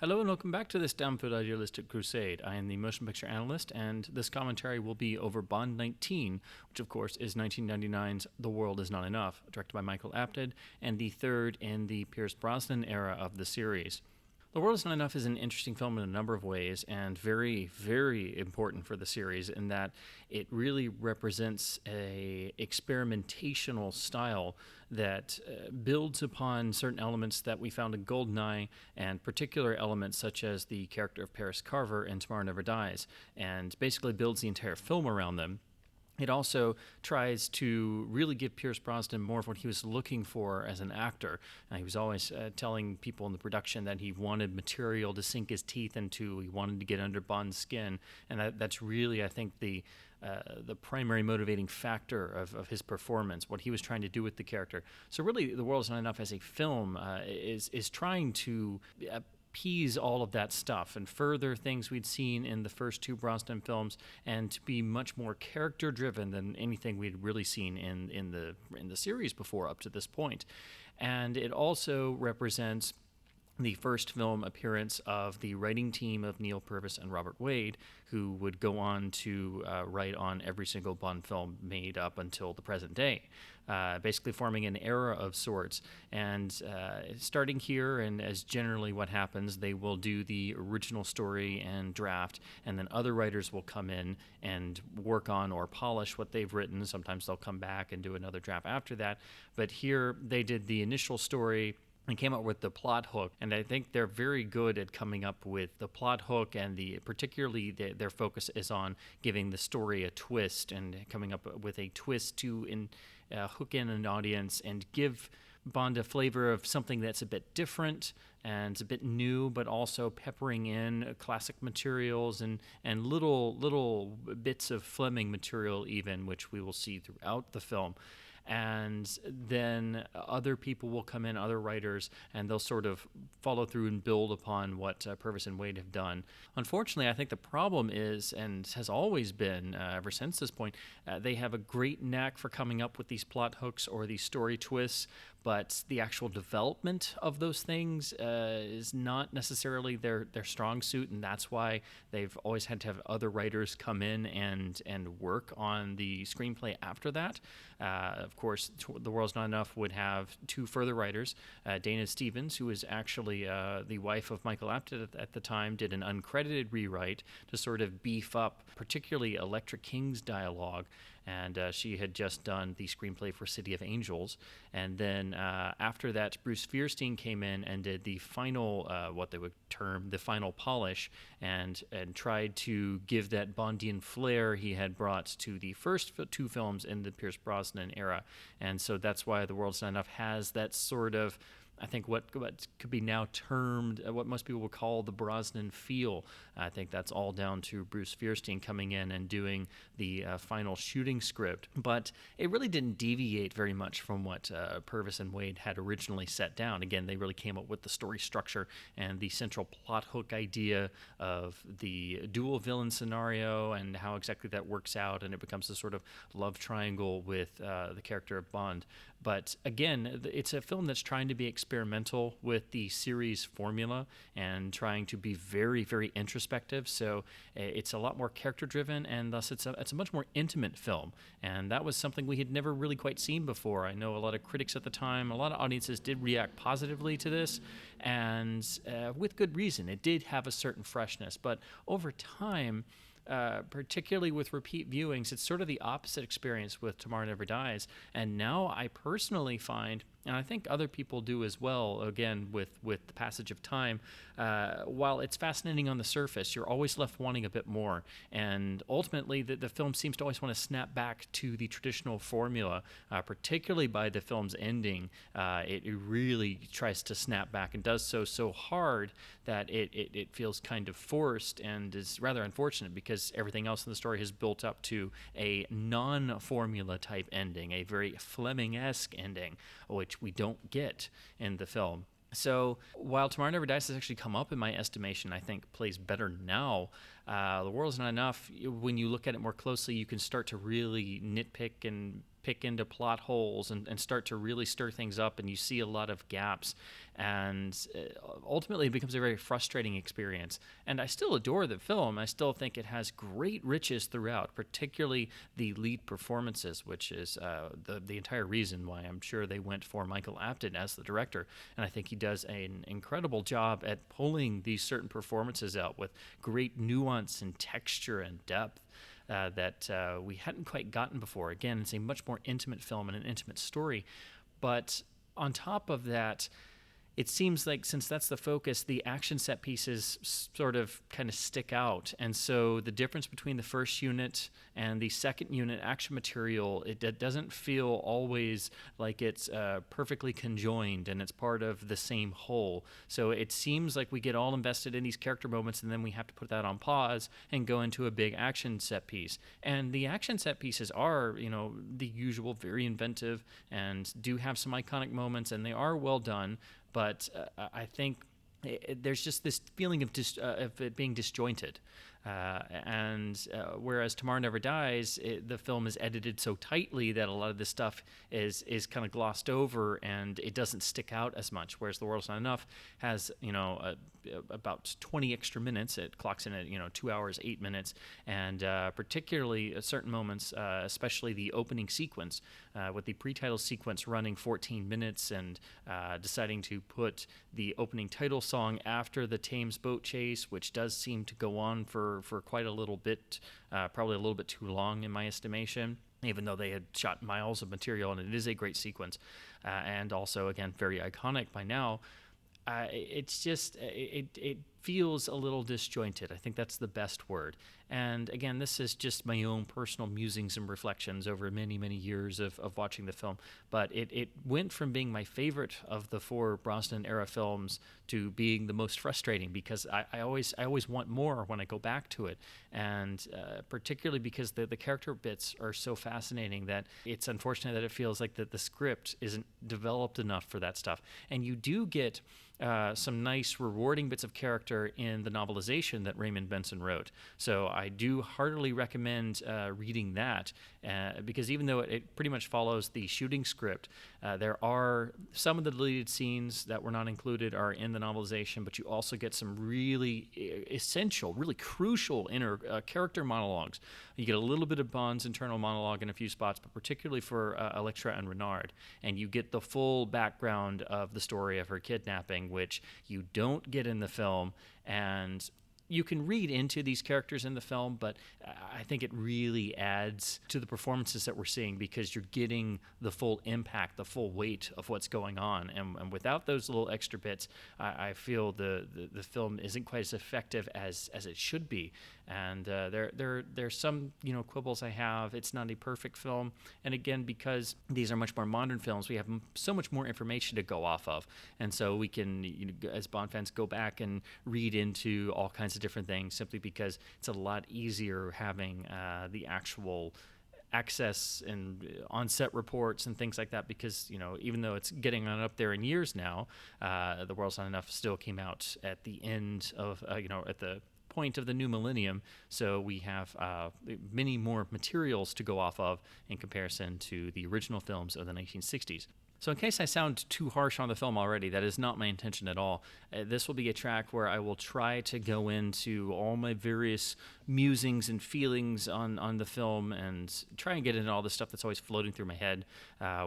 Hello and welcome back to this Downfield Idealistic Crusade. I am the motion picture analyst, and this commentary will be over Bond 19, which of course is 1999's The World Is Not Enough, directed by Michael Apted, and the third in the Pierce Brosnan era of the series. The World Is Not Enough is an interesting film in a number of ways and very, very important for the series in that it really represents a experimentational style that builds upon certain elements that we found in GoldenEye and particular elements such as the character of Paris Carver in Tomorrow Never Dies, and basically builds the entire film around them. It also tries to really give Pierce Brosnan more of what he was looking for as an actor. He was always telling people in the production that he wanted material to sink his teeth into. He wanted to get under Bond's skin, and that's really, I think, the primary motivating factor of his performance, what he was trying to do with the character. So really, The World Is Not Enough as a film is trying to appease all of that stuff and further things we'd seen in the first two Brosnan films, and to be much more character driven than anything we'd really seen in the series before up to this point. And it also represents the first film appearance of the writing team of Neil Purvis and Robert Wade, who would go on to write on every single Bond film made up until the present day, basically forming an era of sorts. And starting here, and as generally what happens, they will do the original story and draft, and then other writers will come in and work on or polish what they've written. Sometimes they'll come back and do another draft after that. But here they did the initial story and came up with the plot hook, and I think they're very good at coming up with the plot hook, and particularly their focus is on giving the story a twist and coming up with a twist to hook in an audience and give Bond a flavor of something that's a bit different and it's a bit new, but also peppering in classic materials and little bits of Fleming material even, which we will see throughout the film. And then other people will come in, other writers, and they'll sort of follow through and build upon what Purvis and Wade have done. Unfortunately, I think the problem is, and has always been ever since this point, they have a great knack for coming up with these plot hooks or these story twists, but the actual development of those things is not necessarily their strong suit, and that's why they've always had to have other writers come in and work on the screenplay after that. Of course, The World's Not Enough would have two further writers. Dana Stevens, who was actually the wife of Michael Apted at the time, did an uncredited rewrite to sort of beef up particularly Electra King's dialogue, and she had just done the screenplay for City of Angels. And then after that, Bruce Fierstein came in and did the final, what they would term the final polish, and tried to give that Bondian flair he had brought to the first two films in the Pierce Brosnan era. And so that's why The World's Not Enough has that sort of, I think, what could be now termed, what most people would call the Brosnan feel. I think that's all down to Bruce Fierstein coming in and doing the final shooting script. But it really didn't deviate very much from what Purvis and Wade had originally set down. Again, they really came up with the story structure and the central plot hook idea of the dual villain scenario and how exactly that works out, and it becomes a sort of love triangle with the character of Bond. But again, it's a film that's trying to be experimental with the series formula and trying to be very, very introspective. So it's a lot more character-driven, and thus it's a much more intimate film. And that was something we had never really quite seen before. I know a lot of critics at the time, a lot of audiences did react positively to this, and with good reason. It did have a certain freshness, but over time, particularly with repeat viewings, it's sort of the opposite experience with Tomorrow Never Dies. And now I personally find, and I think other people do as well, again, with the passage of time, while it's fascinating on the surface, you're always left wanting a bit more. And ultimately, the film seems to always want to snap back to the traditional formula, particularly by the film's ending. It really tries to snap back and does so hard that it feels kind of forced and is rather unfortunate, because everything else in the story has built up to a non-formula type ending, a very Fleming-esque ending, which we don't get in the film. So while Tomorrow Never Dies has actually come up in my estimation, I think plays better now. The World's Not Enough, when you look at it more closely, you can start to really nitpick and pick into plot holes and start to really stir things up, and you see a lot of gaps, and ultimately it becomes a very frustrating experience. And I still adore the film. I still think it has great riches throughout, particularly the lead performances, which is the entire reason why I'm sure they went for Michael Apted as the director. And I think he does an incredible job at pulling these certain performances out with great nuance and texture and depth. That we hadn't quite gotten before. Again, it's a much more intimate film and an intimate story. But on top of that, it seems like since that's the focus, the action set pieces sort of kind of stick out. And so the difference between the first unit and the second unit action material, it doesn't feel always like it's perfectly conjoined and it's part of the same whole. So it seems like we get all invested in these character moments, and then we have to put that on pause and go into a big action set piece. And the action set pieces are, the usual, very inventive and do have some iconic moments, and they are well done. But I think there's just this feeling of it being disjointed. Whereas Tomorrow Never Dies, the film is edited so tightly that a lot of this stuff is kind of glossed over and it doesn't stick out as much. Whereas The World's Not Enough has, about 20 extra minutes. It clocks in at, 2 hours, 8 minutes. And particularly at certain moments, especially the opening sequence, with the pre-title sequence running 14 minutes and deciding to put the opening title song after the Thames boat chase, which does seem to go on for quite a little bit, probably a little bit too long in my estimation, even though they had shot miles of material, and it is a great sequence, and also, again, very iconic by now. It's just, it feels a little disjointed. I think that's the best word. And again, this is just my own personal musings and reflections over many, many years of watching the film. But it went from being my favorite of the 4 Brosnan-era films to being the most frustrating, because I always want more when I go back to it. And particularly because the character bits are so fascinating that it's unfortunate that it feels like that the script isn't developed enough for that stuff. And you do get some nice, rewarding bits of character in the novelization that Raymond Benson wrote. So I do heartily recommend reading that, because even though it pretty much follows the shooting script, there are some of the deleted scenes that were not included are in the novelization, but you also get some really essential, really crucial inner character monologues. You get a little bit of Bond's internal monologue in a few spots, but particularly for Electra and Renard. And you get the full background of the story of her kidnapping, which you don't get in the film. And you can read into these characters in the film, but I think it really adds to the performances that we're seeing, because you're getting the full impact, the full weight of what's going on. And without those little extra bits, I feel the film isn't quite as effective as it should be. And there's some quibbles I have. It's not a perfect film, and again, because these are much more modern films, we have so much more information to go off of, and so we can, as Bond fans, go back and read into all kinds of different things, simply because it's a lot easier having the actual access and on-set reports and things like that, because even though it's getting on up there in years now, The World's Not Enough still came out at the end of at the point of the new millennium, so we have many more materials to go off of in comparison to the original films of the 1960s. So in case I sound too harsh on the film already, that is not my intention at all. This will be a track where I will try to go into all my various musings and feelings on the film, and try and get into all the stuff that's always floating through my head,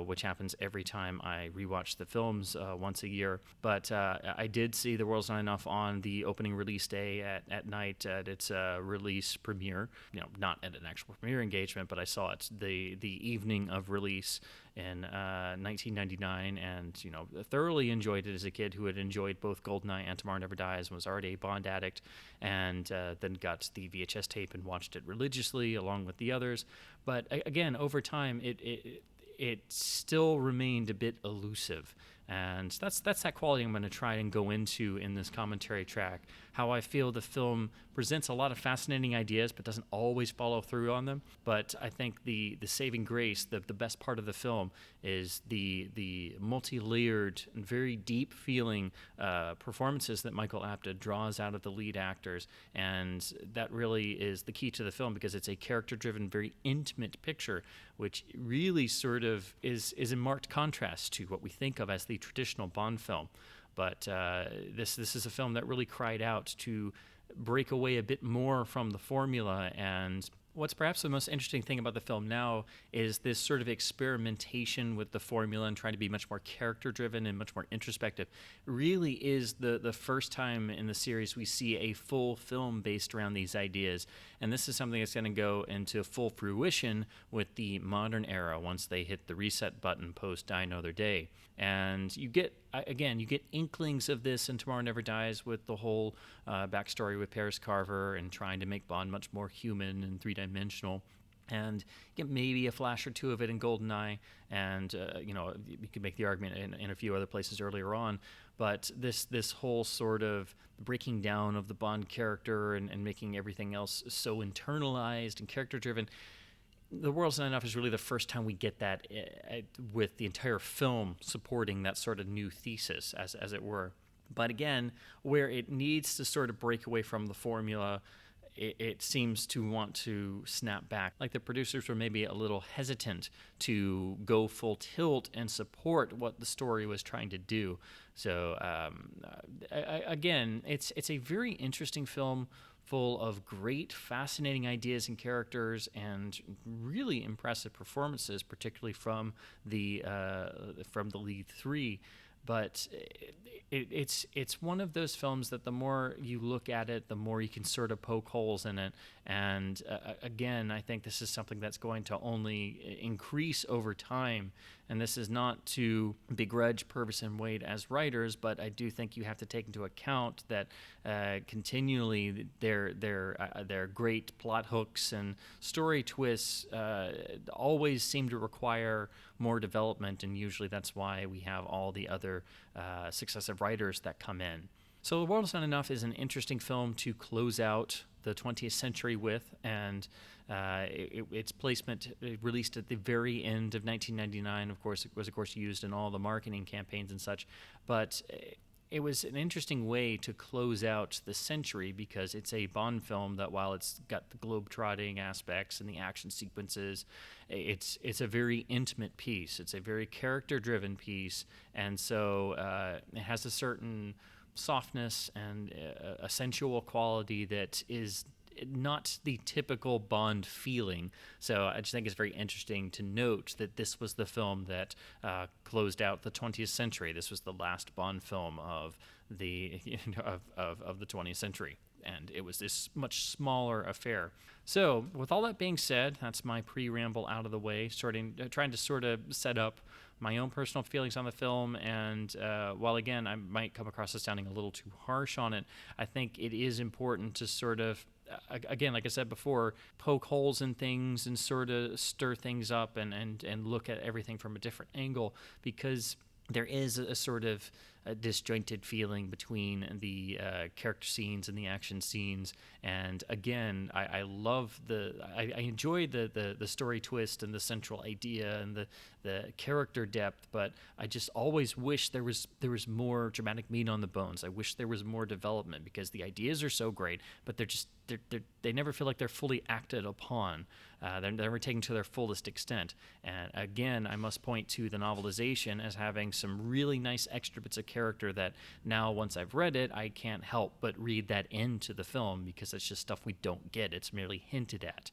which happens every time I rewatch the films once a year. But I did see The World's Not Enough on the opening release day at night at its release premiere. Not at an actual premiere engagement, but I saw it the evening of release in 1999, and thoroughly enjoyed it as a kid who had enjoyed both GoldenEye and Tomorrow Never Dies, and was already a Bond addict, and then got the VHS tape and watched it religiously along with the others. But again, over time, it still remained a bit elusive. And that's that quality I'm going to try and go into in this commentary track. How I feel the film presents a lot of fascinating ideas, but doesn't always follow through on them. But I think the saving grace, the best part of the film, is the multi-layered and very deep feeling performances that Michael Apted draws out of the lead actors, and that really is the key to the film, because it's a character-driven, very intimate picture, which really sort of is in marked contrast to what we think of as the traditional Bond film. But this is a film that really cried out to break away a bit more from the formula. And what's perhaps the most interesting thing about the film now is this sort of experimentation with the formula and trying to be much more character-driven and much more introspective. It really is the first time in the series we see a full film based around these ideas. And this is something that's going to go into full fruition with the modern era once they hit the reset button post Die Another Day. And you get inklings of this in Tomorrow Never Dies with the whole backstory with Paris Carver and trying to make Bond much more human and three-dimensional. And you get maybe a flash or two of it in GoldenEye, and you could make the argument in a few other places earlier on. But this whole sort of breaking down of the Bond character and making everything else so internalized and character-driven, The World's Not Enough is really the first time we get that with the entire film supporting that sort of new thesis, as it were. But again, where it needs to sort of break away from the formula, it seems to want to snap back. Like the producers were maybe a little hesitant to go full tilt and support what the story was trying to do. So again, it's a very interesting film, full of great, fascinating ideas and characters, and really impressive performances, particularly from the lead three. But it's one of those films that the more you look at it, the more you can sort of poke holes in it. And again, I think this is something that's going to only increase over time. And this is not to begrudge Purvis and Wade as writers, but I do think you have to take into account that continually their great plot hooks and story twists always seem to require more development, and usually that's why we have all the other successive writers that come in. So The World Is Not Enough is an interesting film to close out the 20th century with, and its placement released at the very end of 1999, of course, it was used in all the marketing campaigns and such, but it was an interesting way to close out the century, because it's a Bond film that, while it's got the globe-trotting aspects and the action sequences, it's a very intimate piece. It's a very character-driven piece, and so it has a certain softness and a sensual quality that is not the typical Bond feeling. So I just think it's very interesting to note that this was the film that closed out the 20th century. This was the last Bond film of the of the 20th century, and it was this much smaller affair. So with all that being said, that's my pre-ramble out of the way, trying to sort of set up my own personal feelings on the film. And while again I might come across as sounding a little too harsh on it, I think it is important to sort of, again, like I said before, poke holes in things and sort of stir things up and look at everything from a different angle, because there is a sort of a disjointed feeling between the character scenes and the action scenes. And again, I love I enjoy the story twist and the central idea and the character depth, but I just always wish there was more dramatic meat on the bones. I wish there was more development, because the ideas are so great, but they never feel like they're fully acted upon. They're never taken to their fullest extent. And again, I must point to the novelization as having some really nice extra bits of character that now, once I've read it, I can't help but read that into the film, because it's just stuff we don't get. It's merely hinted at.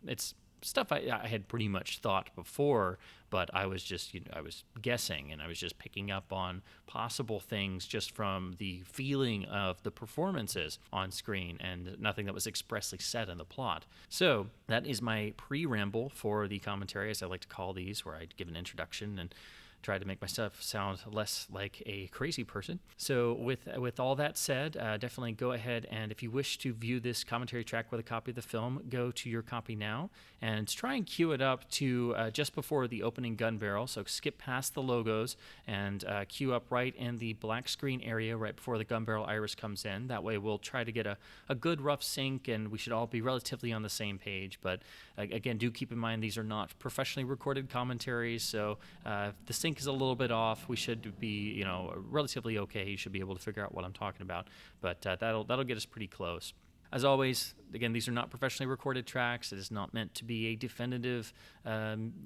It's stuff I had pretty much thought before, but I was just, I was guessing, and I was just picking up on possible things just from the feeling of the performances on screen, and nothing that was expressly said in the plot. So that is my pre-ramble for the commentary, as I like to call these, where I give an introduction and try to make myself sound less like a crazy person. So with all that said, definitely go ahead and if you wish to view this commentary track with a copy of the film, go to your copy now and try and cue it up to just before the opening gun barrel. So skip past the logos and cue up right in the black screen area right before the gun barrel iris comes in. That way we'll try to get a good rough sync and we should all be relatively on the same page. But again, do keep in mind these are not professionally recorded commentaries, so if the sync is a little bit off, we should be, relatively okay. You should be able to figure out what I'm talking about, but that'll get us pretty close. As always, again, these are not professionally recorded tracks. It is not meant to be a definitive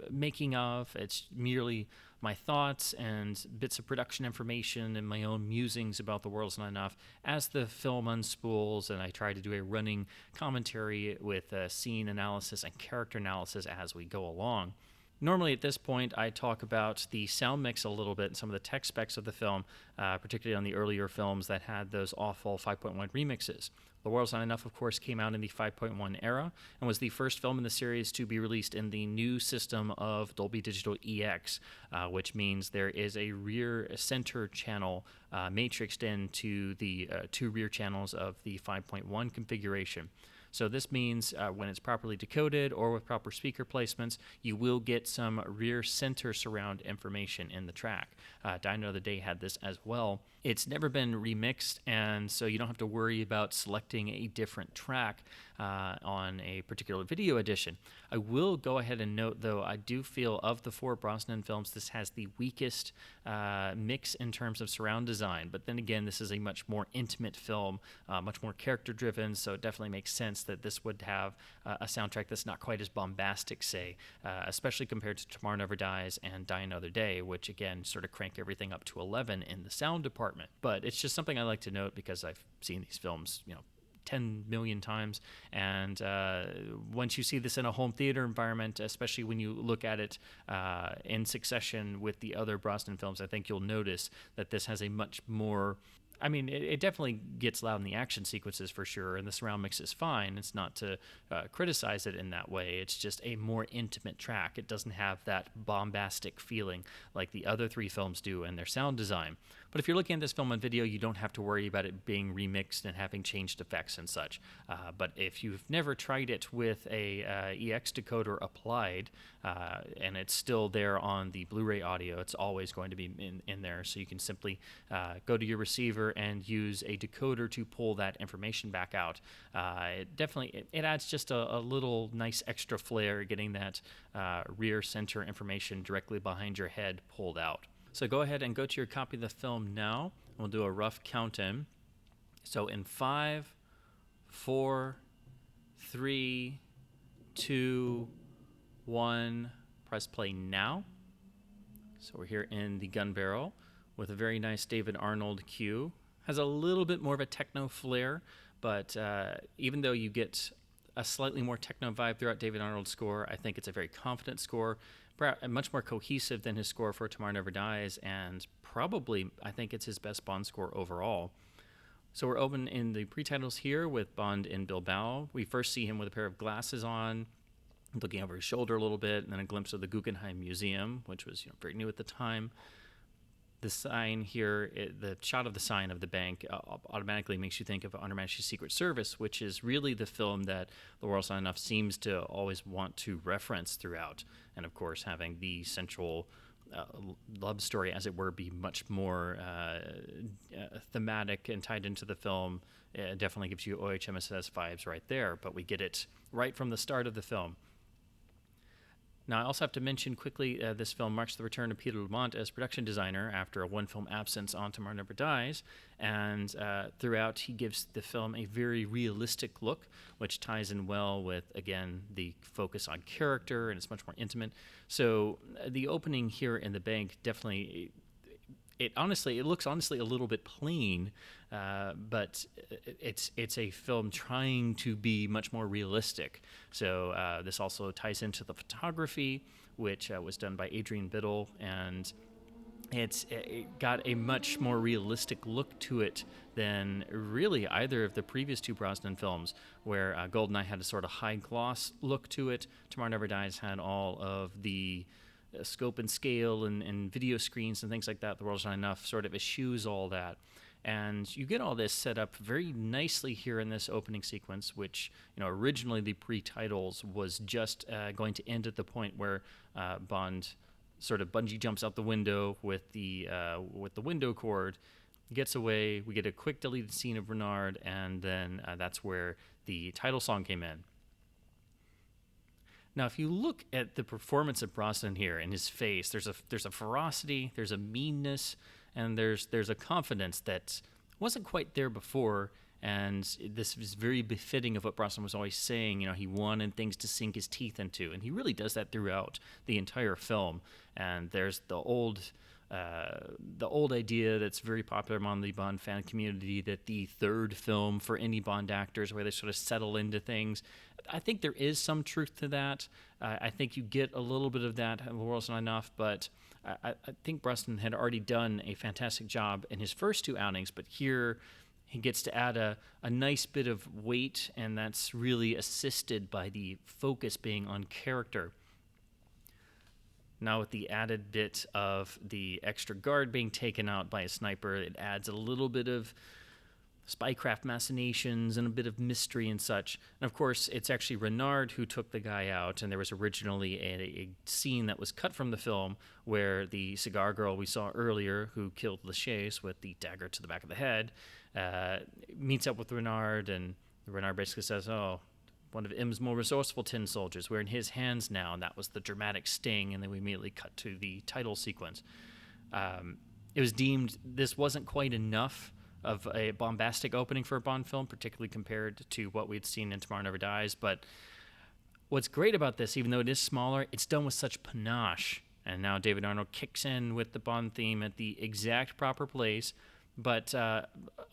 making of. It's merely my thoughts and bits of production information and my own musings about The World Is Not Enough as the film unspools, and I try to do a running commentary with scene analysis and character analysis as we go along. Normally at this point, I talk about the sound mix a little bit and some of the tech specs of the film, particularly on the earlier films that had those awful 5.1 remixes. The World's Not Enough, of course, came out in the 5.1 era and was the first film in the series to be released in the new system of Dolby Digital EX, which means there is a rear center channel matrixed into the two rear channels of the 5.1 configuration. So this means when it's properly decoded or with proper speaker placements, you will get some rear center surround information in the track. Die Another Day had this as well. It's never been remixed, and so you don't have to worry about selecting a different track on a particular video edition. I will go ahead and note, though, I do feel of the four Brosnan films, this has the weakest mix in terms of surround design. But then again, this is a much more intimate film, much more character-driven, so it definitely makes sense that this would have a soundtrack that's not quite as bombastic, say, especially compared to Tomorrow Never Dies and Die Another Day, which, again, sort of crank everything up to 11 in the sound department. But it's just something I like to note because I've seen these films, 10 million times, and once you see this in a home theater environment, especially when you look at it in succession with the other Brosnan films, I think you'll notice that this has a much more, it definitely gets loud in the action sequences for sure, and the surround mix is fine. It's not to criticize it in that way. It's just a more intimate track. It doesn't have that bombastic feeling like the other three films do in their sound design. But if you're looking at this film on video, you don't have to worry about it being remixed and having changed effects and such. But if you've never tried it with a EX decoder applied, and it's still there on the Blu-ray audio, it's always going to be in there. So you can simply go to your receiver and use a decoder to pull that information back out. It adds just a little nice extra flair, getting that rear center information directly behind your head pulled out. So go ahead and go to your copy of the film now. We'll do a rough count-in. So in 5, 4, 3, 2, 1, press play now. So we're here in the gun barrel with a very nice David Arnold cue. Has a little bit more of a techno flair, but even though you get a slightly more techno vibe throughout David Arnold's score, I think it's a very confident score, much more cohesive than his score for Tomorrow Never Dies, and probably I think it's his best Bond score overall. So we're open in the pre-titles here with Bond in Bilbao. We first see him with a pair of glasses on, looking over his shoulder a little bit, and then a glimpse of the Guggenheim Museum, which was very new at the time. The sign here, the shot of the sign of the bank automatically makes you think of Her Majesty's Secret Service, which is really the film that The World's Not Enough seems to always want to reference throughout. And of course, having the central love story, as it were, be much more thematic and tied into the film, definitely gives you OHMSS vibes right there. But we get it right from the start of the film. Now, I also have to mention quickly, this film marks the return of Peter Lamont as production designer after a one-film absence on Tomorrow Never Dies, and throughout he gives the film a very realistic look, which ties in well with, again, the focus on character, and it's much more intimate. So the opening here in the bank definitely... It looks honestly a little bit plain, but it's a film trying to be much more realistic. So this also ties into the photography, which was done by Adrian Biddle, and it got a much more realistic look to it than really either of the previous two Brosnan films, where GoldenEye had a sort of high gloss look to it. Tomorrow Never Dies had all of the scope and scale and video screens and things like that. The World Is Not Enough sort of eschews all that. And you get all this set up very nicely here in this opening sequence, which, originally the pre-titles was just going to end at the point where Bond sort of bungee jumps out the window with the window cord, gets away. We get a quick deleted scene of Renard, and then that's where the title song came in. Now, if you look at the performance of Brosnan here in his face, there's a ferocity, there's a meanness, and there's a confidence that wasn't quite there before, and this is very befitting of what Brosnan was always saying. He wanted things to sink his teeth into, and he really does that throughout the entire film. And there's the old idea that's very popular among the Bond fan community that the third film for any Bond actors, where they sort of settle into things. I think there is some truth to that. I think you get a little bit of that in The World's Not Enough, but I think Brosnan had already done a fantastic job in his first two outings, but here he gets to add a nice bit of weight, and that's really assisted by the focus being on character. Now with the added bit of the extra guard being taken out by a sniper, it adds a little bit of spycraft machinations and a bit of mystery and such. And of course, it's actually Renard who took the guy out, and there was originally a scene that was cut from the film where the cigar girl we saw earlier, who killed Lachase with the dagger to the back of the head, meets up with Renard, and Renard basically says, "Oh, one of M's more resourceful tin soldiers, we're in his hands now," and that was the dramatic sting, and then we immediately cut to the title sequence. It was deemed this wasn't quite enough of a bombastic opening for a Bond film, particularly compared to what we'd seen in Tomorrow Never Dies. But what's great about this, even though it is smaller, it's done with such panache. And now David Arnold kicks in with the Bond theme at the exact proper place. But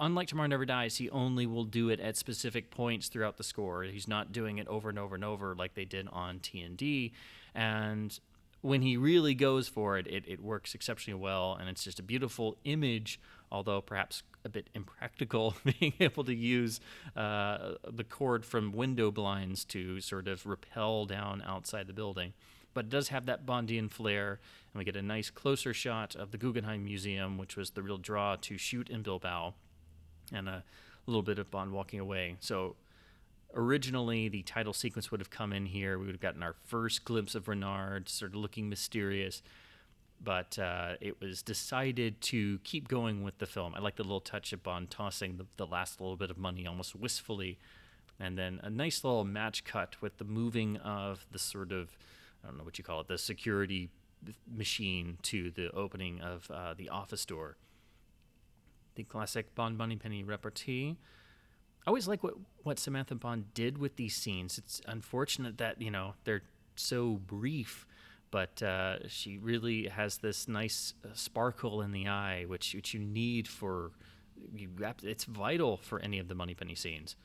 unlike Tomorrow Never Dies, he only will do it at specific points throughout the score. He's not doing it over and over and over like they did on TND. And when he really goes for it, it works exceptionally well. And it's just a beautiful image, although perhaps a bit impractical, being able to use the cord from window blinds to sort of rappel down outside the building. But it does have that Bondian flair, and we get a nice closer shot of the Guggenheim Museum, which was the real draw to shoot in Bilbao, and a little bit of Bond walking away. So originally, the title sequence would have come in here. We would have gotten our first glimpse of Renard, sort of looking mysterious. But it was decided to keep going with the film. I like the little touch of Bond tossing the last little bit of money almost wistfully. And then a nice little match cut with the moving of the sort of, I don't know what you call it, the security machine to the opening of the office door. The classic Bond Moneypenny repartee. I always like what Samantha Bond did with these scenes. It's unfortunate that, they're so brief, but she really has this nice sparkle in the eye, which you need for, it's vital for any of the Moneypenny scenes.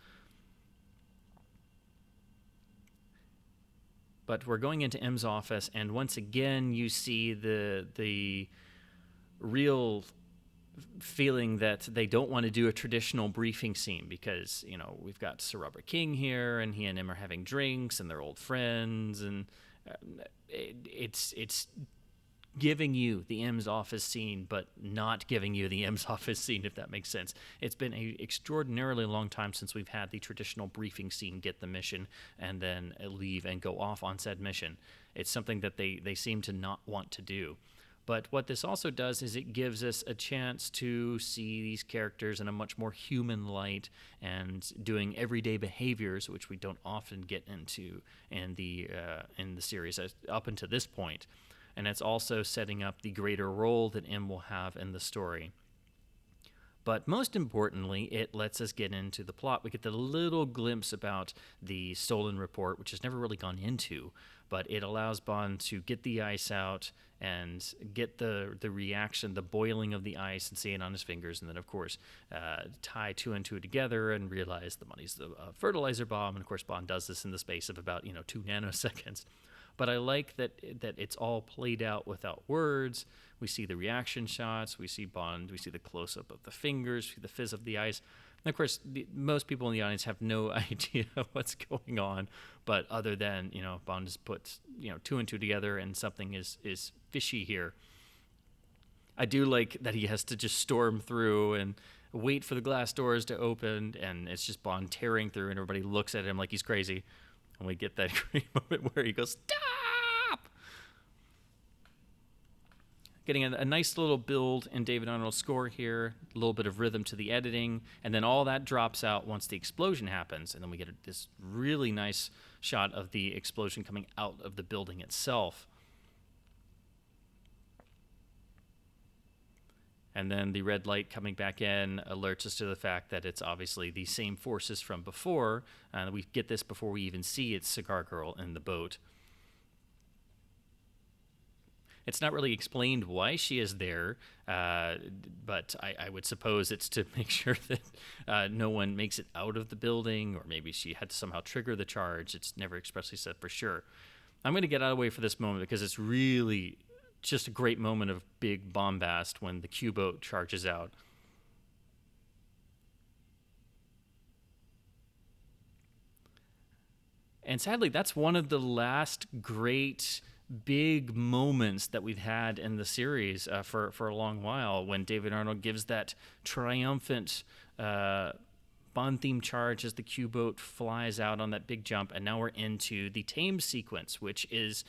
But we're going into M's office, and once again, you see the real feeling that they don't want to do a traditional briefing scene because, we've got Sir Robert King here, and he and M are having drinks, and they're old friends, and it's giving you the M's office scene, but not giving you the M's office scene, if that makes sense. It's been an extraordinarily long time since we've had the traditional briefing scene, get the mission, and then leave and go off on said mission. It's something that they seem to not want to do. But what this also does is it gives us a chance to see these characters in a much more human light and doing everyday behaviors, which we don't often get into in the series up until this point. And it's also setting up the greater role that M will have in the story. But most importantly, it lets us get into the plot. We get the little glimpse about the stolen report, which has never really gone into, but it allows Bond to get the ice out and get the reaction, the boiling of the ice, and see it on his fingers, and then, of course, tie two and two together and realize the money's the fertilizer bomb. And, of course, Bond does this in the space of about 2 nanoseconds. But I like that it's all played out without words. We see the reaction shots. We see Bond. We see the close-up of the fingers, the fizz of the ice. And of course, most people in the audience have no idea what's going on, but other than, Bond has put, two and two together and something is fishy here. I do like that he has to just storm through and wait for the glass doors to open, and it's just Bond tearing through, and everybody looks at him like he's crazy. And we get that great moment where he goes, "Stop!" Getting a nice little build in David Arnold's score here, a little bit of rhythm to the editing, and then all that drops out once the explosion happens, and then we get this really nice shot of the explosion coming out of the building itself. And then the red light coming back in alerts us to the fact that it's obviously the same forces from before, and we get this before we even see it's Cigar Girl in the boat. It's not really explained why she is there, but I would suppose it's to make sure that no one makes it out of the building, or maybe she had to somehow trigger the charge. It's never expressly said for sure. I'm going to get out of the way for this moment because it's really just a great moment of big bombast when the Q-boat charges out. And sadly, that's one of the last great big moments that we've had in the series for a long while, when David Arnold gives that triumphant Bond theme charge as the Q-boat flies out on that big jump, and now we're into the Thames sequence, which is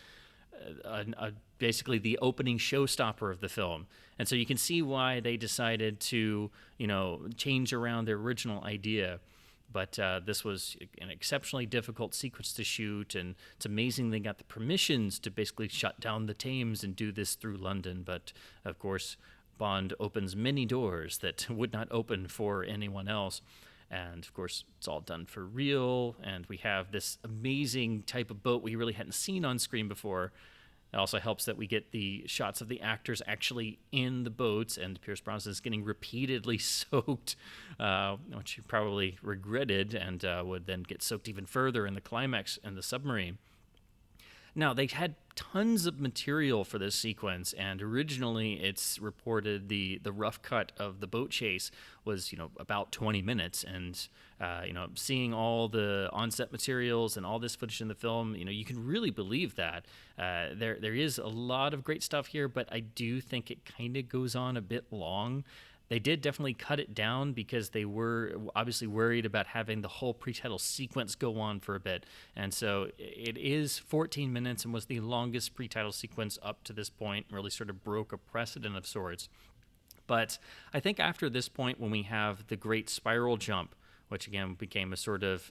basically the opening showstopper of the film. And so you can see why they decided to, change around their original idea. But this was an exceptionally difficult sequence to shoot, and it's amazing they got the permissions to basically shut down the Thames and do this through London. But, of course, Bond opens many doors that would not open for anyone else. And, of course, it's all done for real, and we have this amazing type of boat we really hadn't seen on screen before. It also helps that we get the shots of the actors actually in the boats, and Pierce Brosnan is getting repeatedly soaked, which he probably regretted, and would then get soaked even further in the climax in the submarine. Now, they had tons of material for this sequence, and originally it's reported the rough cut of the boat chase was, about 20 minutes, and, seeing all the on-set materials and all this footage in the film, you can really believe that. There is a lot of great stuff here, but I do think it kind of goes on a bit long. They did definitely cut it down because they were obviously worried about having the whole pre-title sequence go on for a bit. And so it is 14 minutes and was the longest pre-title sequence up to this point, really sort of broke a precedent of sorts. But I think after this point, when we have the great spiral jump, which again became a sort of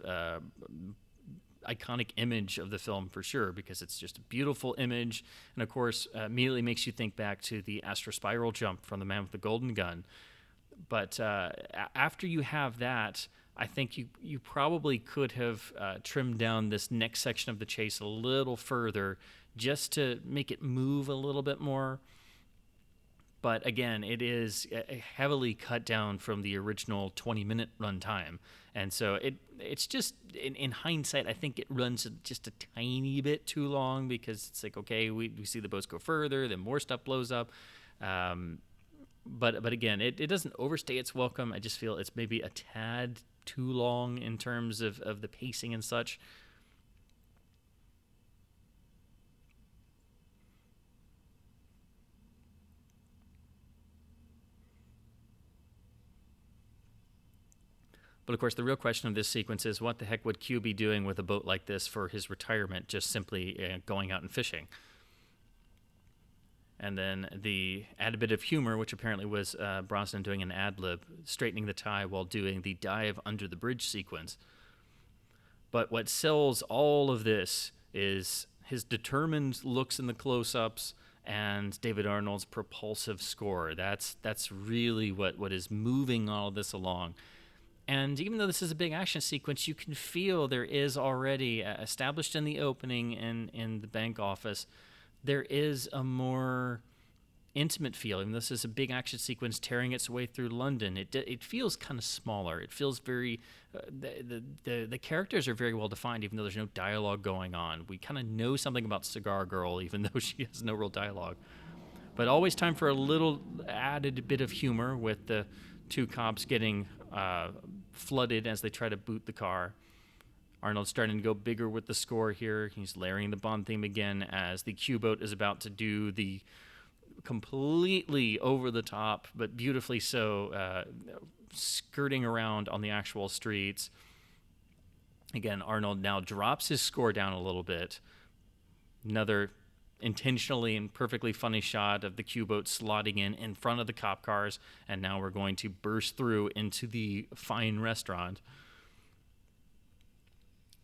iconic image of the film for sure, because it's just a beautiful image, and of course immediately makes you think back to the Astro Spiral jump from The Man with the Golden Gun. But after you have that, I think you probably could have trimmed down this next section of the chase a little further just to make it move a little bit more. But again, it is heavily cut down from the original 20-minute runtime. And so it's just, in hindsight, I think it runs just a tiny bit too long, because it's like, okay, we see the boats go further, then more stuff blows up. But again, it doesn't overstay its welcome. I just feel it's maybe a tad too long in terms of the pacing and such. But of course, the real question of this sequence is, what the heck would Q be doing with a boat like this for his retirement, just simply going out and fishing? And then the added bit of humor, which apparently was Brosnan doing an ad-lib, straightening the tie while doing the dive under the bridge sequence. But what sells all of this is his determined looks in the close-ups and David Arnold's propulsive score. That's really what is moving all of this along. And even though this is a big action sequence, you can feel there is already, established in the opening in the bank office, there is a more intimate feel. And this is a big action sequence tearing its way through London. It feels kind of smaller. It feels very, the characters are very well defined, even though there's no dialogue going on. We kind of know something about Cigar Girl, even though she has no real dialogue. But always time for a little added bit of humor with the two cops getting flooded as they try to boot the car. Arnold's starting to go bigger with the score here. He's layering the Bond theme again as the Q-boat is about to do the completely over the top, but beautifully so, skirting around on the actual streets. Again, Arnold now drops his score down a little bit. Another intentionally and perfectly funny shot of the Q-boat slotting in front of the cop cars, and now we're going to burst through into the fine restaurant.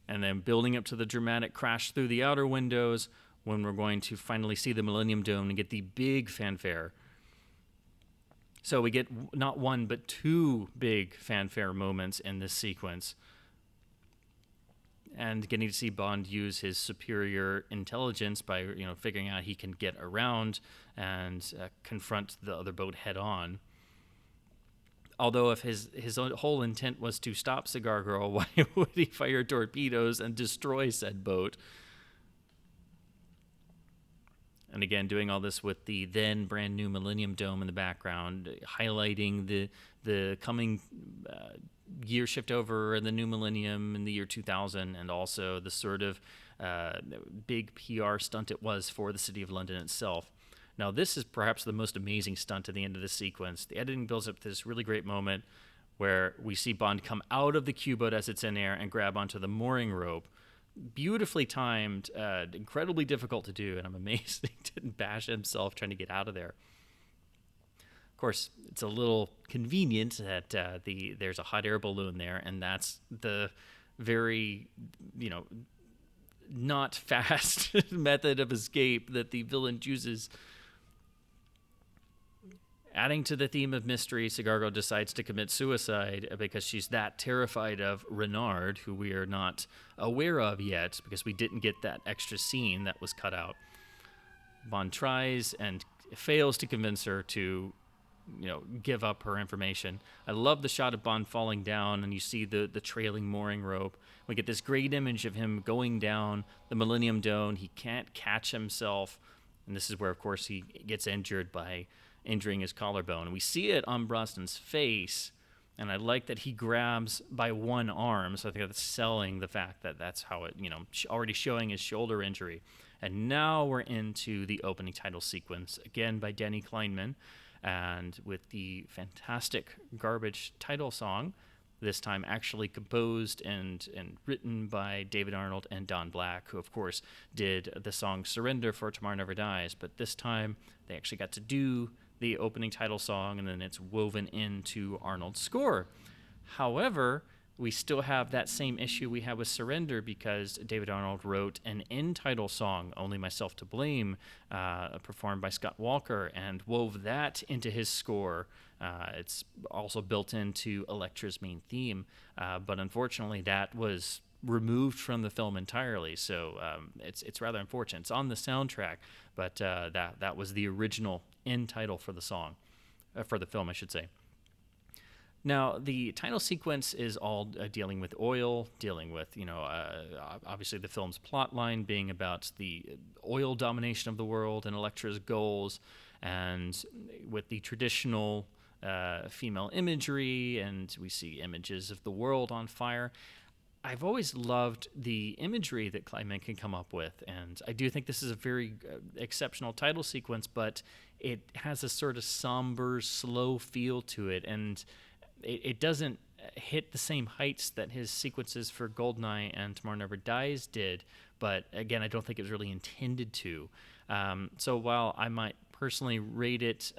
And then building up to the dramatic crash through the outer windows when we're going to finally see the Millennium Dome and get the big fanfare. So we get not one, but two big fanfare moments in this sequence. And getting to see Bond use his superior intelligence by, figuring out he can get around and confront the other boat head on. Although if his whole intent was to stop Cigar Girl, why would he fire torpedoes and destroy said boat? And again, doing all this with the then brand new Millennium Dome in the background, highlighting the coming year shift over and the new millennium in the year 2000, and also the sort of big PR stunt it was for the City of London itself. Now, this is perhaps the most amazing stunt at the end of the sequence. The editing builds up to this really great moment where we see Bond come out of the Q-boat as it's in air and grab onto the mooring rope. Beautifully timed, incredibly difficult to do, and I'm amazed he didn't bash himself trying to get out of there. Of course, it's a little convenient that there's a hot air balloon there, and that's the very, not fast method of escape that the villain chooses. Adding to the theme of mystery, Cigar Girl decides to commit suicide because she's that terrified of Renard, who we are not aware of yet because we didn't get that extra scene that was cut out. Bond tries and fails to convince her to, give up her information. I love the shot of Bond falling down, and you see the trailing mooring rope. We get this great image of him going down the Millennium Dome. He can't catch himself, and this is where, of course, he gets injured by injuring his collarbone. And we see it on Brosnan's face, and I like that he grabs by one arm, so I think that's selling the fact that that's how it, already showing his shoulder injury. And now we're into the opening title sequence, again by Denny Kleinman, and with the fantastic Garbage title song, this time actually composed and written by David Arnold and Don Black, who, of course, did the song Surrender for Tomorrow Never Dies. But this time, they actually got to do the opening title song, and then it's woven into Arnold's score. However, we still have that same issue we had with Surrender because David Arnold wrote an end title song, Only Myself to Blame, performed by Scott Walker, and wove that into his score. It's also built into Elektra's main theme, but unfortunately that was removed from the film entirely, so it's rather unfortunate. It's on the soundtrack, but that was the original end title for the song, for the film, I should say. Now, the title sequence is all dealing with oil, dealing with, obviously the film's plot line being about the oil domination of the world and Elektra's goals, and with the traditional female imagery, and we see images of the world on fire. I've always loved the imagery that Kleinman can come up with, and I do think this is a very exceptional title sequence, but it has a sort of somber, slow feel to it, and it doesn't hit the same heights that his sequences for Goldeneye and Tomorrow Never Dies did, but again, I don't think it was really intended to. So while I might personally rate it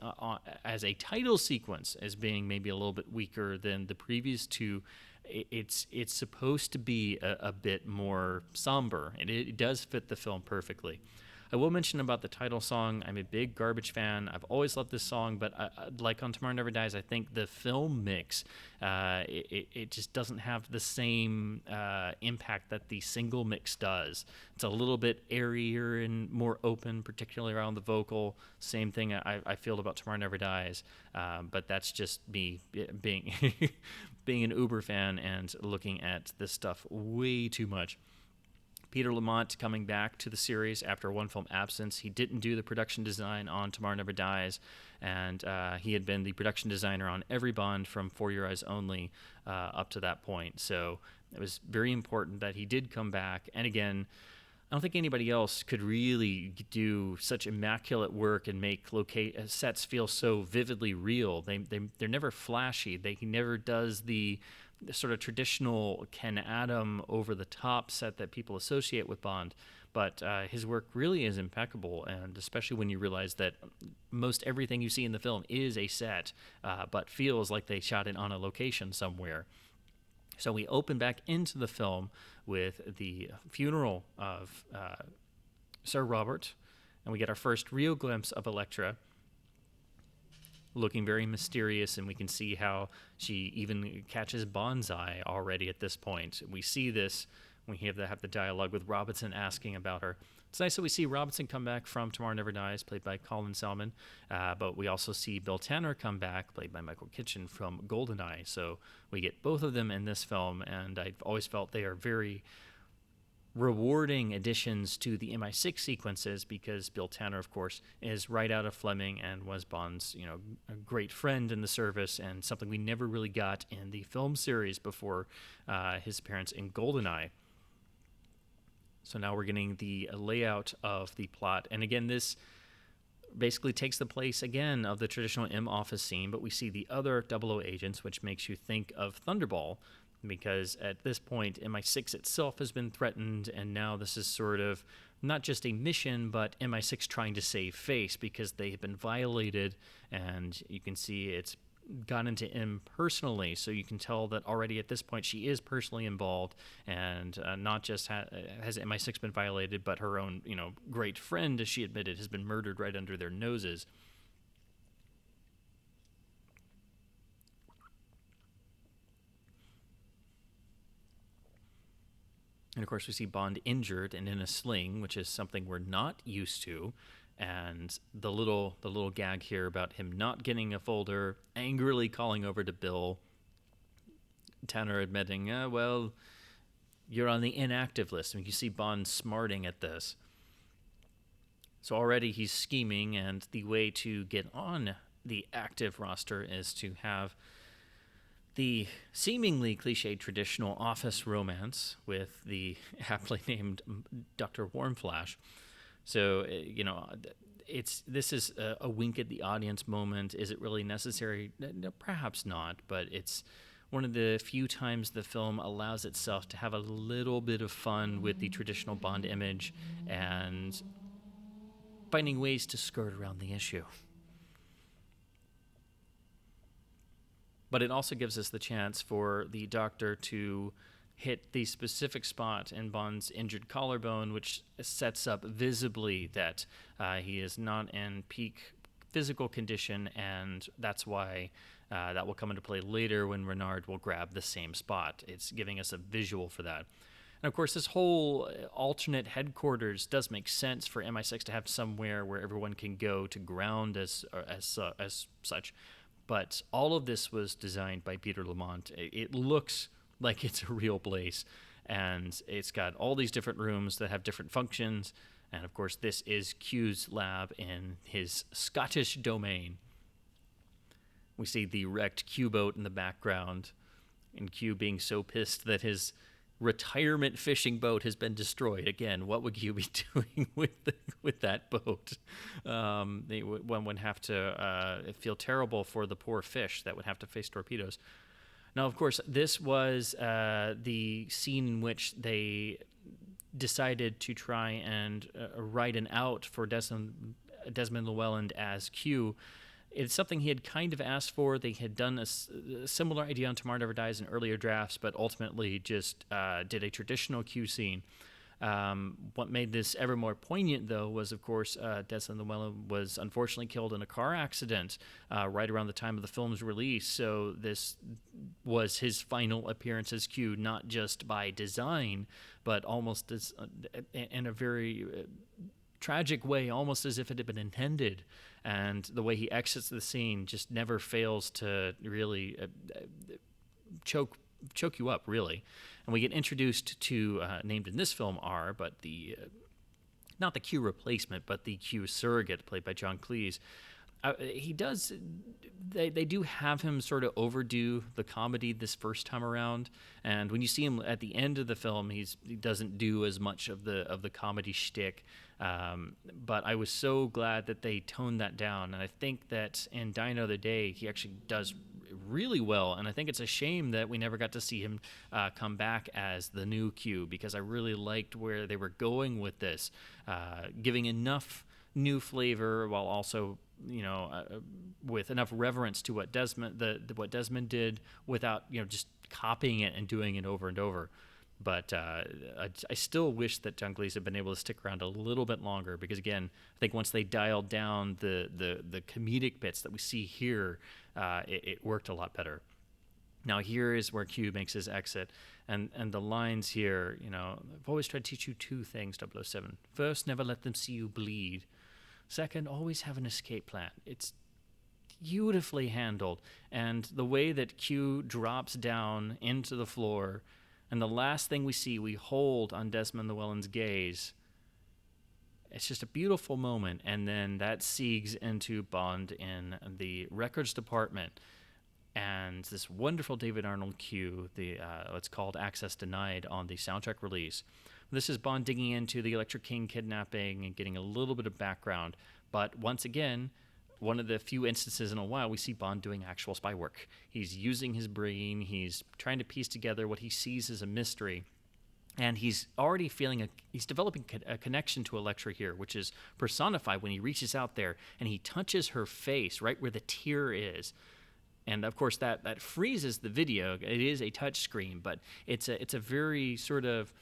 as a title sequence as being maybe a little bit weaker than the previous two, it's supposed to be a bit more somber, and it does fit the film perfectly. I will mention about the title song. I'm a big Garbage fan. I've always loved this song, but like on Tomorrow Never Dies, I think the film mix, it just doesn't have the same impact that the single mix does. It's a little bit airier and more open, particularly around the vocal. Same thing I feel about Tomorrow Never Dies, but that's just me being being an Uber fan and looking at this stuff way too much. Peter Lamont coming back to the series after a one-film absence. He didn't do the production design on Tomorrow Never Dies, and he had been the production designer on every Bond from For Your Eyes Only up to that point. So it was very important that he did come back. And again, I don't think anybody else could really do such immaculate work and make sets feel so vividly real. They're never flashy. He never does the sort of traditional Ken Adam over-the-top set that people associate with Bond. But his work really is impeccable, and especially when you realize that most everything you see in the film is a set, but feels like they shot it on a location somewhere. So we open back into the film with the funeral of Sir Robert, and we get our first real glimpse of Elektra, looking very mysterious, and we can see how she even catches Bond's eye already at this point. We see this when we have the dialogue with Robinson asking about her. It's nice that we see Robinson come back from Tomorrow Never Dies, played by Colin Salmon, but we also see Bill Tanner come back, played by Michael Kitchen from GoldenEye. So we get both of them in this film, and I've always felt they are very rewarding additions to the MI6 sequences, because Bill Tanner, of course, is right out of Fleming and was Bond's, a great friend in the service, and something we never really got in the film series before his appearance in GoldenEye. So now we're getting the layout of the plot. And again, this basically takes the place again of the traditional M office scene, but we see the other 00 agents, which makes you think of Thunderball, because at this point, MI6 itself has been threatened, and now this is sort of not just a mission, but MI6 trying to save face because they have been violated, and you can see it's gone into M personally, so you can tell that already at this point she is personally involved, and not just has MI6 been violated, but her own, great friend, as she admitted, has been murdered right under their noses. And of course, we see Bond injured and in a sling, which is something we're not used to. And the little gag here about him not getting a folder, angrily calling over to Bill, Tanner admitting, well, you're on the inactive list. I mean, you see Bond smarting at this. So already he's scheming, and the way to get on the active roster is to have the seemingly cliched traditional office romance with the aptly named Dr. Warmflash. So, this is a wink at the audience moment. Is it really necessary? No, perhaps not, but it's one of the few times the film allows itself to have a little bit of fun with the traditional Bond image and finding ways to skirt around the issue. But it also gives us the chance for the Doctor to hit the specific spot in Bond's injured collarbone, which sets up visibly that he is not in peak physical condition, and that's why that will come into play later when Renard will grab the same spot. It's giving us a visual for that. And of course, this whole alternate headquarters does make sense for MI6 to have somewhere where everyone can go to ground as such. But all of this was designed by Peter Lamont. It looks like it's a real place, and it's got all these different rooms that have different functions. And of course, this is Q's lab in his Scottish domain. We see the wrecked Q boat in the background, and Q being so pissed that his retirement fishing boat has been destroyed. Again, what would Q be doing with that boat? One would have to feel terrible for the poor fish that would have to face torpedoes. Now, of course, this was the scene in which they decided to try and write an out for Desmond Llewellyn as Q. It's something he had kind of asked for. They had done a similar idea on Tomorrow Never Dies in earlier drafts, but ultimately just did a traditional Q scene. What made this ever more poignant, though, was, of course, Desmond Llewellyn was unfortunately killed in a car accident right around the time of the film's release. So this was his final appearance as Q, not just by design, but almost as, in a very tragic way, almost as if it had been intended. And the way he exits the scene just never fails to really choke choke you up, really. And we get introduced to, named in this film R, but the not the Q replacement, but the Q surrogate, played by John Cleese. He does. They do have him sort of overdo the comedy this first time around, and when you see him at the end of the film, he doesn't do as much of the comedy shtick. But I was so glad that they toned that down, and I think that in Die Another Day he actually does really well, and I think it's a shame that we never got to see him come back as the new Q, because I really liked where they were going with this, giving enough new flavor while also, with enough reverence to what what Desmond did, without just copying it and doing it over and over. But I still wish that John Cleese had been able to stick around a little bit longer, because again, I think once they dialed down the comedic bits that we see here, it worked a lot better. Now here is where Q makes his exit, and the lines here, I've always tried to teach you two things, 007. First, never let them see you bleed. Second, always have an escape plan. It's beautifully handled, and the way that Q drops down into the floor, and the last thing we hold on Desmond Llewellyn's gaze. It's just a beautiful moment, and then that segues into Bond in the records department, and this wonderful David Arnold cue, it's called Access Denied on the soundtrack release. This is Bond digging into the Electric King kidnapping and getting a little bit of background, but once again, one of the few instances in a while we see Bond doing actual spy work. He's using his brain, he's trying to piece together what he sees as a mystery, and he's already he's developing a connection to Elektra here, which is personified when he reaches out there and he touches her face right where the tear is. And of course that freezes the video. It is a touch screen, but it's a very sort of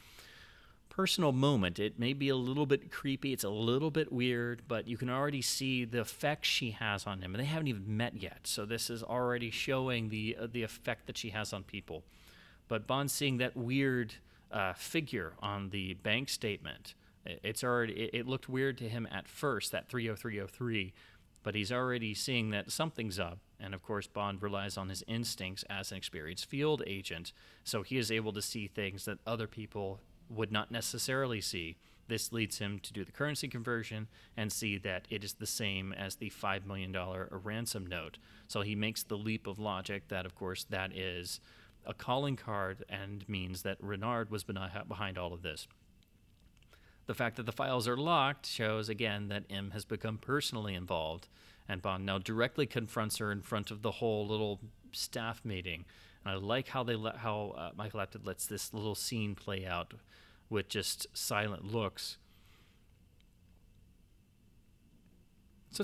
personal moment. It may be a little bit creepy, it's a little bit weird, but you can already see the effect she has on him, and they haven't even met yet, so this is already showing the effect that she has on people. But Bond seeing that weird figure on the bank statement, it looked weird to him at first, that 30303, but he's already seeing that something's up. And of course, Bond relies on his instincts as an experienced field agent, so he is able to see things that other people would not necessarily see. This leads him to do the currency conversion and see that it is the same as the $5 million ransom note. So he makes the leap of logic that, of course, that is a calling card and means that Renard was behind all of this. The fact that the files are locked shows, again, that M has become personally involved, and Bond now directly confronts her in front of the whole little staff meeting. And I like how Michael Apted lets this little scene play out with just silent looks. So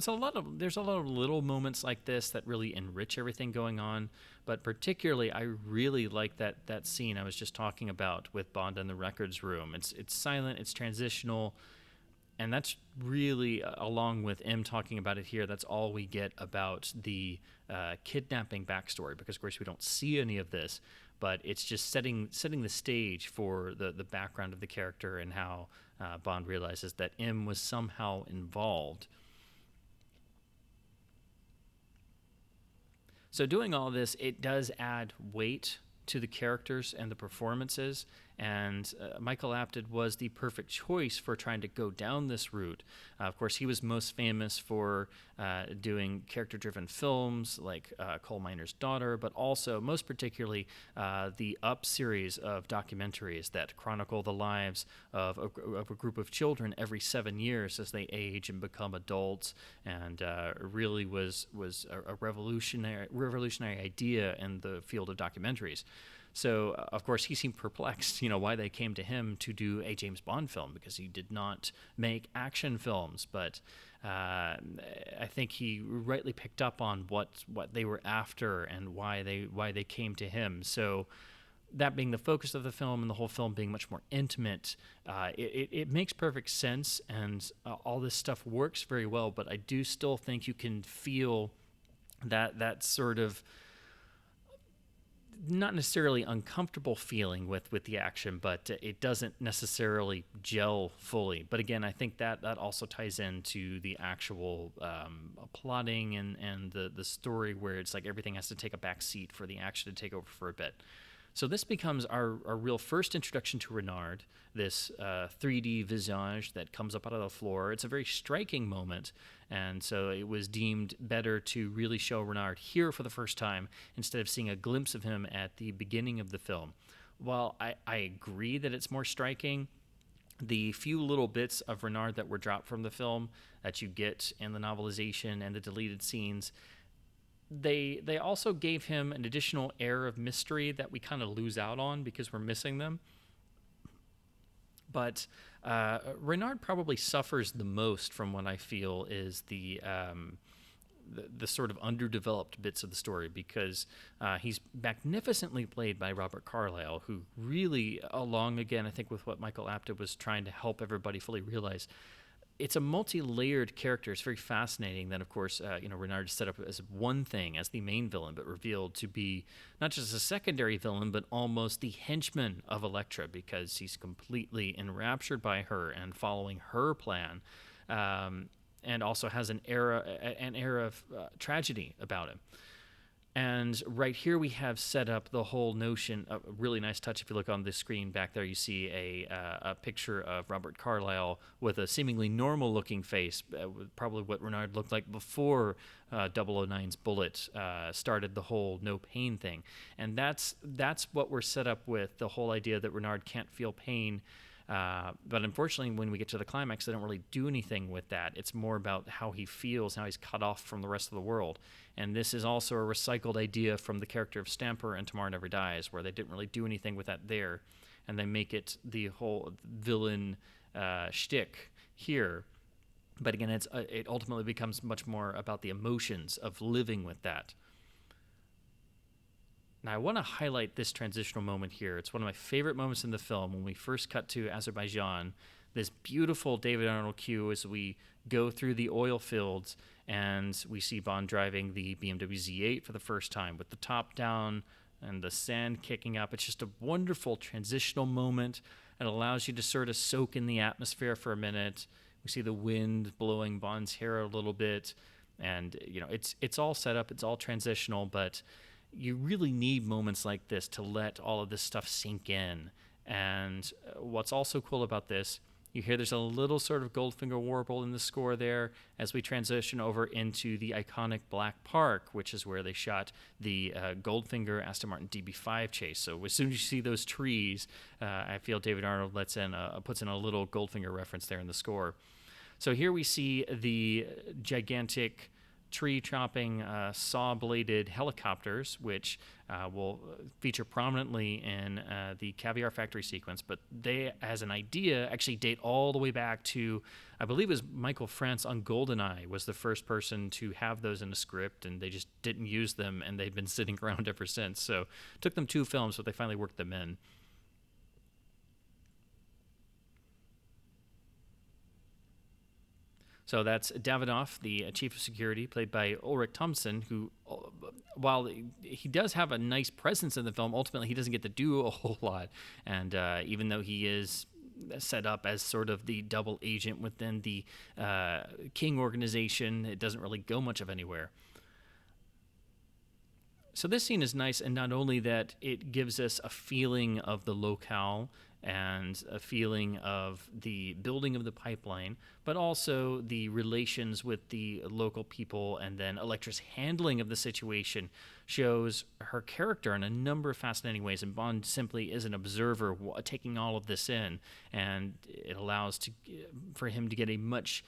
there's a lot of little moments like this that really enrich everything going on, but particularly I really like that scene I was just talking about with Bond in the records room. It's silent, it's transitional, and that's really, along with M talking about it here, that's all we get about the kidnapping backstory, because of course we don't see any of this, but it's just setting the stage for the background of the character and how Bond realizes that M was somehow involved. So doing all this, it does add weight to the characters and the performances, and Michael Apted was the perfect choice for trying to go down this route. Of course, he was most famous for doing character-driven films like Coal Miner's Daughter, but also, most particularly, the Up series of documentaries that chronicle the lives of a group of children every 7 years as they age and become adults, and really was a revolutionary idea in the field of documentaries. So, of course, he seemed perplexed, why they came to him to do a James Bond film, because he did not make action films. But I think he rightly picked up on what they were after and why they came to him. So, that being the focus of the film and the whole film being much more intimate, it makes perfect sense, and all this stuff works very well. But I do still think you can feel that sort of, not necessarily uncomfortable feeling with the action, but it doesn't necessarily gel fully. But again, I think that also ties into the actual plotting and the story, where it's like everything has to take a back seat for the action to take over for a bit. So this becomes our real first introduction to Renard, this 3D visage that comes up out of the floor. It's a very striking moment, and so it was deemed better to really show Renard here for the first time instead of seeing a glimpse of him at the beginning of the film. While I agree that it's more striking, the few little bits of Renard that were dropped from the film that you get in the novelization and the deleted scenes, they also gave him an additional air of mystery that we kind of lose out on because we're missing them. But Renard probably suffers the most from what I feel is the sort of underdeveloped bits of the story, because he's magnificently played by Robert Carlyle, who really, along again, I think with what Michael Apted was trying to help everybody fully realize, it's a multi-layered character. It's very fascinating that, of course, Renard is set up as one thing, as the main villain, but revealed to be not just a secondary villain, but almost the henchman of Elektra, because he's completely enraptured by her and following her plan, and also has an air of tragedy about him. And right here we have set up the whole notion of a really nice touch. If you look on the screen back there, you see a picture of Robert Carlyle with a seemingly normal-looking face, probably what Renard looked like before 009's bullet started the whole no pain thing. And that's what we're set up with, the whole idea that Renard can't feel pain. But unfortunately, when we get to the climax, they don't really do anything with that. It's more about how he feels, how he's cut off from the rest of the world. And this is also a recycled idea from the character of Stamper in Tomorrow Never Dies, where they didn't really do anything with that there. And they make it the whole villain shtick here. But again, it ultimately becomes much more about the emotions of living with that. Now, I want to highlight this transitional moment here. It's one of my favorite moments in the film when we first cut to Azerbaijan. This beautiful David Arnold cue as we go through the oil fields and we see Bond driving the BMW Z8 for the first time with the top down and the sand kicking up. It's just a wonderful transitional moment. It allows you to sort of soak in the atmosphere for a minute. We see the wind blowing Bond's hair a little bit, and it's all set up. It's all transitional, but you really need moments like this to let all of this stuff sink in. And what's also cool about this, you hear there's a little sort of Goldfinger warble in the score there as we transition over into the iconic Black Park, which is where they shot the Goldfinger Aston Martin DB5 chase. So as soon as you see those trees, I feel David Arnold puts in a little Goldfinger reference there in the score. So here we see the gigantic tree-chopping, saw-bladed helicopters, which will feature prominently in the Caviar Factory sequence. But they, as an idea, actually date all the way back to, I believe it was Michael France on GoldenEye was the first person to have those in a script, and they just didn't use them, and they've been sitting around ever since. So it took them 2 films, but they finally worked them in. So that's Davidoff, the chief of security, played by Ulrich Thomsen, who, while he does have a nice presence in the film, ultimately he doesn't get to do a whole lot. And even though he is set up as sort of the double agent within the King organization, it doesn't really go much of anywhere. So this scene is nice, and not only that, it gives us a feeling of the locale and a feeling of the building of the pipeline, but also the relations with the local people, and then Elektra's handling of the situation shows her character in a number of fascinating ways, and Bond simply is an observer taking all of this in, and it allows for him to get a much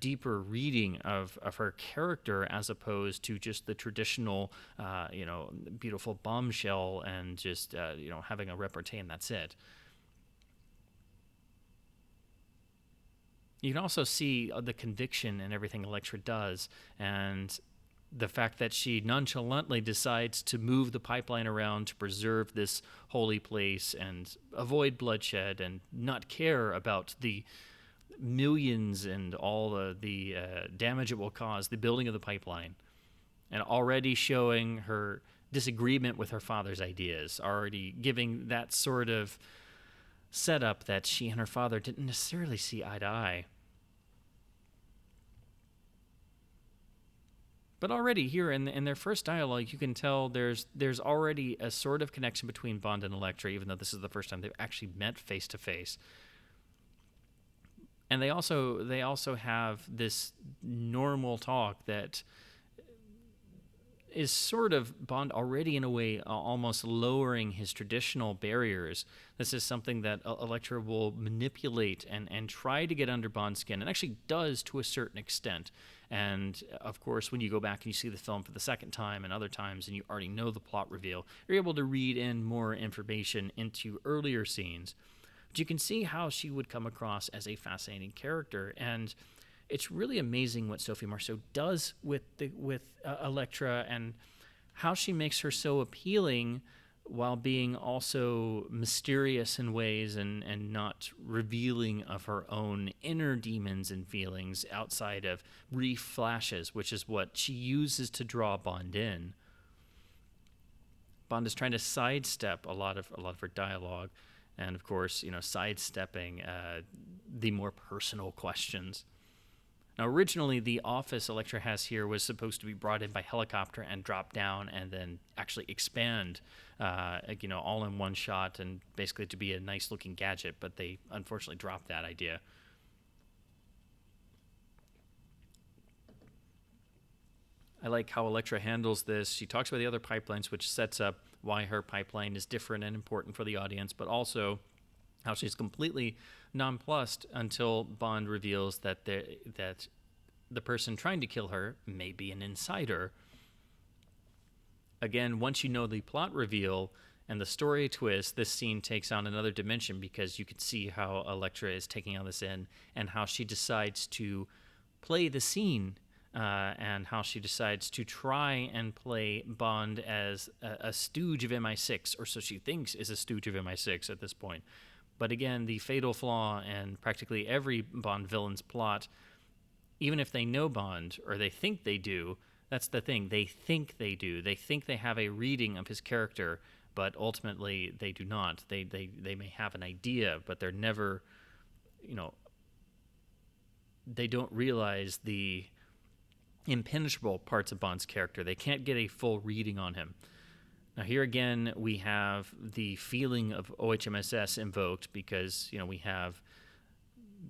deeper reading of her character as opposed to just the traditional, beautiful bombshell and just, having a repartee and that's it. You can also see the conviction in everything Elektra does, and the fact that she nonchalantly decides to move the pipeline around to preserve this holy place and avoid bloodshed and not care about the millions and all the damage it will cause, the building of the pipeline, and already showing her disagreement with her father's ideas, already giving that sort of setup that she and her father didn't necessarily see eye to eye. But already here in their first dialogue, you can tell there's already a sort of connection between Bond and Elektra, even though this is the first time they've actually met face to face. And they also have this normal talk that is sort of Bond already in a way almost lowering his traditional barriers. This is something that Elektra will manipulate and try to get under Bond's skin, and actually does to a certain extent. And of course, when you go back and you see the film for the second time and other times, and you already know the plot reveal, you're able to read in more information into earlier scenes. But you can see how she would come across as a fascinating character, and it's really amazing what Sophie Marceau does with Elektra, and how she makes her so appealing while being also mysterious in ways, and not revealing of her own inner demons and feelings outside of brief flashes, which is what she uses to draw Bond in. Bond is trying to sidestep a lot of her dialogue, and of course, sidestepping the more personal questions. Now, originally, the office Elektra has here was supposed to be brought in by helicopter and drop down and then actually expand, all in one shot, and basically to be a nice-looking gadget, but they unfortunately dropped that idea. I like how Elektra handles this. She talks about the other pipelines, which sets up why her pipeline is different and important for the audience, but also how she's completely nonplussed until Bond reveals that the person trying to kill her may be an insider. Again, once you know the plot reveal and the story twist, this scene takes on another dimension, because you can see how Elektra is taking all this in, and how she decides to play the scene, and how she decides to try and play Bond as a stooge of MI6, or so she thinks is a stooge of MI6 at this point. But again, the fatal flaw in practically every Bond villain's plot, even if they know Bond, or they think they do, that's the thing, they think they do. They think they have a reading of his character, but ultimately they do not. They may have an idea, but they're never, they don't realize the impenetrable parts of Bond's character. They can't get a full reading on him. Now, here again, we have the feeling of OHMSS invoked, because, we have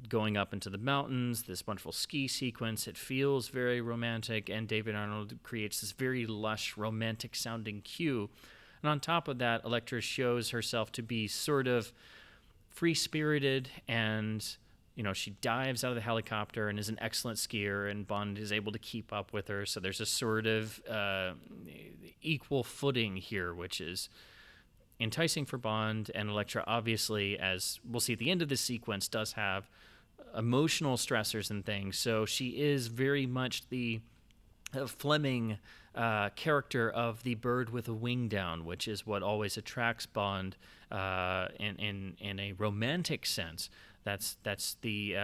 going up into the mountains, this wonderful ski sequence. It feels very romantic, and David Arnold creates this very lush, romantic-sounding cue. And on top of that, Elektra shows herself to be sort of free-spirited, and she dives out of the helicopter and is an excellent skier, and Bond is able to keep up with her. So there's a sort of equal footing here, which is enticing for Bond. And Elektra, obviously, as we'll see at the end of this sequence, does have emotional stressors and things. So she is very much the Fleming character of the bird with a wing down, which is what always attracts Bond in a romantic sense. That's the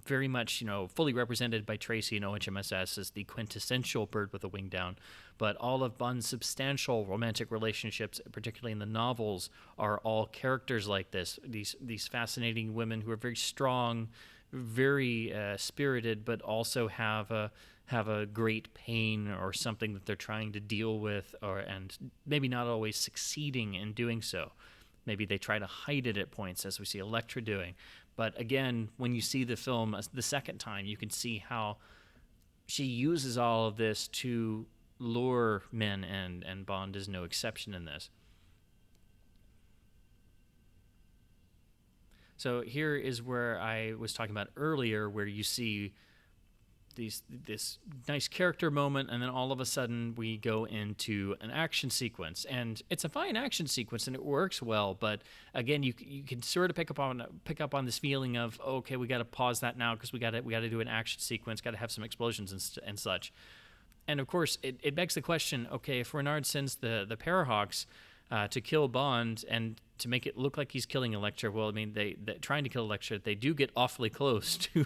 very much fully represented by Tracy in OHMSS as the quintessential bird with a wing down. But all of Bond's substantial romantic relationships, particularly in the novels, are all characters like this. These fascinating women who are very strong, very spirited, but also have a great pain or something that they're trying to deal with, and maybe not always succeeding in doing so. Maybe they try to hide it at points, as we see Elektra doing. But again, when you see the film the second time, you can see how she uses all of this to lure men, and Bond is no exception in this. So here is where I was talking about earlier, where you see this nice character moment, and then all of a sudden we go into an action sequence, and it's a fine action sequence and it works well. But again, you can sort of pick up on this feeling of, okay, we got to pause that now because we got to do an action sequence, got to have some explosions and such. And of course, it begs the question: okay, if Renard sends the Parahawks to kill Bond and to make it look like he's killing Elektra, well, I mean, they trying to kill Elektra, they do get awfully close to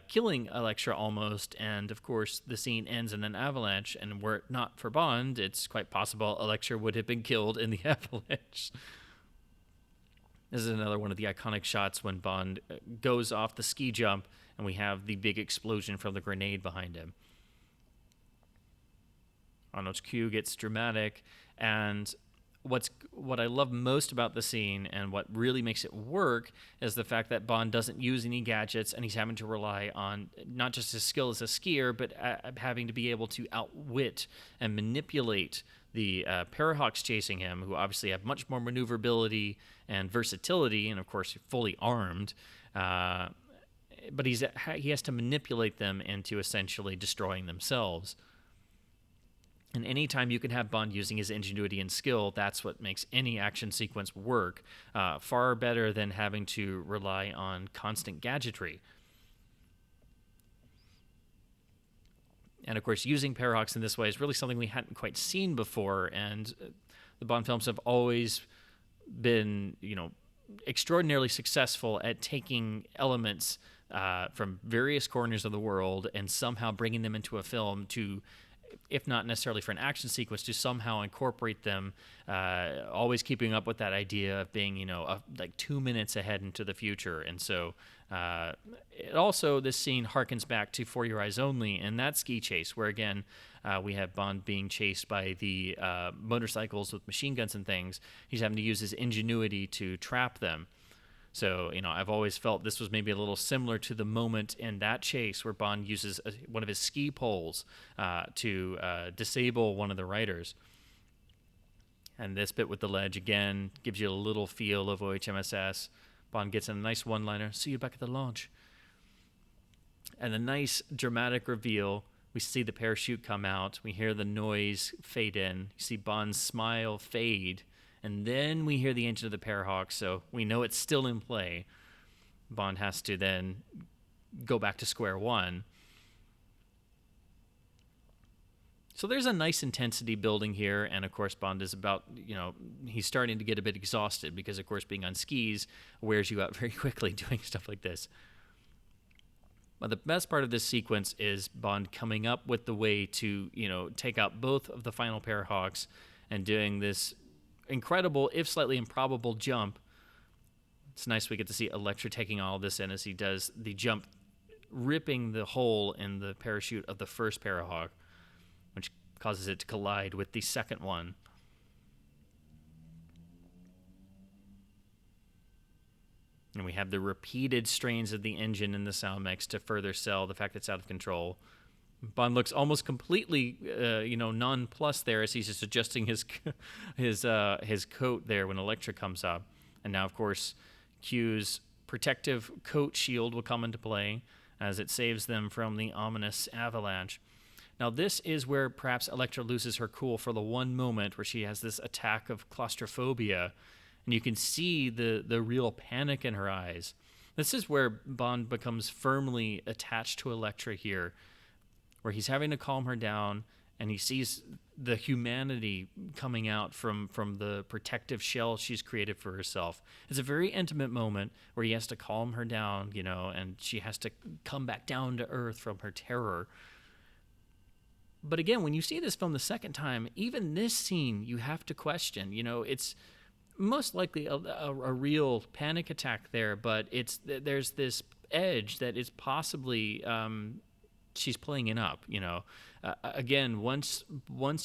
killing Elektra almost. And of course, the scene ends in an avalanche. And were it not for Bond, it's quite possible Elektra would have been killed in the avalanche. This is another one of the iconic shots when Bond goes off the ski jump, and we have the big explosion from the grenade behind him. Arnold's Q gets dramatic, and what I love most about the scene and what really makes it work is the fact that Bond doesn't use any gadgets, and he's having to rely on not just his skill as a skier, but having to be able to outwit and manipulate the Parahawks chasing him, who obviously have much more maneuverability and versatility, and of course fully armed. But he has to manipulate them into essentially destroying themselves. And anytime you can have Bond using his ingenuity and skill, that's what makes any action sequence work, far better than having to rely on constant gadgetry. And of course, using Parahawks in this way is really something we hadn't quite seen before, and the Bond films have always been, extraordinarily successful at taking elements from various corners of the world and somehow bringing them into a film to, if not necessarily for an action sequence, to somehow incorporate them, always keeping up with that idea of being, like 2 minutes ahead into the future. And so this scene harkens back to For Your Eyes Only and that ski chase, where again, we have Bond being chased by the motorcycles with machine guns and things. He's having to use his ingenuity to trap them. So, I've always felt this was maybe a little similar to the moment in that chase where Bond uses one of his ski poles to disable one of the riders. And this bit with the ledge, again, gives you a little feel of OHMSS. Bond gets in a nice one-liner, "See you back at the launch." And a nice dramatic reveal. We see the parachute come out. We hear the noise fade in. You see Bond's smile fade. And then we hear the engine of the Parahawk, so we know it's still in play. Bond has to then go back to square one. So there's a nice intensity building here, and of course Bond is about, he's starting to get a bit exhausted because, of course, being on skis wears you out very quickly doing stuff like this. But the best part of this sequence is Bond coming up with the way to, take out both of the final Parahawks and doing this incredible, if slightly improbable, jump. It's nice we get to see Elektra taking all this in as he does the jump, ripping the hole in the parachute of the first Parahawk, which causes it to collide with the second one. And we have the repeated strains of the engine in the sound mix to further sell the fact it's out of control. Bond looks almost completely, nonplussed there as he's just adjusting his coat there when Elektra comes up. And now, of course, Q's protective coat shield will come into play as it saves them from the ominous avalanche. Now, this is where perhaps Elektra loses her cool for the one moment where she has this attack of claustrophobia, and you can see the real panic in her eyes. This is where Bond becomes firmly attached to Elektra here, where he's having to calm her down, and he sees the humanity coming out from the protective shell she's created for herself. It's a very intimate moment where he has to calm her down, and she has to come back down to earth from her terror. But again, when you see this film the second time, even this scene you have to question. It's most likely a real panic attack there, but there's this edge that is possibly she's playing it up. Again, once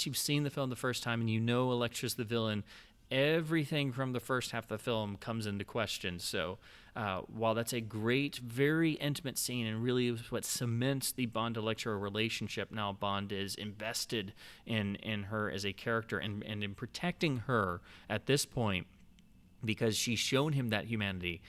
you've seen the film the first time and Elektra's the villain, everything from the first half of the film comes into question. So while that's a great, very intimate scene and really what cements the Bond-Elektra relationship, now Bond is invested in her as a character and in protecting her at this point because she's shown him that humanity.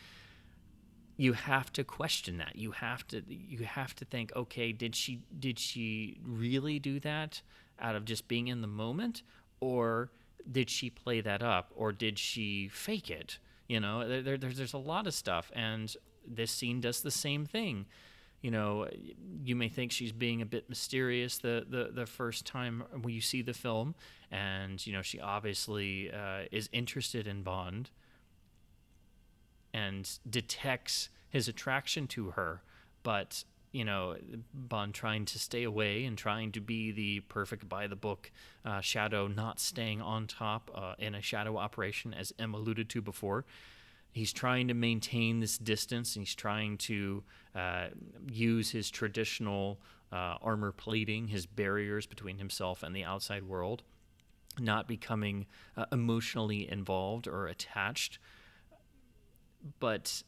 You have to question that. You have to think, okay, did she really do that out of just being in the moment, or did she play that up, or did she fake it? There's a lot of stuff, and this scene does the same thing. You may think she's being a bit mysterious the first time when you see the film, and she obviously is interested in Bond and detects his attraction to her, but Bond trying to stay away and trying to be the perfect by-the-book Shadow, not staying on top in a shadow operation, as Em alluded to before. He's trying to maintain this distance, and he's trying to use his traditional armor plating his barriers between himself and the outside world, not becoming emotionally involved or attached. But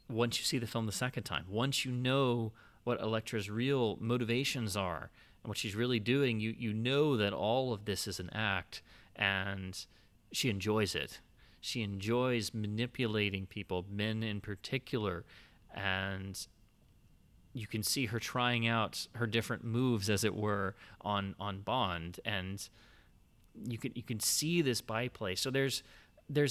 once you see the film the second time, once you know what Elektra's real motivations are and what she's really doing, you know that all of this is an act, and she enjoys it. She enjoys manipulating people, men in particular, and you can see her trying out her different moves, as it were, on Bond, and you can see this byplay. So there's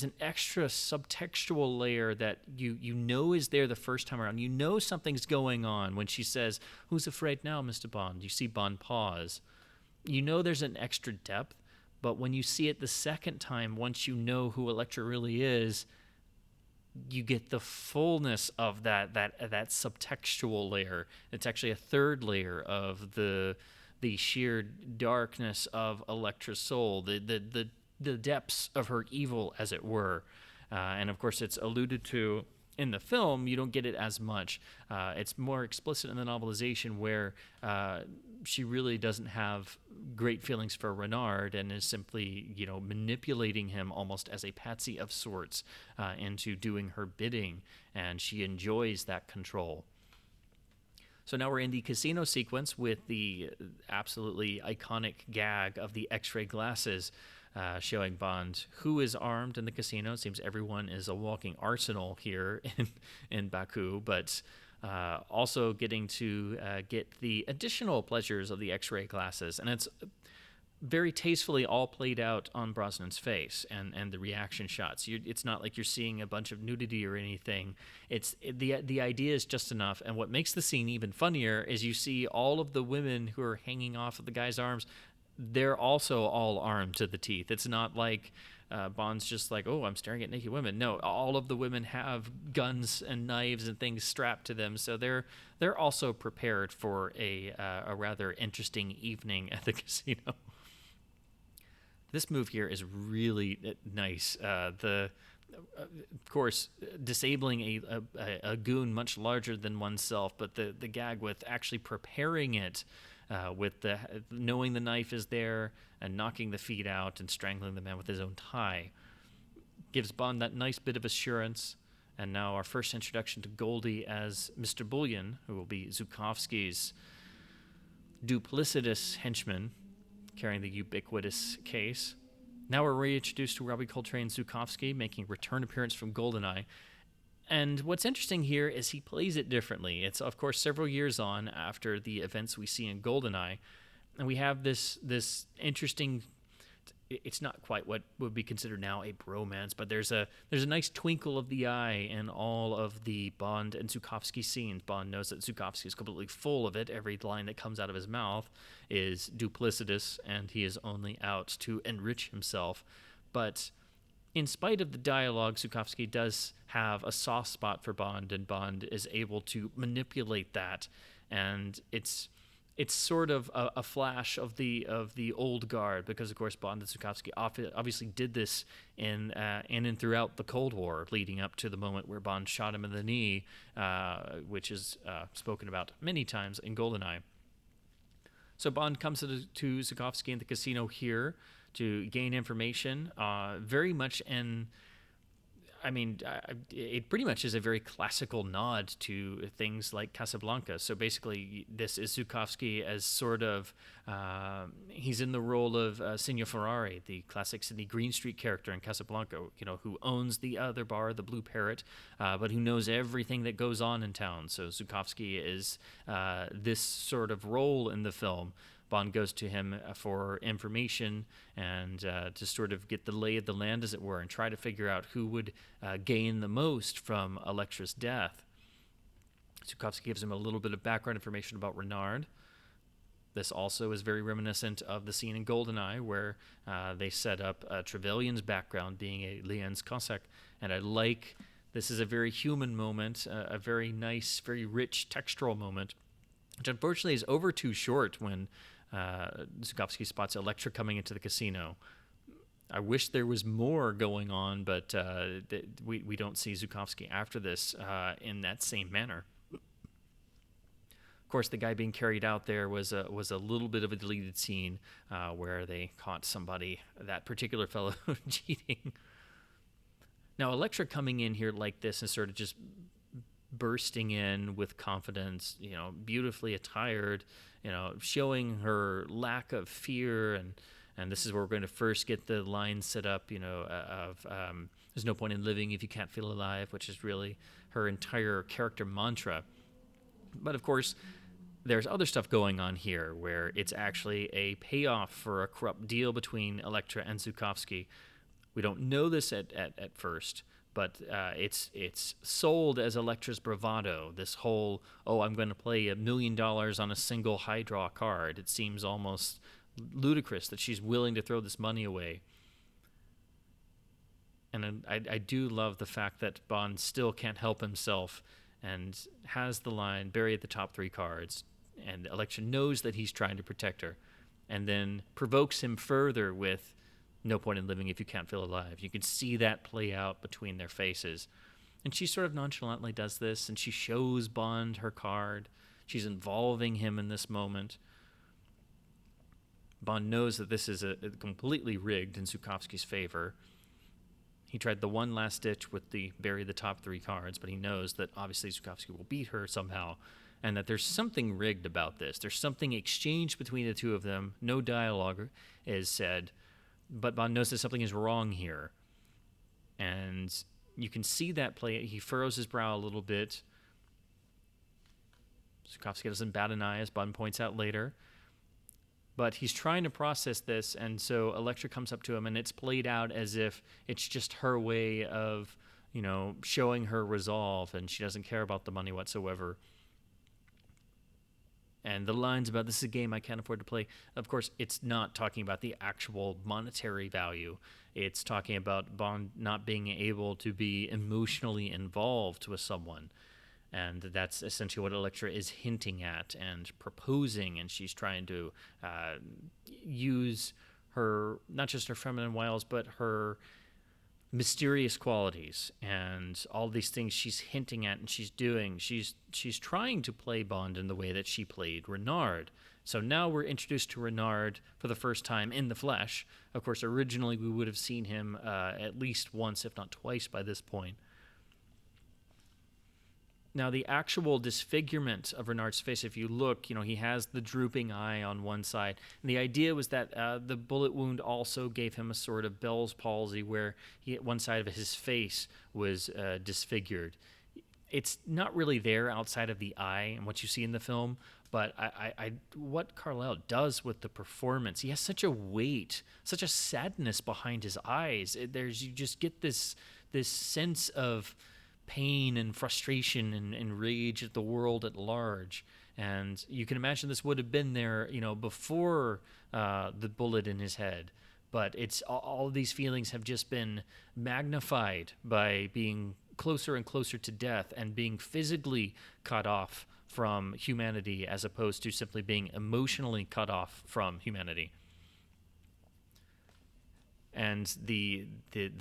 an extra subtextual layer that you know is there the first time around. You know something's going on when she says, "Who's afraid now, Mr. Bond?" You see Bond pause. You know there's an extra depth, but when you see it the second time, once you know who Elektra really is, you get the fullness of that subtextual layer. It's actually a third layer of the sheer darkness of Elektra's soul, the depths of her evil, as it were. And of course, it's alluded to in the film. You don't get it as much. It's more explicit in the novelization, where she really doesn't have great feelings for Renard and is simply, manipulating him almost as a patsy of sorts into doing her bidding, and she enjoys that control. So now we're in the casino sequence with the absolutely iconic gag of the X-ray glasses, showing Bond who is armed in the casino. It seems everyone is a walking arsenal here in Baku, but also getting to get the additional pleasures of the X-ray glasses. And it's very tastefully all played out on Brosnan's face and the reaction shots. It's not like you're seeing a bunch of nudity or anything. The idea is just enough. And what makes the scene even funnier is you see all of the women who are hanging off of the guy's arms. They're also all armed to the teeth. It's not like Bond's just like, "Oh, I'm staring at naked women." No, all of the women have guns and knives and things strapped to them, so they're also prepared for a rather interesting evening at the casino. This move here is really nice. Of course, disabling a goon much larger than oneself, but the gag with actually preparing it, with the knowing the knife is there and knocking the feet out and strangling the man with his own tie, gives Bond that nice bit of assurance. And now our first introduction to Goldie as Mr. Bullion, who will be Zukovsky's duplicitous henchman, carrying the ubiquitous case. Now we're reintroduced to Robbie Coltrane Zukovsky, making a return appearance from GoldenEye. And what's interesting here is he plays it differently. It's, of course, several years on after the events we see in GoldenEye, and we have this interesting. It's not quite what would be considered now a bromance, but there's a nice twinkle of the eye in all of the Bond and Zukovsky scenes. Bond knows that Zukovsky is completely full of it. Every line that comes out of his mouth is duplicitous, and he is only out to enrich himself. But in spite of the dialogue, Zukovsky does have a soft spot for Bond, and Bond is able to manipulate that, and it's sort of a flash of the old guard, because of course Bond and Zukovsky obviously did this in throughout the Cold War, leading up to the moment where Bond shot him in the knee, which is spoken about many times in GoldenEye. So Bond comes to Zukovsky in the casino here to gain information, very much in. I mean, it pretty much is a very classical nod to things like Casablanca. So basically, this is Zukovsky as sort of, he's in the role of Signor Ferrari, the classic Sidney Greenstreet character in Casablanca, who owns the other bar, the Blue Parrot, but who knows everything that goes on in town. So Zukovsky is this sort of role in the film. Bond goes to him for information and to sort of get the lay of the land, as it were, and try to figure out who would gain the most from Elektra's death. Zukovsky gives him a little bit of background information about Renard. This also is very reminiscent of the scene in GoldenEye where they set up Trevelyan's background being a Lienz Cossack. And this is a very human moment, a very nice, very rich textural moment, which unfortunately is over too short when Zukovsky spots Elektra coming into the casino. I wish there was more going on, but we don't see Zukovsky after this in that same manner. Of course, the guy being carried out there was a little bit of a deleted scene where they caught somebody, that particular fellow, cheating. Now, Elektra coming in here like this and sort of just bursting in with confidence, beautifully attired, showing her lack of fear, and this is where we're going to first get the line set up, of there's no point in living if you can't feel alive, which is really her entire character mantra. But of course, there's other stuff going on here where it's actually a payoff for a corrupt deal between Elektra and Zukovsky. We don't know this at first, but it's sold as Elektra's bravado. This whole, I'm going to play $1 million on a single high draw card. It seems almost ludicrous that she's willing to throw this money away. And I do love the fact that Bond still can't help himself and has the line, bury the top 3 cards, and Elektra knows that he's trying to protect her, and then provokes him further with, no point in living if you can't feel alive. You can see that play out between their faces. And she sort of nonchalantly does this, and she shows Bond her card. She's involving him in this moment. Bond knows that this is a completely rigged in Zukovsky's favor. He tried the one last ditch with the bury the top 3 cards, but he knows that obviously Zukovsky will beat her somehow, and that there's something rigged about this. There's something exchanged between the two of them. No dialogue is said, but Bond knows that something is wrong here. And you can see that play. He furrows his brow a little bit. Zukovsky doesn't bat an eye, as Bond points out later. But he's trying to process this, and so Elektra comes up to him, and it's played out as if it's just her way of, showing her resolve, and she doesn't care about the money whatsoever. And the lines about this is a game I can't afford to play, of course, it's not talking about the actual monetary value. It's talking about Bond not being able to be emotionally involved with someone. And that's essentially what Elektra is hinting at and proposing, and she's trying to use her, not just her feminine wiles, but her mysterious qualities and all these things she's hinting at and she's doing. She's trying to play Bond in the way that she played Renard. So now we're introduced to Renard for the first time in the flesh. Of course, originally we would have seen him at least once, if not twice, by this point. Now, the actual disfigurement of Renard's face, if you look, he has the drooping eye on one side. And the idea was that the bullet wound also gave him a sort of Bell's palsy where one side of his face was disfigured. It's not really there outside of the eye and what you see in the film, but what Carlyle does with the performance, he has such a weight, such a sadness behind his eyes. You just get this sense of pain and frustration and rage at the world at large. And you can imagine this would have been there, before the bullet in his head. But it's all of these feelings have just been magnified by being closer and closer to death and being physically cut off from humanity as opposed to simply being emotionally cut off from humanity. And the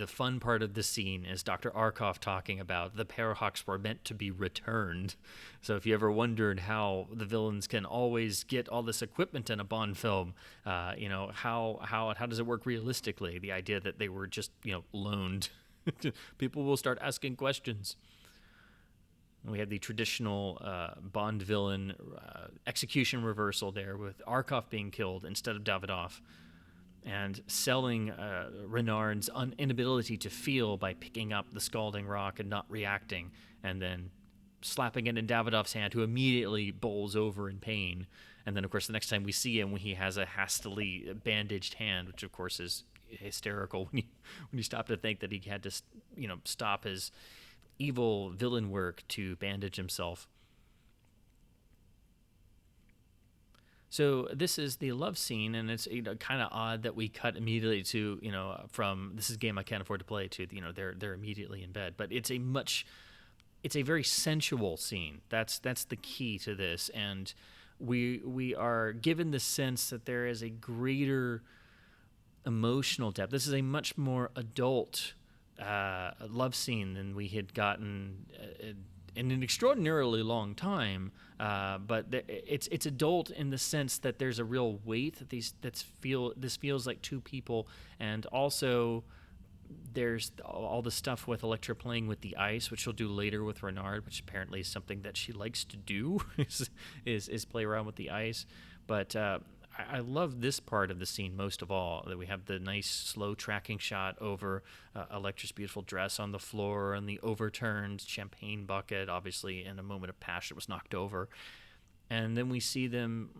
fun part of the scene is Dr. Arkoff talking about the Parahawks were meant to be returned. So if you ever wondered how the villains can always get all this equipment in a Bond film, how does it work realistically? The idea that they were just loaned. People will start asking questions. We had the traditional Bond villain execution reversal there with Arkoff being killed instead of Davidoff, and selling Renard's inability to feel by picking up the scalding rock and not reacting, and then slapping it in Davidoff's hand, who immediately bowls over in pain. And then, of course, the next time we see him, he has a hastily bandaged hand, which, of course, is hysterical when you stop to think that he had to, stop his evil villain work to bandage himself. So this is the love scene, and it's kind of odd that we cut immediately to from this is a game I can't afford to play to they're immediately in bed. But it's a very sensual scene. That's the key to this, and we are given the sense that there is a greater emotional depth. This is a much more adult love scene than we had gotten in an extraordinarily long time. But it's adult in the sense that there's a real weight that this feels like two people, and also there's all the stuff with Elektra playing with the ice, which she'll do later with Renard, which apparently is something that she likes to do, is play around with the ice. But I love this part of the scene most of all, that we have the nice slow tracking shot over Elektra's beautiful dress on the floor and the overturned champagne bucket, obviously in a moment of passion, it was knocked over. And then we see them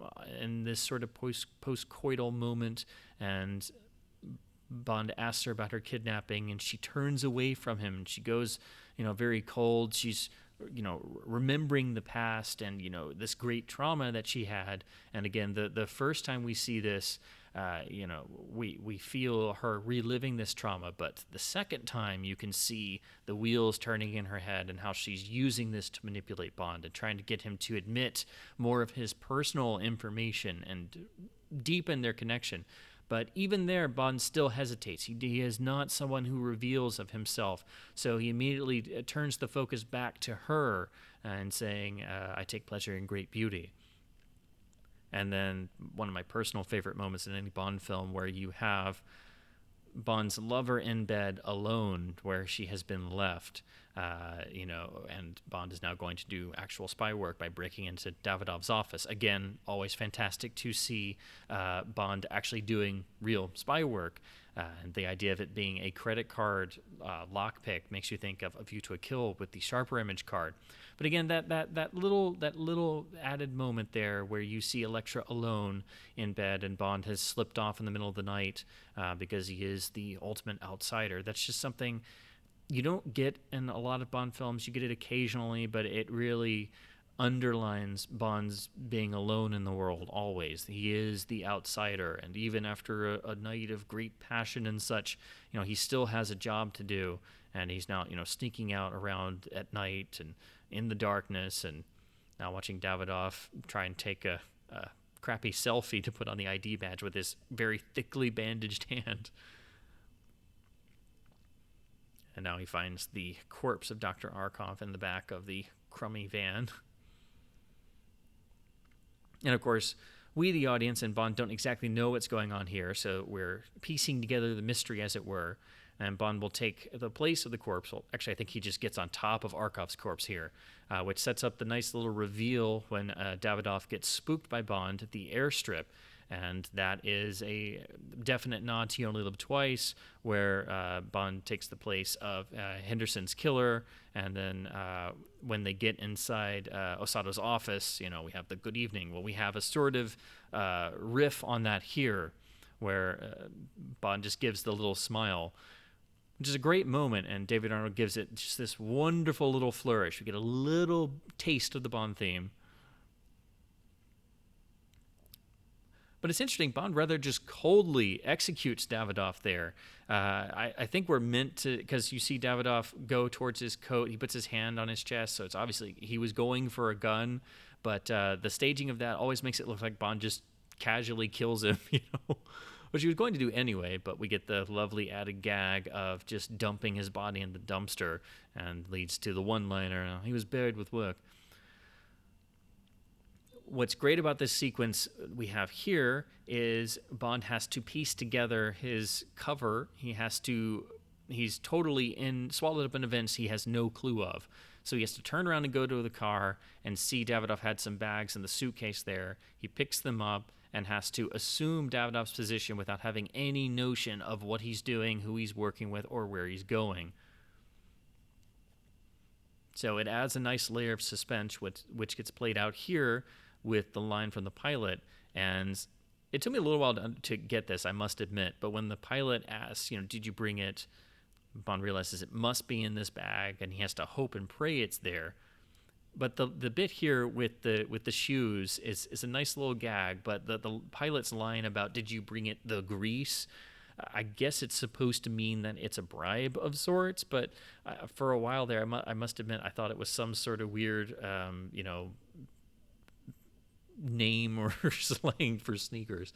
in this sort of post-coital moment, and Bond asks her about her kidnapping, and she turns away from him, and she goes, very cold. She's, remembering the past and, this great trauma that she had. And again, the first time we see this, we feel her reliving this trauma. But the second time, you can see the wheels turning in her head and how she's using this to manipulate Bond and trying to get him to admit more of his personal information and deepen their connection. But even there, Bond still hesitates. He is not someone who reveals of himself. So he immediately turns the focus back to her and saying, I take pleasure in great beauty. And then one of my personal favorite moments in any Bond film, where you have Bond's lover in bed alone where she has been left, and Bond is now going to do actual spy work by breaking into Davidov's office. Again, always fantastic to see Bond actually doing real spy work. And the idea of it being a credit card lockpick makes you think of A View to a Kill with the Sharper Image card. But again, that little added moment there where you see Elektra alone in bed and Bond has slipped off in the middle of the night because he is the ultimate outsider. That's just something you don't get in a lot of Bond films. You get it occasionally, but it really underlines Bond's being alone in the world always. He is the outsider, and even after a night of great passion and such, he still has a job to do, and he's now, sneaking out around at night and in the darkness, and now watching Davidoff try and take a crappy selfie to put on the ID badge with his very thickly bandaged hand. And now he finds the corpse of Dr. Arkoff in the back of the crummy van. And of course, we, the audience, and Bond don't exactly know what's going on here, so we're piecing together the mystery, as it were. And Bond will take the place of the corpse. Well, actually, I think he just gets on top of Arkoff's corpse here, which sets up the nice little reveal when Davidoff gets spooked by Bond at the airstrip. And that is a definite nod to You Only Live Twice, where Bond takes the place of Henderson's killer. And then when they get inside Osato's office, we have the good evening. Well, we have a sort of riff on that here, where Bond just gives the little smile, which is a great moment. And David Arnold gives it just this wonderful little flourish. We get a little taste of the Bond theme. But it's interesting, Bond rather just coldly executes Davidoff there. I think we're meant to, because you see Davidoff go towards his coat, he puts his hand on his chest, so it's obviously he was going for a gun, but the staging of that always makes it look like Bond just casually kills him, which he was going to do anyway, but we get the lovely added gag of just dumping his body in the dumpster, and leads to the one-liner, he was buried with work. What's great about this sequence we have here is Bond has to piece together his cover. He's totally swallowed up in events he has no clue of. So he has to turn around and go to the car and see Davidoff had some bags in the suitcase there. He picks them up and has to assume Davidoff's position without having any notion of what he's doing, who he's working with, or where he's going. So it adds a nice layer of suspense, which gets played out here with the line from the pilot. And it took me a little while to get this, I must admit. But when the pilot asks, did you bring it? Bond realizes it must be in this bag, and he has to hope and pray it's there. But the bit here with the shoes is a nice little gag. But the pilot's line about, did you bring it the grease? I guess it's supposed to mean that it's a bribe of sorts. But for a while there, I must admit, I thought it was some sort of weird, name or slang for sneakers.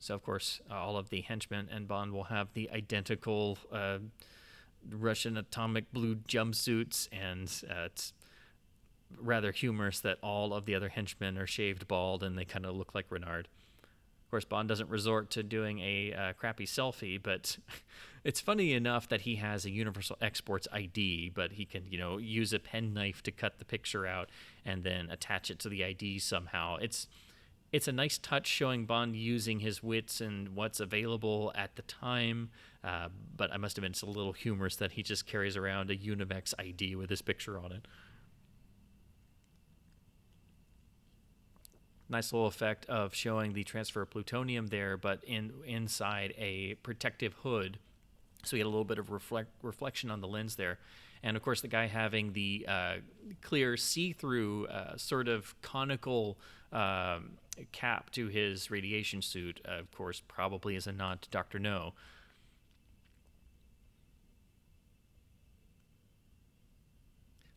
So, of course, all of the henchmen and Bond will have the identical Russian atomic blue jumpsuits, and it's rather humorous that all of the other henchmen are shaved bald and they kind of look like Renard. Of course, Bond doesn't resort to doing a crappy selfie, but it's funny enough that he has a Universal Exports ID, but he can, use a penknife to cut the picture out and then attach it to the ID somehow. It's a nice touch showing Bond using his wits and what's available at the time, but I must admit it's a little humorous that he just carries around a Unimex ID with his picture on it. Nice little effect of showing the transfer of plutonium there, but inside a protective hood. So you get a little bit of reflection on the lens there. And, of course, the guy having the clear see-through sort of conical cap to his radiation suit, of course, probably is a nod to Dr. No.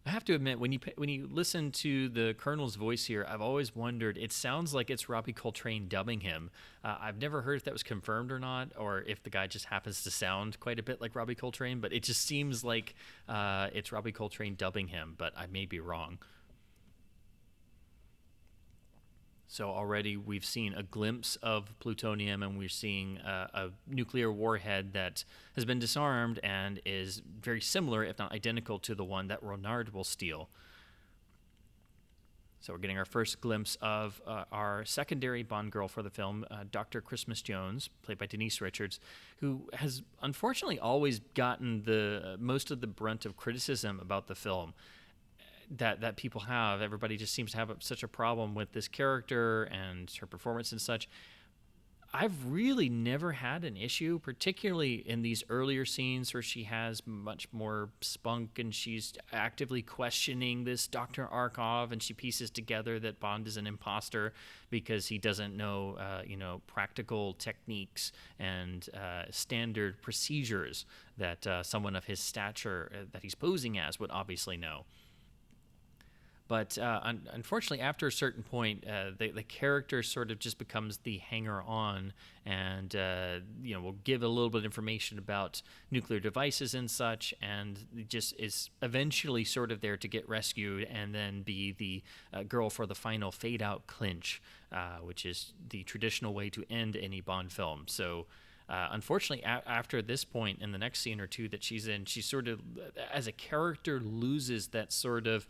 I have to admit, when you listen to the Colonel's voice here, I've always wondered, it sounds like it's Robbie Coltrane dubbing him. I've never heard if that was confirmed or not, or if the guy just happens to sound quite a bit like Robbie Coltrane, but it just seems like it's Robbie Coltrane dubbing him, but I may be wrong. So already we've seen a glimpse of plutonium, and we're seeing a nuclear warhead that has been disarmed and is very similar, if not identical, to the one that Renard will steal. So we're getting our first glimpse of our secondary Bond girl for the film, Dr. Christmas Jones, played by Denise Richards, who has unfortunately always gotten the most of the brunt of criticism about the film that people have. Everybody just seems to have such a problem with this character and her performance and such. I've really never had an issue, particularly in these earlier scenes where she has much more spunk and she's actively questioning this Dr. Arkov, and she pieces together that Bond is an imposter because he doesn't know, practical techniques and standard procedures that someone of his stature that he's posing as would obviously know. But unfortunately, after a certain point, the character sort of just becomes the hanger-on, and will give a little bit of information about nuclear devices and such, and just is eventually sort of there to get rescued and then be the girl for the final fade-out clinch, which is the traditional way to end any Bond film. So. Unfortunately, after this point in the next scene or two that she's in, she sort of, as a character, loses that sort of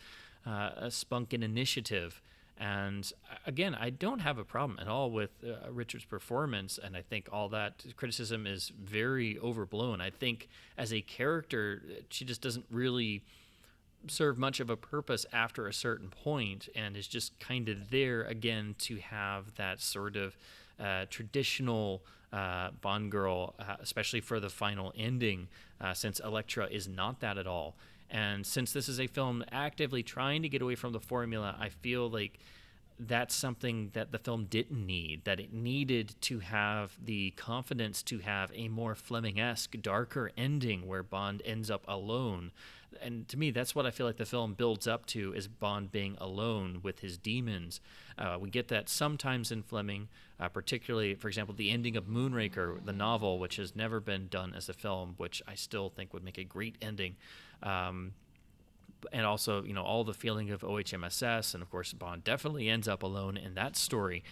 a spunk and initiative. And again, I don't have a problem at all with Richard's performance, and I think all that criticism is very overblown. I think as a character, she just doesn't really serve much of a purpose after a certain point, and is just kind of there again to have that sort of traditional Bond girl, especially for the final ending, since Elektra is not that at all. And since this is a film actively trying to get away from the formula, I feel like that's something that the film didn't need, that it needed to have the confidence to have a more Fleming-esque, darker ending where Bond ends up alone. And to me, that's what I feel like the film builds up to, is Bond being alone with his demons. We get that sometimes in Fleming, particularly, for example, the ending of Moonraker, the novel, which has never been done as a film, which I still think would make a great ending. And also, all the feeling of OHMSS, and of course, Bond definitely ends up alone in that story.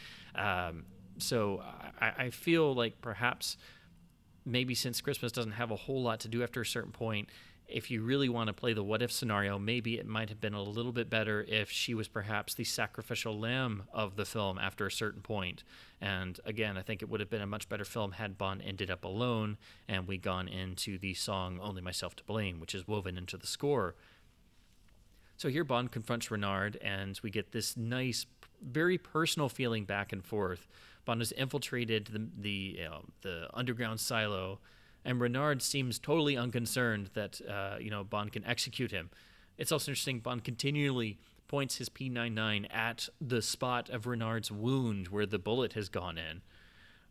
So I feel like perhaps maybe since Christmas doesn't have a whole lot to do after a certain point, if you really want to play the what-if scenario, maybe it might have been a little bit better if she was perhaps the sacrificial lamb of the film after a certain point. And again, I think it would have been a much better film had Bond ended up alone and we'd gone into the song Only Myself to Blame, which is woven into the score. So here Bond confronts Renard, and we get this nice, very personal feeling back and forth. Bond has infiltrated the underground silo, and Renard seems totally unconcerned that Bond can execute him. It's also interesting, Bond continually points his P99 at the spot of Renard's wound where the bullet has gone in.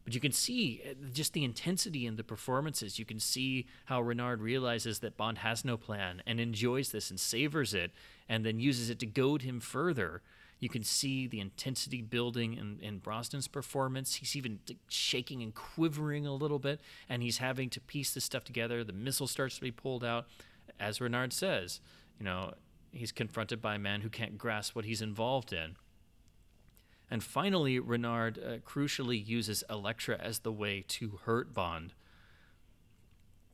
But you can see just the intensity in the performances. You can see how Renard realizes that Bond has no plan and enjoys this and savors it, and then uses it to goad him further. You can see the intensity building in Brosnan's performance. He's even shaking and quivering a little bit, and he's having to piece this stuff together. The missile starts to be pulled out. As Renard says, he's confronted by a man who can't grasp what he's involved in. And finally, Renard crucially uses Elektra as the way to hurt Bond.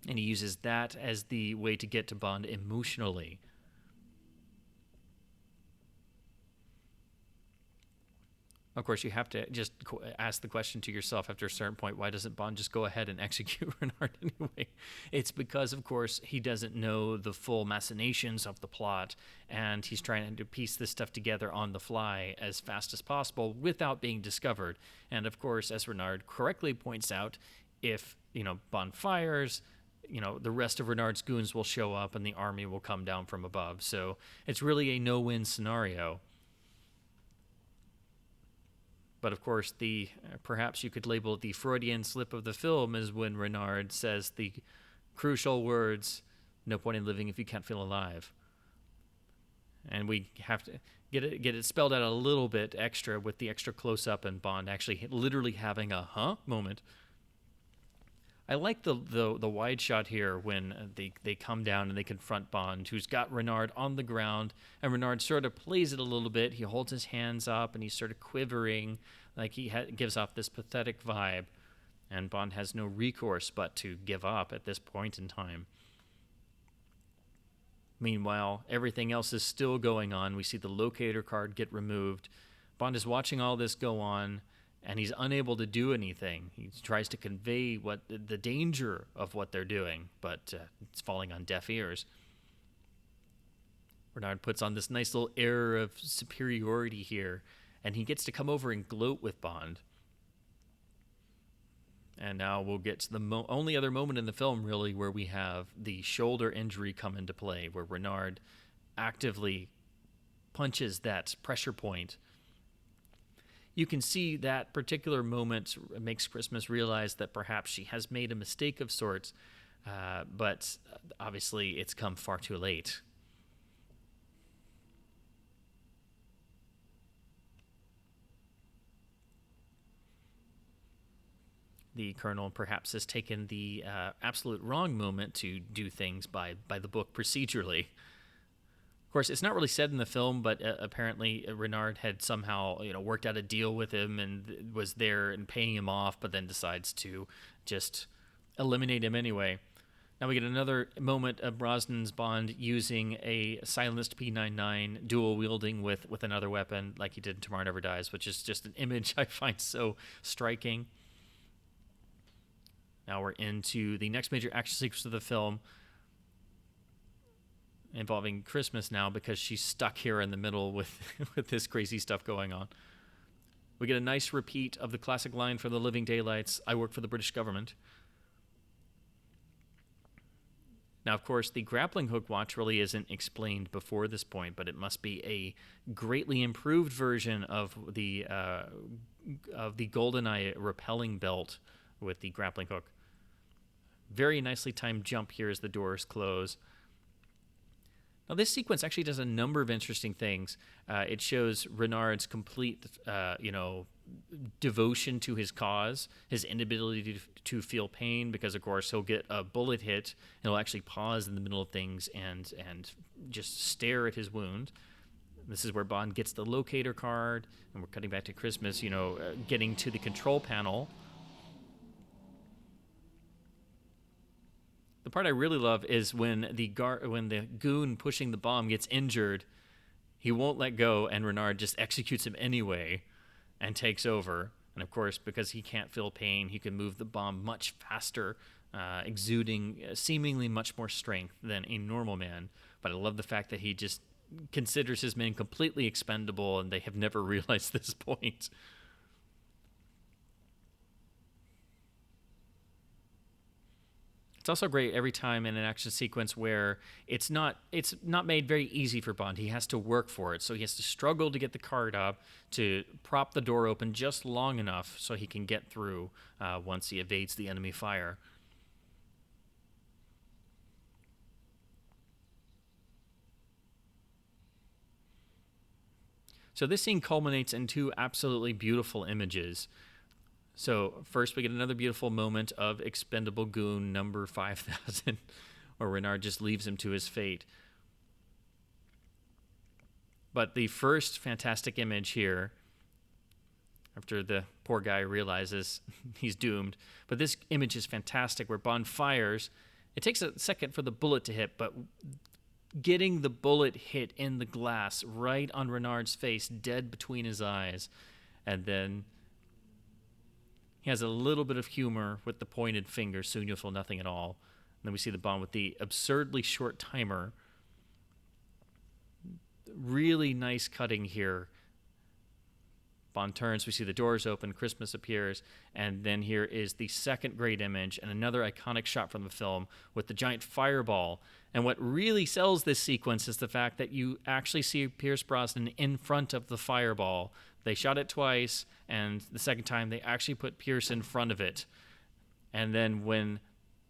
And he uses that as the way to get to Bond emotionally. Of course, you have to just ask the question to yourself after a certain point, why doesn't Bond just go ahead and execute Renard anyway? It's because, of course, he doesn't know the full machinations of the plot, and he's trying to piece this stuff together on the fly as fast as possible without being discovered. And, of course, as Renard correctly points out, if, Bond fires, the rest of Renard's goons will show up and the army will come down from above. So it's really a no-win scenario. But of course, perhaps you could label it the Freudian slip of the film is when Renard says the crucial words, "No point in living if you can't feel alive." And we have to get it spelled out a little bit extra with the extra close-up and Bond actually literally having a huh moment. I like the wide shot here when they come down and they confront Bond, who's got Renard on the ground, and Renard sort of plays it a little bit. He holds his hands up and he's sort of quivering, like he gives off this pathetic vibe, and Bond has no recourse but to give up at this point in time. Meanwhile, everything else is still going on. We see the locator card get removed. Bond is watching all this go on, and he's unable to do anything. He tries to convey the danger of what they're doing, but it's falling on deaf ears. Renard puts on this nice little air of superiority here, and he gets to come over and gloat with Bond. And now we'll get to the only other moment in the film, really, where we have the shoulder injury come into play, where Renard actively punches that pressure point. You can see that particular moment makes Christmas realize that perhaps she has made a mistake of sorts, but obviously it's come far too late. The Colonel perhaps has taken the absolute wrong moment to do things by the book procedurally. Of course, it's not really said in the film, but apparently Renard had somehow, worked out a deal with him and was there and paying him off, but then decides to just eliminate him anyway. Now we get another moment of Brosnan's Bond using a silenced P99 dual wielding with another weapon, like he did in Tomorrow Never Dies, which is just an image I find so striking. Now we're into the next major action sequence of the film, involving Christmas now, because she's stuck here in the middle with this crazy stuff going on. We get a nice repeat of the classic line for the Living Daylights, "I work for the British government." Now, of course, the grappling hook watch really isn't explained before this point, but it must be a greatly improved version of the GoldenEye repelling belt with the grappling hook. Very nicely timed jump here as the doors close. Now, this sequence actually does a number of interesting things. It shows Renard's complete, devotion to his cause, his inability to feel pain, because, of course, he'll get a bullet hit, and he'll actually pause in the middle of things and just stare at his wound. This is where Bond gets the locator card, and we're cutting back to Christmas, getting to the control panel. The part I really love is when the goon pushing the bomb gets injured, he won't let go, and Renard just executes him anyway and takes over. And of course, because he can't feel pain, he can move the bomb much faster, exuding seemingly much more strength than a normal man. But I love the fact that he just considers his men completely expendable, and they have never realized this point. It's also great every time in an action sequence where it's not made very easy for Bond. He has to work for it. So he has to struggle to get the card up, to prop the door open just long enough so he can get through once he evades the enemy fire. So this scene culminates in two absolutely beautiful images. So first we get another beautiful moment of expendable goon number 5000, where Renard just leaves him to his fate. But the first fantastic image here, after the poor guy realizes he's doomed, but this image is fantastic, where Bond fires. It takes a second for the bullet to hit, but getting the bullet hit in the glass right on Renard's face, dead between his eyes, and then he has a little bit of humor with the pointed finger, soon you'll feel nothing at all. And then we see the Bond with the absurdly short timer. Really nice cutting here. Bond turns, we see the doors open, Christmas appears, and then here is the second great image and another iconic shot from the film with the giant fireball. And what really sells this sequence is the fact that you actually see Pierce Brosnan in front of the fireball. They shot it twice, and the second time they actually put Pierce in front of it. And then when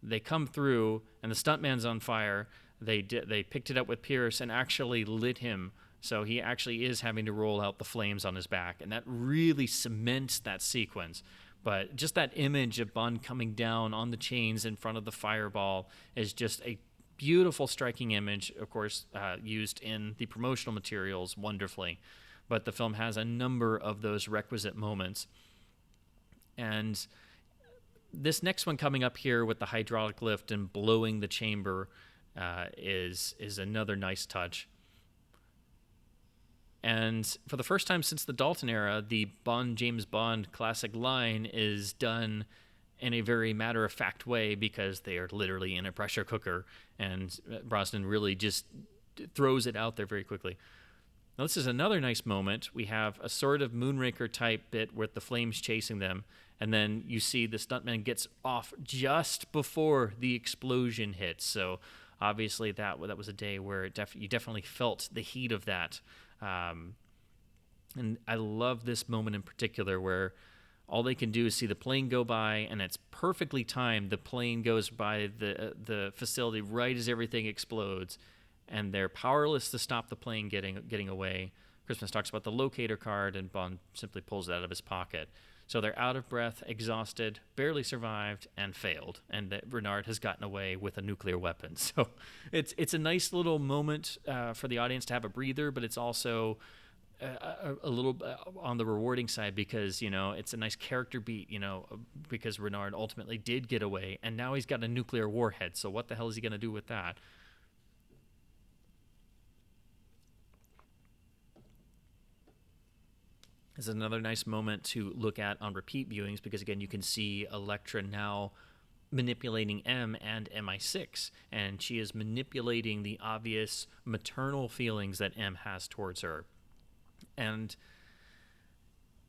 they come through and the stuntman's on fire, they picked it up with Pierce and actually lit him. So he actually is having to roll out the flames on his back, and that really cements that sequence. But just that image of Bond coming down on the chains in front of the fireball is just a beautiful, striking image, of course, used in the promotional materials wonderfully. But the film has a number of those requisite moments. And this next one coming up here with the hydraulic lift and blowing the chamber is another nice touch. And for the first time since the Dalton era, the James Bond classic line is done in a very matter-of-fact way because they are literally in a pressure cooker, and Brosnan really just throws it out there very quickly. Now, this is another nice moment. We have a sort of Moonraker-type bit with the flames chasing them, and then you see the stuntman gets off just before the explosion hits. So obviously that was a day where you definitely felt the heat of that. And I love this moment in particular where all they can do is see the plane go by, and it's perfectly timed. The plane goes by the facility right as everything explodes, and they're powerless to stop the plane getting away. Christmas talks about the locator card, and Bond simply pulls it out of his pocket. So they're out of breath, exhausted, barely survived, and failed. And that Renard has gotten away with a nuclear weapon. So it's a nice little moment for the audience to have a breather, but it's also a little on the rewarding side because, it's a nice character beat, because Renard ultimately did get away, and now he's got a nuclear warhead. So what the hell is he going to do with that? This is another nice moment to look at on repeat viewings because, again, you can see Elektra now manipulating M and MI6, and she is manipulating the obvious maternal feelings that M has towards her. And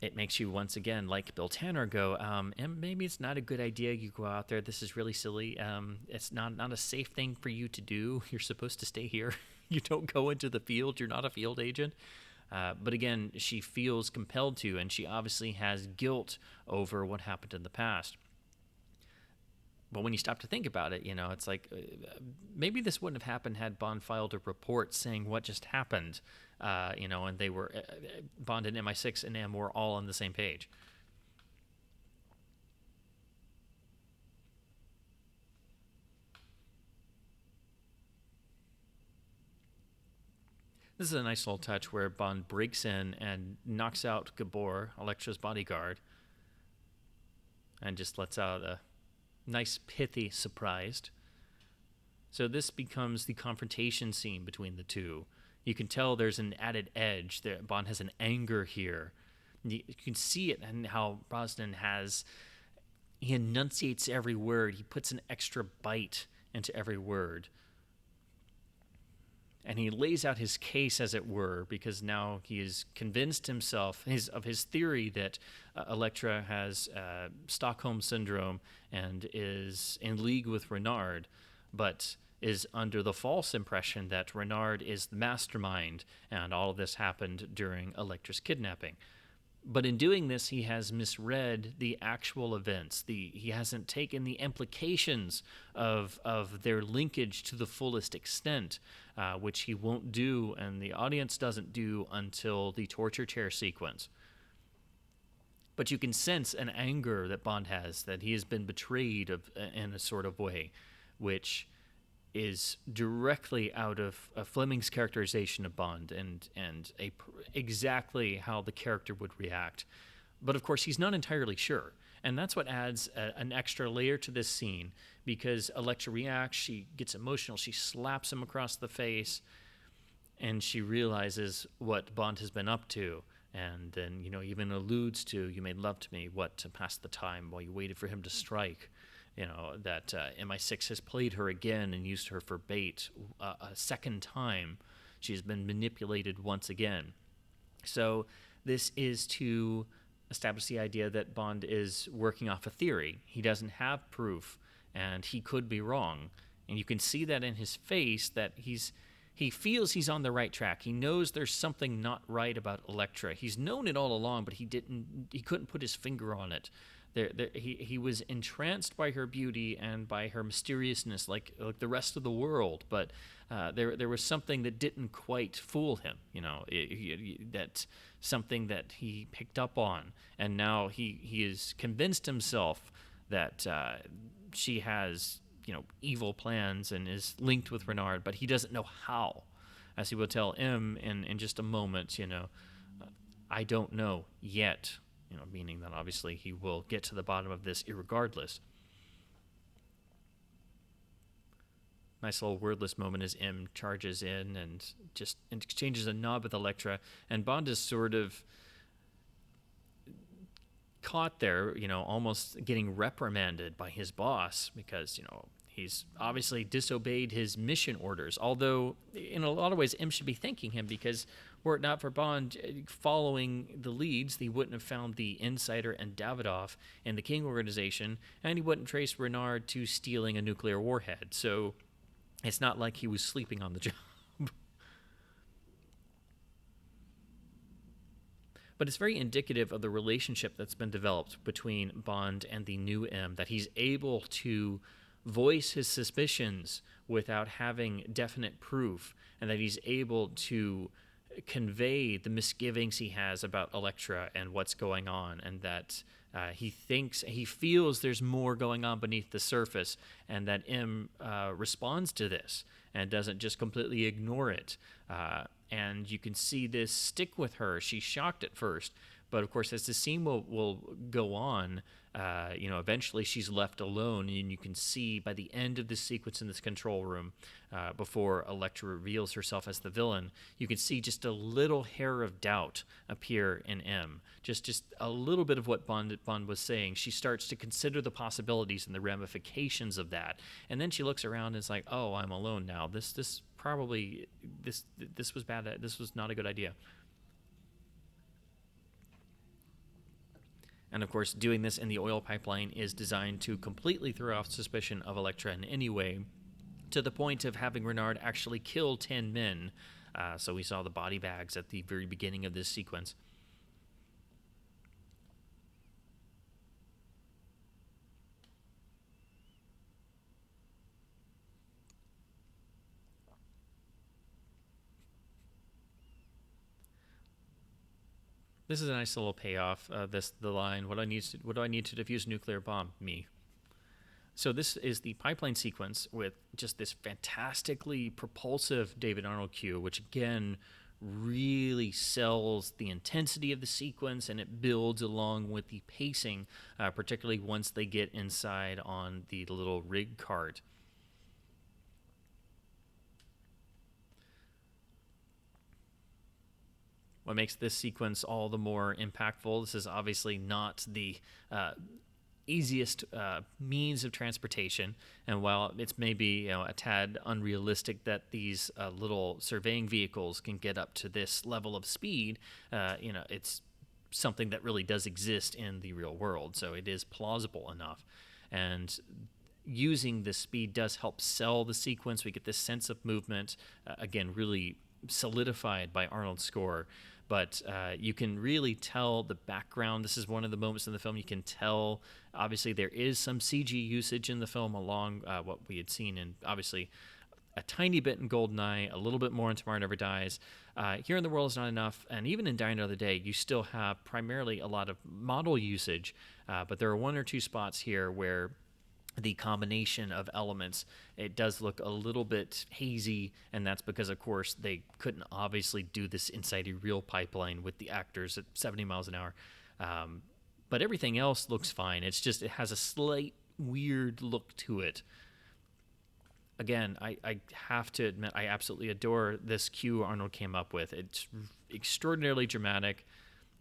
it makes you, once again, like Bill Tanner, go, M, maybe it's not a good idea you go out there. This is really silly. It's not a safe thing for you to do. You're supposed to stay here. You don't go into the field. You're not a field agent. But again, she feels compelled to, and she obviously has guilt over what happened in the past. But when you stop to think about it, it's like maybe this wouldn't have happened had Bond filed a report saying what just happened, and they were Bond and MI6 and M were all on the same page. This is a nice little touch where Bond breaks in and knocks out Gabor, Elektra's bodyguard, and just lets out a nice, pithy surprised. So this becomes the confrontation scene between the two. You can tell there's an added edge. Bond has an anger here. You can see it in how Brosnan he enunciates every word. He puts an extra bite into every word. And he lays out his case, as it were, because now he has convinced himself of his theory that Elektra has Stockholm Syndrome and is in league with Renard, but is under the false impression that Renard is the mastermind and all of this happened during Elektra's kidnapping. But in doing this, he has misread the actual events. He hasn't taken the implications of their linkage to the fullest extent, which he won't do, and the audience doesn't do until the torture chair sequence. But you can sense an anger that Bond has, that he has been betrayed in a sort of way, which is directly out of Fleming's characterization of Bond and exactly how the character would react. But of course, he's not entirely sure. And that's what adds an extra layer to this scene, because Elektra reacts, she gets emotional, she slaps him across the face, and she realizes what Bond has been up to. And then, even alludes to, "You made love to me, what, to pass the time while you waited for him to strike." That MI6 has played her again and used her for bait a second time. She's been manipulated once again. So this is to establish the idea that Bond is working off a theory. He doesn't have proof, and he could be wrong. And you can see that in his face, that he feels he's on the right track. He knows there's something not right about Elektra. He's known it all along, but he couldn't put his finger on it. He was entranced by her beauty and by her mysteriousness, like the rest of the world. But there was something that didn't quite fool him. That something that he picked up on, and now he has convinced himself that she has evil plans and is linked with Renard, but he doesn't know how, as he will tell M in just a moment. I don't know yet. Meaning that obviously he will get to the bottom of this irregardless. Nice little wordless moment as M charges in and just exchanges a nod with Elektra, and Bond is sort of caught there, almost getting reprimanded by his boss, because, he's obviously disobeyed his mission orders, although in a lot of ways M should be thanking him, because were it not for Bond following the leads, he wouldn't have found the Insider and Davidoff in the King organization, and he wouldn't trace Renard to stealing a nuclear warhead. So it's not like he was sleeping on the job. But it's very indicative of the relationship that's been developed between Bond and the new M, that he's able to voice his suspicions without having definite proof, and that he's able to convey the misgivings he has about Elektra and what's going on, and that he feels there's more going on beneath the surface, and that M responds to this and doesn't just completely ignore it. And you can see this stick with her. She's shocked at first, but of course, as the scene will go on, eventually she's left alone, and you can see by the end of this sequence in this control room, before Elektra reveals herself as the villain, you can see just a little hair of doubt appear in M. Just a little bit of what Bond was saying. She starts to consider the possibilities and the ramifications of that, and then she looks around and is like, "Oh, I'm alone now. This was bad. This was not a good idea." And of course, doing this in the oil pipeline is designed to completely throw off suspicion of Elektra in any way, to the point of having Renard actually kill 10 men. So we saw the body bags at the very beginning of this sequence. This is a nice little payoff. The line, what do I need to defuse a nuclear bomb? Me. So this is the pipeline sequence with just this fantastically propulsive David Arnold cue, which again really sells the intensity of the sequence, and it builds along with the pacing, particularly once they get inside on the little rig cart. What makes this sequence all the more impactful, this is obviously not the easiest means of transportation, and while it's maybe a tad unrealistic that these little surveying vehicles can get up to this level of speed, it's something that really does exist in the real world, so it is plausible enough. And using this speed does help sell the sequence. We get this sense of movement, again, really solidified by Arnold's score. but you can really tell the background. This is one of the moments in the film you can tell. Obviously, there is some CG usage in the film along what we had seen in, obviously, a tiny bit in GoldenEye, a little bit more in Tomorrow Never Dies. Here in The World Is Not Enough, and even in Die Another Day, you still have primarily a lot of model usage, but there are one or two spots here where the combination of elements, it does look a little bit hazy, and that's because, of course, they couldn't obviously do this inside a real pipeline with the actors at 70 miles an hour. But everything else looks fine. It's just, it has a slight weird look to it. Again, I have to admit, I absolutely adore this cue Arnold came up with. It's extraordinarily dramatic.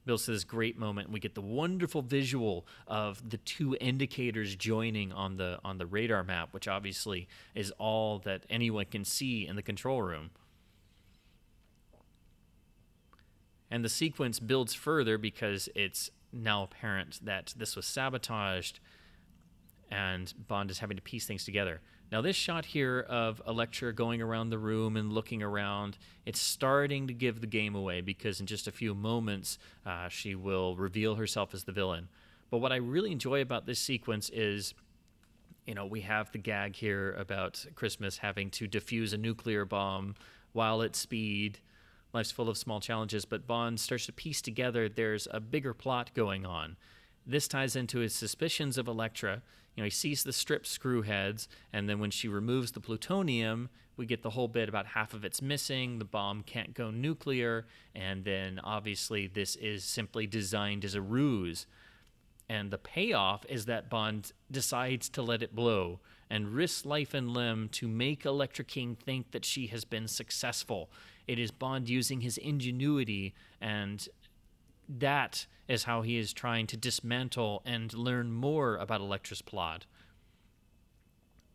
Builds to this great moment. We get the wonderful visual of the two indicators joining on the radar map, which obviously is all that anyone can see in the control room. And the sequence builds further because it's now apparent that this was sabotaged, and Bond is having to piece things together. Now, this shot here of Elektra going around the room and looking around, it's starting to give the game away, because in just a few moments, she will reveal herself as the villain. But what I really enjoy about this sequence is, we have the gag here about Christmas having to defuse a nuclear bomb while at speed. Life's full of small challenges, but Bond starts to piece together there's a bigger plot going on. This ties into his suspicions of Elektra. He sees the strip screw heads, and then when she removes the plutonium, we get the whole bit about half of it's missing, the bomb can't go nuclear, and then obviously this is simply designed as a ruse. And the payoff is that Bond decides to let it blow and risks life and limb to make Elektra King think that she has been successful. It is Bond using his ingenuity, and that is how he is trying to dismantle and learn more about Elektra's plot.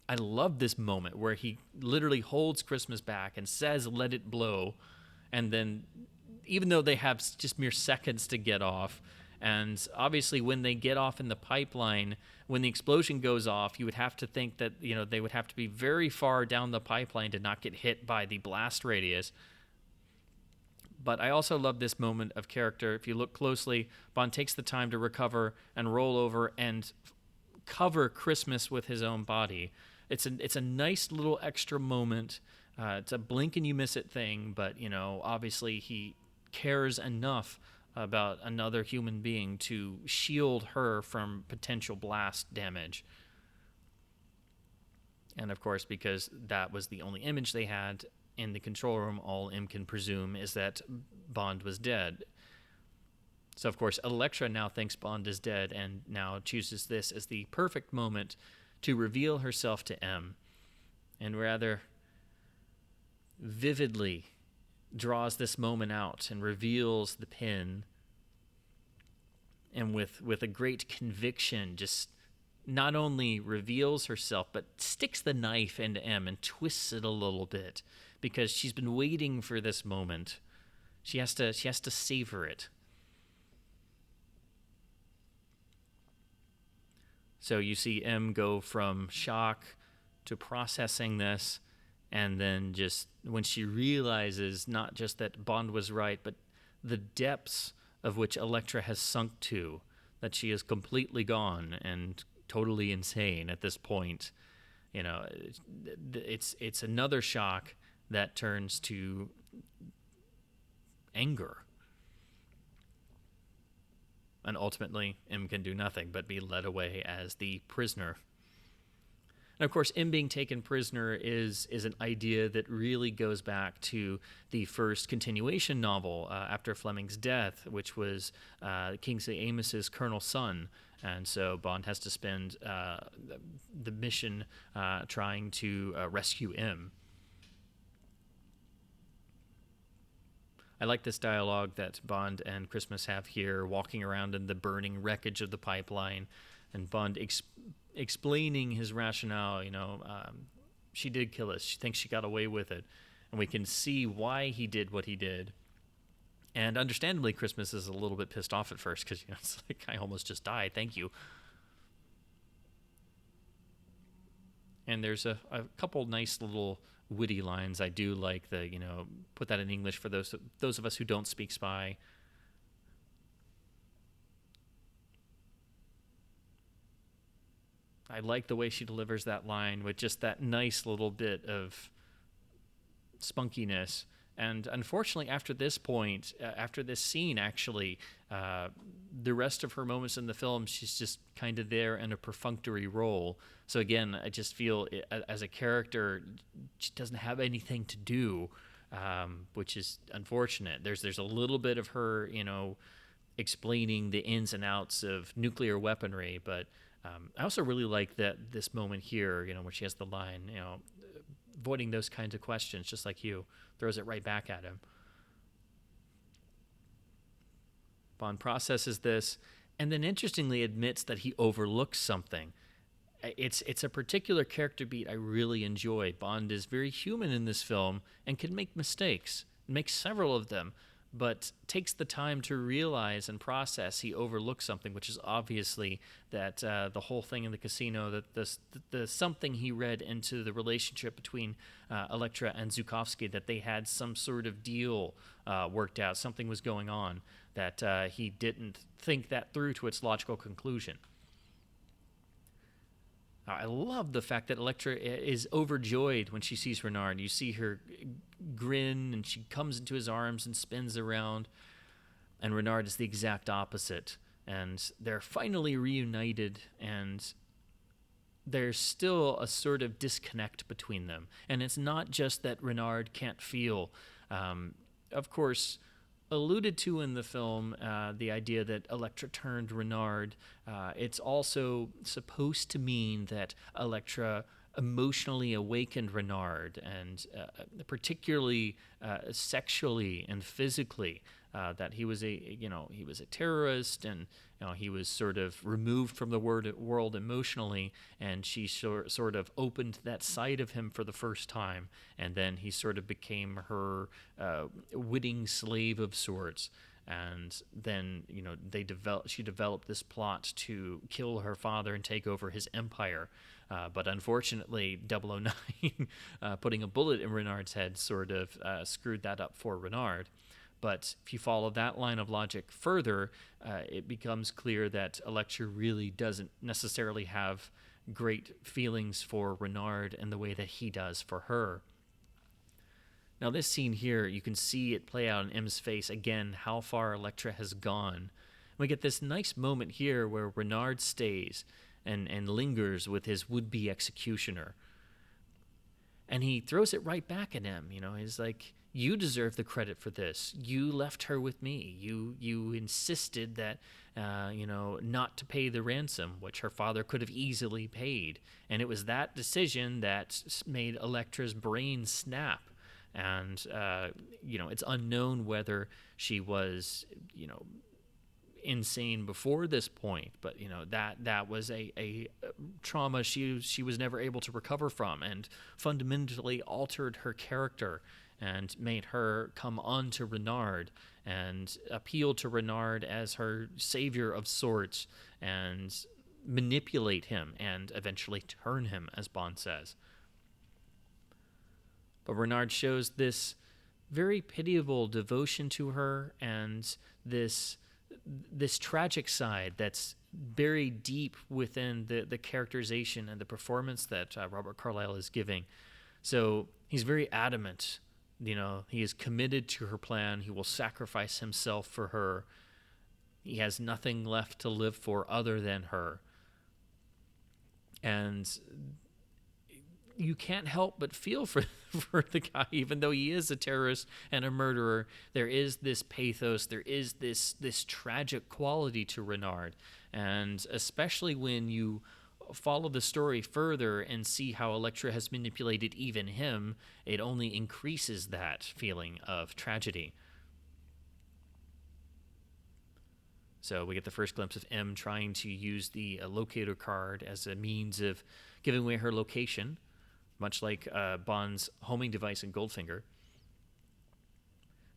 I love this moment where he literally holds Christmas back and says, "Let it blow." And then, even though they have just mere seconds to get off, and obviously when they get off in the pipeline, when the explosion goes off, you would have to think that, they would have to be very far down the pipeline to not get hit by the blast radius. But I also love this moment of character. If you look closely, Bond takes the time to recover and roll over and cover Christmas with his own body. It's a nice little extra moment. It's a blink and you miss it thing, but obviously he cares enough about another human being to shield her from potential blast damage. And of course, because that was the only image they had in the control room, all M can presume is that Bond was dead. So, of course, Elektra now thinks Bond is dead and now chooses this as the perfect moment to reveal herself to M, and rather vividly draws this moment out and reveals the pin, and with a great conviction just not only reveals herself, but sticks the knife into M and twists it a little bit, because she's been waiting for this moment. She has to savor it. So you see M go from shock to processing this, and then just when she realizes not just that Bond was right, but the depths of which Elektra has sunk to, that she is completely gone and totally insane at this point. It's another shock that turns to anger. And ultimately, M can do nothing but be led away as the prisoner. And of course, M being taken prisoner is an idea that really goes back to the first continuation novel after Fleming's death, which was Kingsley Amos's Colonel Son. And so Bond has to spend the mission trying to rescue M. I like this dialogue that Bond and Christmas have here, walking around in the burning wreckage of the pipeline, and Bond explaining his rationale. She did kill us. She thinks she got away with it. And we can see why he did what he did. And understandably, Christmas is a little bit pissed off at first, because it's like, I almost just died. Thank you. And there's a couple nice little witty lines. I do like the, put that in English for those of us who don't speak Spy. I like the way she delivers that line with just that nice little bit of spunkiness. And unfortunately, after this point, after this scene, actually, the rest of her moments in the film, she's just kind of there in a perfunctory role. So again, I just feel as a character, she doesn't have anything to do, which is unfortunate. There's a little bit of her, explaining the ins and outs of nuclear weaponry, but I also really like that this moment here, where she has the line, avoiding those kinds of questions, just like you, throws it right back at him. Bond processes this, and then interestingly admits that he overlooks something. It's a particular character beat I really enjoy. Bond is very human in this film and can make mistakes, makes several of them, but takes the time to realize and process he overlooks something, which is obviously that the whole thing in the casino, that the something he read into the relationship between Elektra and Zukovsky, that they had some sort of deal worked out, something was going on, that he didn't think that through to its logical conclusion. I love the fact that Elektra is overjoyed when she sees Renard. You see her grin, and she comes into his arms and spins around. And Renard is the exact opposite. And they're finally reunited, and there's still a sort of disconnect between them. And it's not just that Renard can't feel. Of course, alluded to in the film, the idea that Elektra turned Renard. It's also supposed to mean that Elektra emotionally awakened Renard, and particularly sexually and physically. That he was a terrorist, and he was sort of removed from the world emotionally, and she sort of opened that side of him for the first time, and then he sort of became her witting slave of sorts. And then she developed this plot to kill her father and take over his empire. But unfortunately, 009 putting a bullet in Renard's head sort of screwed that up for Renard. But if you follow that line of logic further, it becomes clear that Elektra really doesn't necessarily have great feelings for Renard in the way that he does for her. Now, this scene here, you can see it play out in M's face again, how far Elektra has gone. We get this nice moment here where Renard stays and lingers with his would-be executioner. And he throws it right back at him. He's like, you deserve the credit for this. You left her with me. You insisted that, not to pay the ransom, which her father could have easily paid. And it was that decision that made Elektra's brain snap. And, it's unknown whether she was, insane before this point, but that was a trauma she was never able to recover from, and fundamentally altered her character and made her come on to Renard and appeal to Renard as her savior of sorts and manipulate him and eventually turn him, as Bond says. But Renard shows this very pitiable devotion to her and this tragic side that's buried deep within the characterization and the performance that Robert Carlyle is giving. So he's very adamant. He is committed to her plan. He will sacrifice himself for her. He has nothing left to live for other than her. And you can't help but feel for the guy, even though he is a terrorist and a murderer. There is this pathos, there is this tragic quality to Renard, and especially when you follow the story further and see how Elektra has manipulated even him, it only increases that feeling of tragedy. So we get the first glimpse of M trying to use the locator card as a means of giving away her location, much like Bond's homing device in Goldfinger.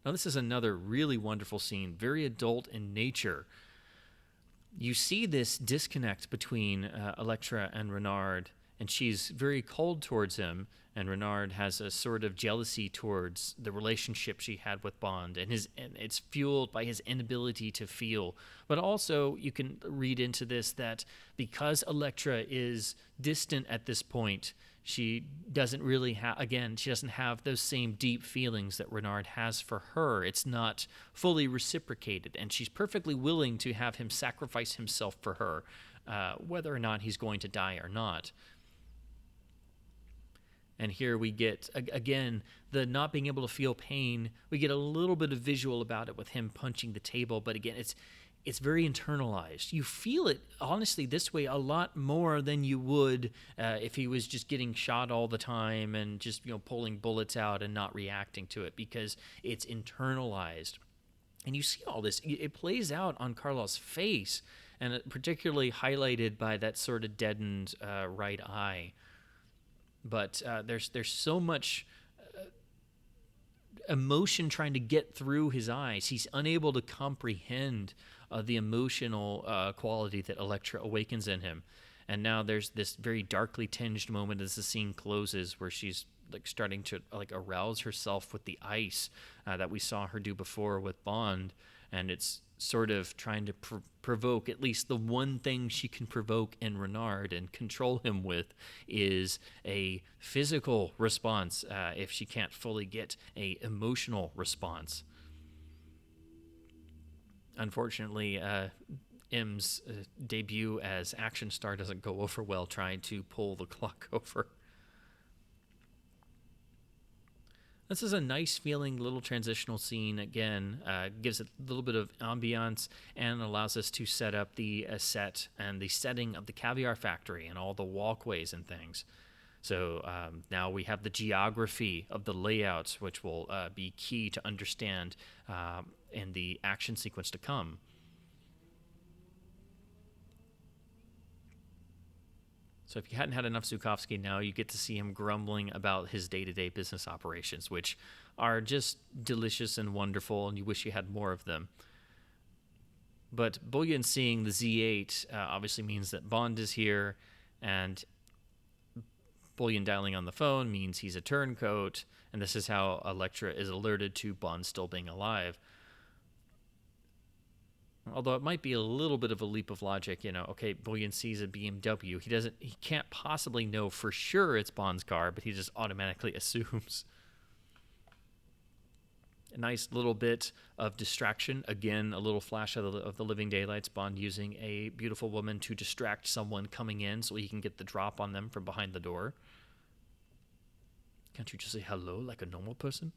Now, this is another really wonderful scene, very adult in nature. You see this disconnect between Elektra and Renard, and she's very cold towards him. And Renard has a sort of jealousy towards the relationship she had with Bond, and it's fueled by his inability to feel. But also, you can read into this that because Elektra is distant at this point, she doesn't really she doesn't have those same deep feelings that Renard has for her. It's not fully reciprocated, and she's perfectly willing to have him sacrifice himself for her, whether or not he's going to die or not. And here we get, again, the not being able to feel pain. We get a little bit of visual about it with him punching the table, but again, it's very internalized. You feel it, honestly, this way a lot more than you would if he was just getting shot all the time and just, pulling bullets out and not reacting to it, because it's internalized. And you see all this. It plays out on Karloff's face, and particularly highlighted by that sort of deadened right eye. But there's so much emotion trying to get through his eyes. He's unable to comprehend the emotional quality that Elektra awakens in him. And now there's this very darkly tinged moment as the scene closes, where she's starting to arouse herself with the ice that we saw her do before with Bond, and it's sort of trying to provoke at least the one thing she can provoke in Renard and control him with is a physical response if she can't fully get a emotional response. Unfortunately, M's debut as action star doesn't go over well trying to pull the clock over. This is a nice feeling little transitional scene. Again, gives it a little bit of ambiance and allows us to set up the set and the setting of the Caviar Factory and all the walkways and things. So now we have the geography of the layouts, which will be key to understand in the action sequence to come. So if you hadn't had enough Zukovsky, now you get to see him grumbling about his day-to-day business operations, which are just delicious and wonderful, and you wish you had more of them. But Bullion seeing the Z8 obviously means that Bond is here, and Bullion dialing on the phone means he's a turncoat, and this is how Elektra is alerted to Bond still being alive. Although it might be a little bit of a leap of logic, okay, Bullion sees a BMW. He can't possibly know for sure it's Bond's car, but he just automatically assumes. A nice little bit of distraction. Again, a little flash of the living daylights. Bond using a beautiful woman to distract someone coming in so he can get the drop on them from behind the door. Can't you just say hello like a normal person?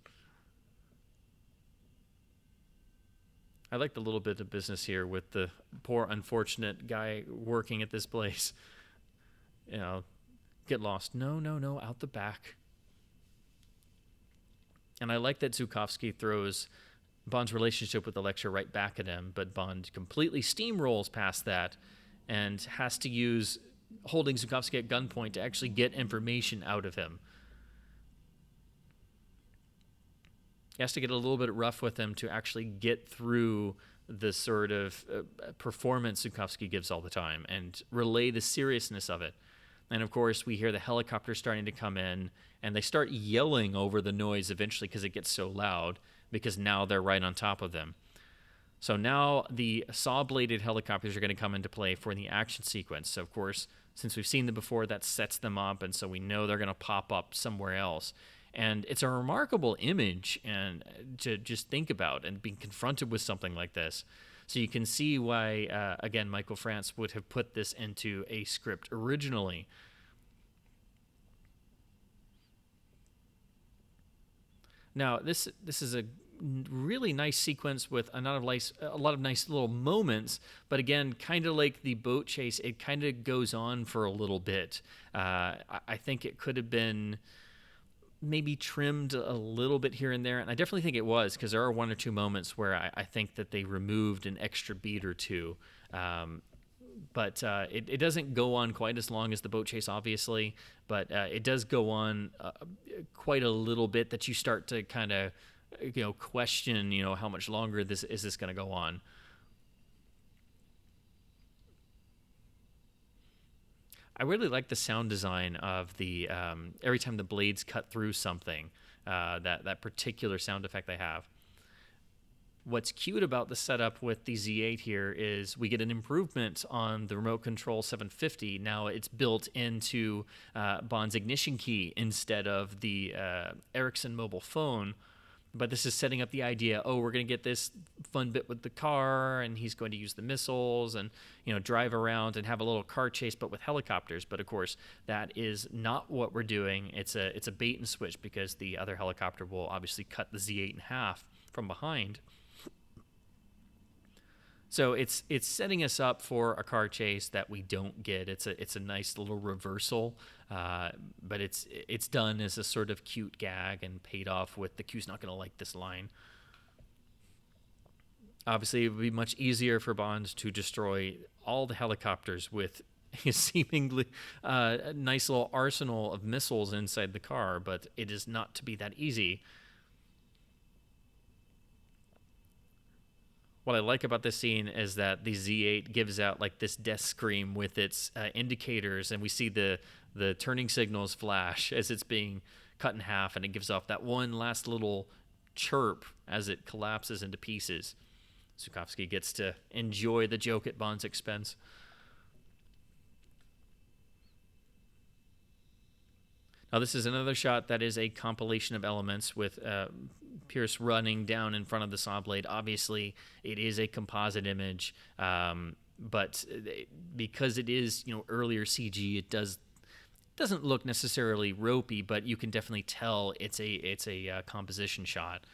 I like the little bit of business here with the poor, unfortunate guy working at this place. Get lost. No, out the back. And I like that Zukovsky throws Bond's relationship with Elektra right back at him, but Bond completely steamrolls past that and has to use holding Zukovsky at gunpoint to actually get information out of him. He has to get a little bit rough with him to actually get through the sort of performance Zukovsky gives all the time and relay the seriousness of it. And, of course, we hear the helicopter starting to come in, and they start yelling over the noise eventually because it gets so loud, because now they're right on top of them. So now the saw-bladed helicopters are going to come into play for the action sequence. So, of course, since we've seen them before, that sets them up, and so we know they're going to pop up somewhere else. And it's a remarkable image and to just think about and being confronted with something like this. So you can see why, again, Michael France would have put this into a script originally. Now, this is a really nice sequence with a lot of nice little moments, but again, kind of like the boat chase, it kind of goes on for a little bit. I think it could have been maybe trimmed a little bit here and there, and I definitely think it was, because there are one or two moments where I think that they removed an extra beat or two, but it doesn't go on quite as long as the boat chase, obviously, but it does go on quite a little bit that you start to kind of question how much longer this going to go on. I really like the sound design of the every time the blades cut through something, that particular sound effect they have. What's cute about the setup with the Z8 here is we get an improvement on the remote control 750. Now it's built into Bond's ignition key instead of the Ericsson mobile phone. But this is setting up the idea, we're going to get this fun bit with the car, and he's going to use the missiles and, drive around and have a little car chase, but with helicopters. But of course, that is not what we're doing. It's a bait and switch, because the other helicopter will obviously cut the Z8 in half from behind. So it's setting us up for a car chase that we don't get. It's a nice little reversal, but it's done as a sort of cute gag and paid off with the Q's not going to like this line. Obviously, it would be much easier for Bond to destroy all the helicopters with his seemingly nice little arsenal of missiles inside the car, but it is not to be that easy. What I like about this scene is that the Z8 gives out like this death scream with its indicators, and we see the turning signals flash as it's being cut in half, and it gives off that one last little chirp as it collapses into pieces. Zukovsky gets to enjoy the joke at Bond's expense. Now, this is another shot that is a compilation of elements with Pierce running down in front of the saw blade. Obviously, it is a composite image, but because it is earlier CG, it doesn't look necessarily ropey, but you can definitely tell it's a composition shot,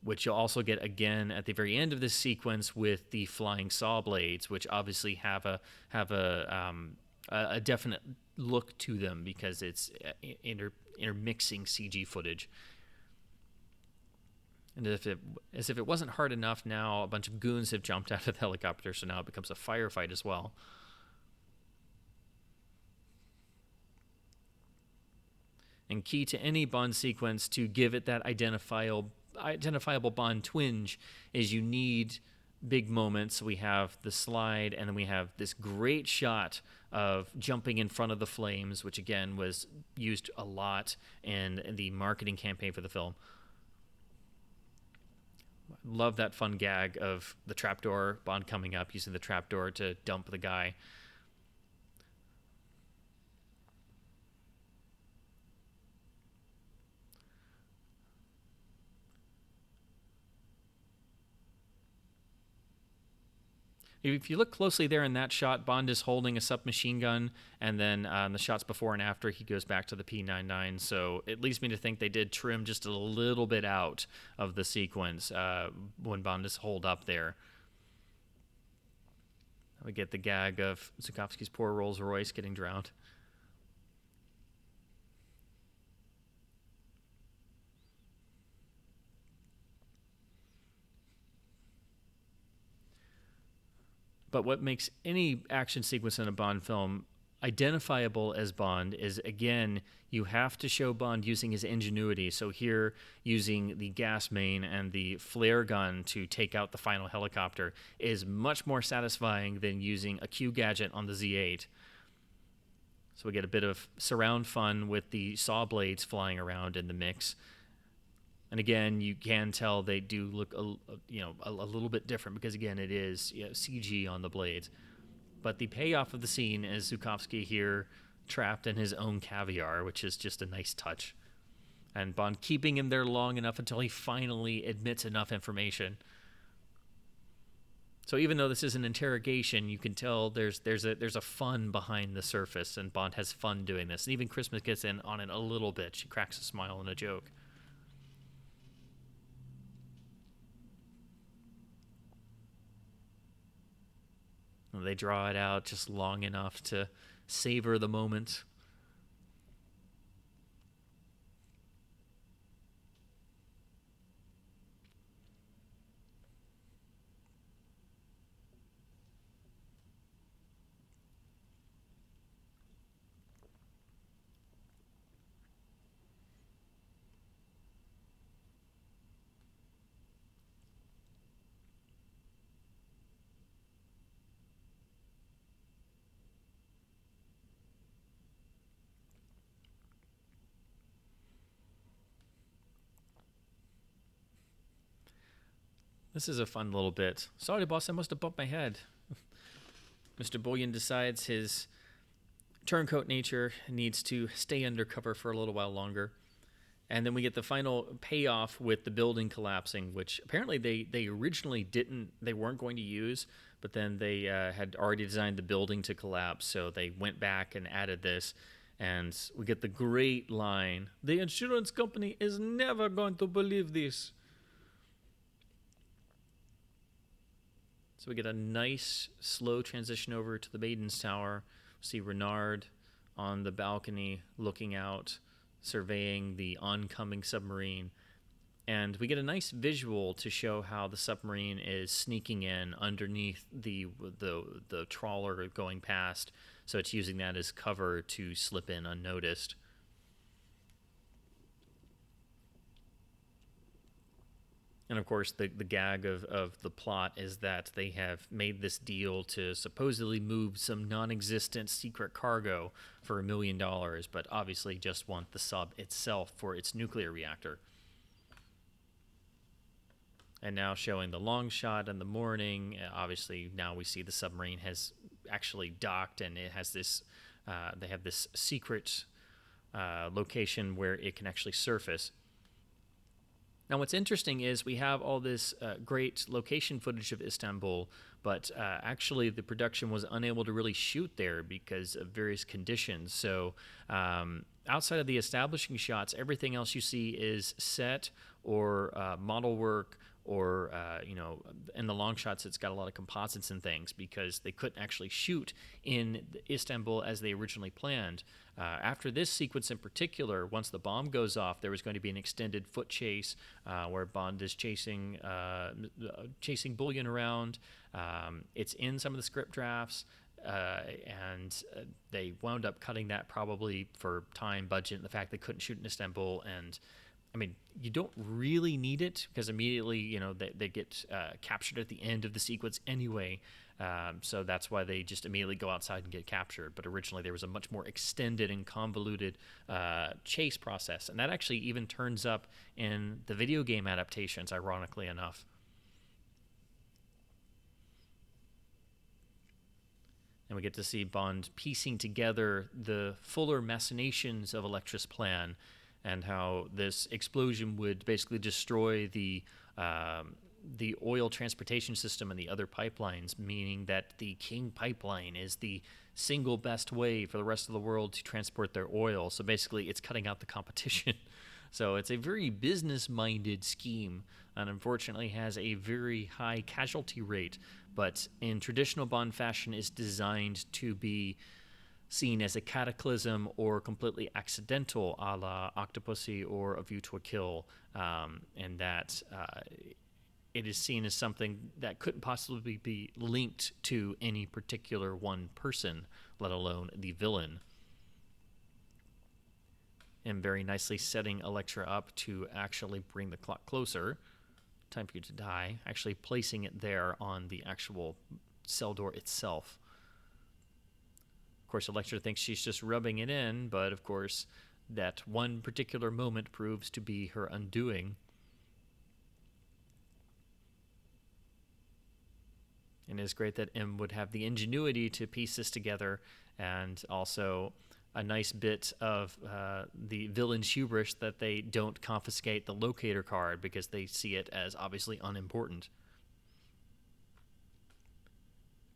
which you'll also get again at the very end of this sequence with the flying saw blades, which obviously have a definite look to them because it's intermixing CG footage. And as if it wasn't hard enough, now a bunch of goons have jumped out of the helicopter, so now it becomes a firefight as well. And key to any Bond sequence to give it that identifiable Bond twinge is you need big moments. We have the slide, and then we have this great shot of jumping in front of the flames, which again was used a lot in the marketing campaign for the film. Love that fun gag of the trapdoor, Bond coming up, using the trapdoor to dump the guy. If you look closely there in that shot, Bond is holding a submachine gun, and then the shots before and after, he goes back to the P99. So it leads me to think they did trim just a little bit out of the sequence when Bond is holed up there. We get the gag of Zukovsky's poor Rolls Royce getting drowned. But what makes any action sequence in a Bond film identifiable as Bond is, again, you have to show Bond using his ingenuity. So here, using the gas main and the flare gun to take out the final helicopter is much more satisfying than using a Q gadget on the Z8. So we get a bit of surround fun with the saw blades flying around in the mix. And again, you can tell they do look a little bit different because, again, it is CG on the blades. But the payoff of the scene is Zukovsky here trapped in his own caviar, which is just a nice touch. And Bond keeping him there long enough until he finally admits enough information. So even though this is an interrogation, you can tell there's a fun behind the surface, and Bond has fun doing this. And even Christmas gets in on it a little bit. She cracks a smile and a joke. They draw it out just long enough to savor the moment. This is a fun little bit. Sorry, boss, I must have bumped my head. Mr. Bullion decides his turncoat nature needs to stay undercover for a little while longer. And then we get the final payoff with the building collapsing, which apparently they originally weren't going to use, but then they had already designed the building to collapse, so they went back and added this. And we get the great line, "The insurance company is never going to believe this." So we get a nice slow transition over to the Maiden's Tower. We see Renard on the balcony looking out, surveying the oncoming submarine. And we get a nice visual to show how the submarine is sneaking in underneath the trawler going past. So it's using that as cover to slip in unnoticed. And of course, the gag of the plot is that they have made this deal to supposedly move some non-existent secret cargo for $1 million, but obviously just want the sub itself for its nuclear reactor. And now showing the long shot in the morning, obviously now we see the submarine has actually docked, and it has this, they have this secret location where it can actually surface. Now, what's interesting is we have all this great location footage of Istanbul, but actually the production was unable to really shoot there because of various conditions. So outside of the establishing shots, everything else you see is set or model work, or in the long shots it's got a lot of composites and things because they couldn't actually shoot in Istanbul as they originally planned. After this sequence in particular, once the bomb goes off, there was going to be an extended foot chase where Bond is chasing Bullion around. It's in some of the script drafts, and they wound up cutting that probably for time, budget, and the fact they couldn't shoot in Istanbul. And I mean, you don't really need it because immediately, they get captured at the end of the sequence anyway. So that's why they just immediately go outside and get captured. But originally there was a much more extended and convoluted chase process. And that actually even turns up in the video game adaptations, ironically enough. And we get to see Bond piecing together the fuller machinations of Elektra's plan, and how this explosion would basically destroy the oil transportation system and the other pipelines, meaning that the King Pipeline is the single best way for the rest of the world to transport their oil. So basically, it's cutting out the competition. So it's a very business-minded scheme, and unfortunately has a very high casualty rate, but in traditional Bond fashion is designed to be seen as a cataclysm or completely accidental, a la Octopussy or A View to a Kill, and that it is seen as something that couldn't possibly be linked to any particular one person, let alone the villain. And very nicely setting Elektra up to actually bring the clock closer. Time for you to die. Actually placing it there on the actual cell door itself. Of course, Elektra thinks she's just rubbing it in, but of course, that one particular moment proves to be her undoing. And it's great that M would have the ingenuity to piece this together, and also a nice bit of the villain's hubris that they don't confiscate the locator card because they see it as obviously unimportant.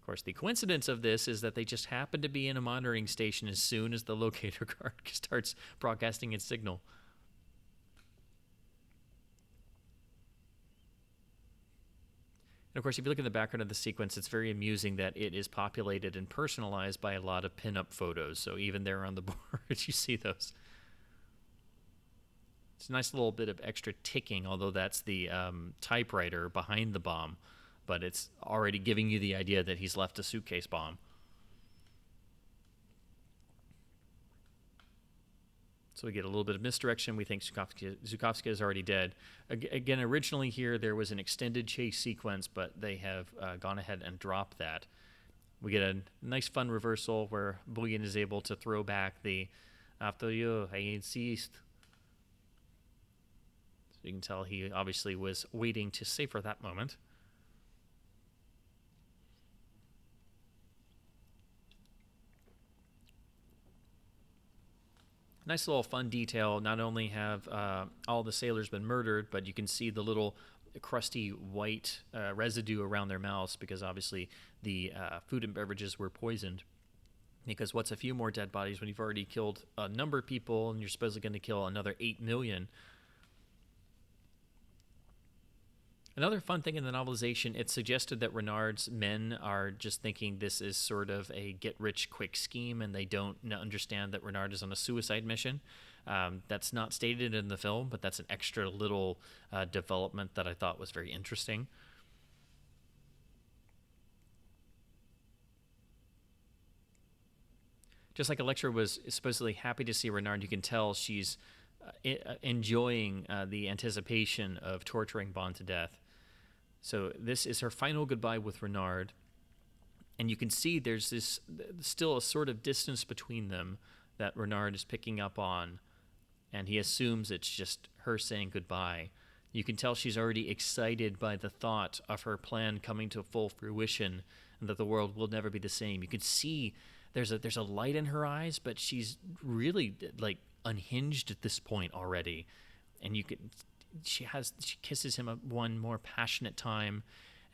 Of course, the coincidence of this is that they just happen to be in a monitoring station as soon as the locator card starts broadcasting its signal. And of course, if you look at the background of the sequence, it's very amusing that it is populated and personalized by a lot of pinup photos. So even there on the board, you see those. It's a nice little bit of extra ticking, although that's the typewriter behind the bomb. But it's already giving you the idea that he's left a suitcase bomb. So we get a little bit of misdirection. We think Zhukovsky is already dead. Again, originally here there was an extended chase sequence, but they have gone ahead and dropped that. We get a nice fun reversal where Bullion is able to throw back the "After you, I insist." So you can tell he obviously was waiting to savor that moment. Nice little fun detail. Not only have all the sailors been murdered, but you can see the little crusty white residue around their mouths because obviously the food and beverages were poisoned. Because what's a few more dead bodies when you've already killed a number of people and you're supposedly going to kill another 8 million? Another fun thing in the novelization, it suggested that Renard's men are just thinking this is sort of a get-rich-quick scheme, and they don't understand that Renard is on a suicide mission. That's not stated in the film, but that's an extra little development that I thought was very interesting. Just like Electra was supposedly happy to see Renard, you can tell she's enjoying the anticipation of torturing Bond to death. So this is her final goodbye with Renard, and you can see there's this still a sort of distance between them that Renard is picking up on, and he assumes it's just her saying goodbye. You can tell she's already excited by the thought of her plan coming to full fruition and that the world will never be the same. You can see there's a light in her eyes, but she's really like unhinged at this point already, and she kisses him one more passionate time,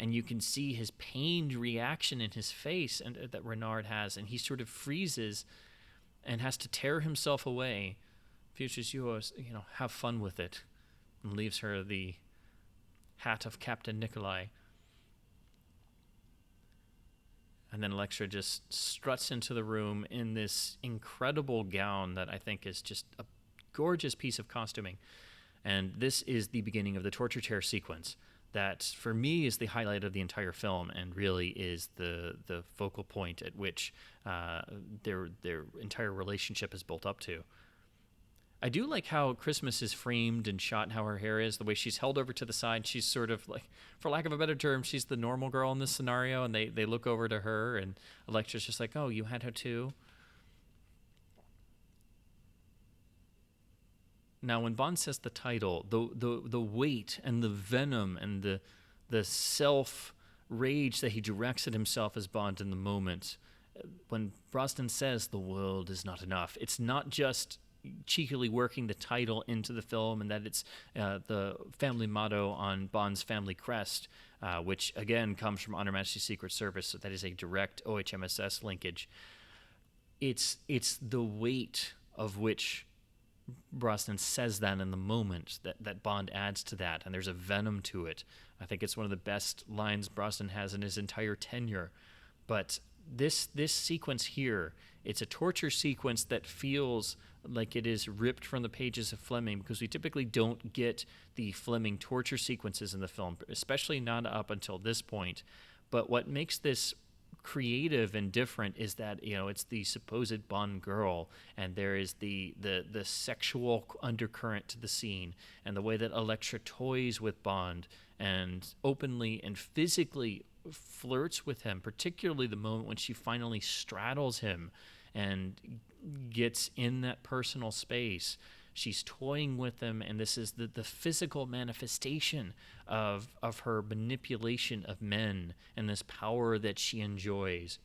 and you can see his pained reaction in his face and that Renard has, and he sort of freezes and has to tear himself away. Future's yours, have fun with it, and leaves her the hat of Captain Nikolai. And then Electra just struts into the room in this incredible gown that I think is just a gorgeous piece of costuming. And this is the beginning of the torture chair sequence that, for me, is the highlight of the entire film and really is the focal point at which their entire relationship is built up to. I do like how Christmas is framed and shot, how her hair is, the way she's held over to the side. She's sort of like, for lack of a better term, she's the normal girl in this scenario, and they look over to her, and Electra's just like, oh, you had her too? Now, when Bond says the title, the weight and the venom and the self-rage that he directs at himself as Bond in the moment, when Brosnan says the world is not enough, it's not just cheekily working the title into the film and that it's the family motto on Bond's family crest, which, again, comes from Honor Majesty's Secret Service, so that is a direct OHMSS linkage. It's the weight of which Brosnan says that in the moment that Bond adds to that, and there's a venom to it. I think it's one of the best lines Brosnan has in his entire tenure. But this sequence here, it's a torture sequence that feels like it is ripped from the pages of Fleming, because we typically don't get the Fleming torture sequences in the film, especially not up until this point. But what makes this creative and different is that it's the supposed Bond girl, and there is the sexual undercurrent to the scene, and the way that Electra toys with Bond and openly and physically flirts with him, particularly the moment when she finally straddles him and gets in that personal space. She's toying with him, and this is the physical manifestation of her manipulation of men and this power that she enjoys.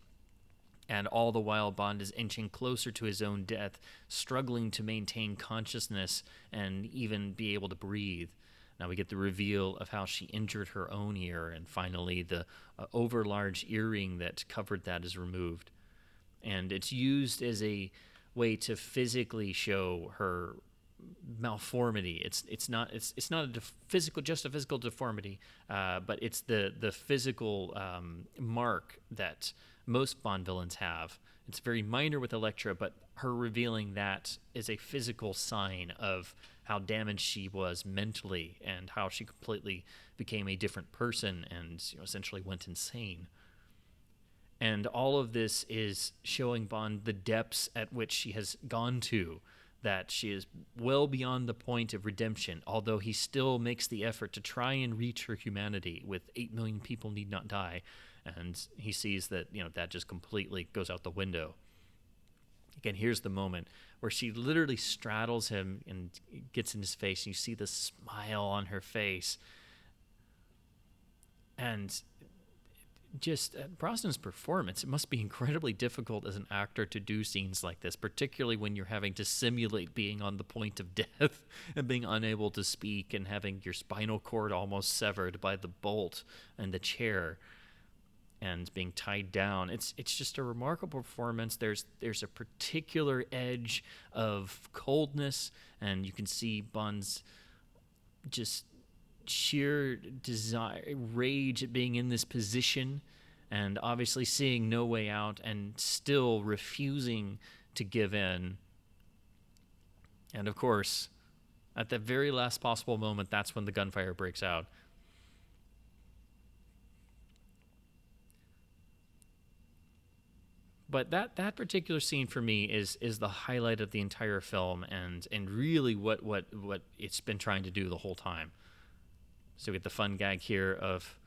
And all the while, Bond is inching closer to his own death, struggling to maintain consciousness and even be able to breathe. Now we get the reveal of how she injured her own ear, and finally the overlarge earring that covered that is removed. And it's used as a way to physically show her malformity. It's not a physical deformity, but it's the physical mark that most Bond villains have. It's very minor with Electra, but her revealing that is a physical sign of how damaged she was mentally and how she completely became a different person and essentially went insane. And all of this is showing Bond the depths at which she has gone to, that she is well beyond the point of redemption, although he still makes the effort to try and reach her humanity with 8 million people need not die. And he sees that, that just completely goes out the window. Again, here's the moment where she literally straddles him and gets in his face, and you see the smile on her face. And just Brosnan's performance, it must be incredibly difficult as an actor to do scenes like this, particularly when you're having to simulate being on the point of death and being unable to speak and having your spinal cord almost severed by the bolt and the chair and being tied down. It's just a remarkable performance. There's a particular edge of coldness, and you can see Bond's just sheer desire, rage at being in this position, and obviously seeing no way out and still refusing to give in. And of course, at the very last possible moment, that's when the gunfire breaks out. But that particular scene for me is the highlight of the entire film, and really what it's been trying to do the whole time. So we get the fun gag here of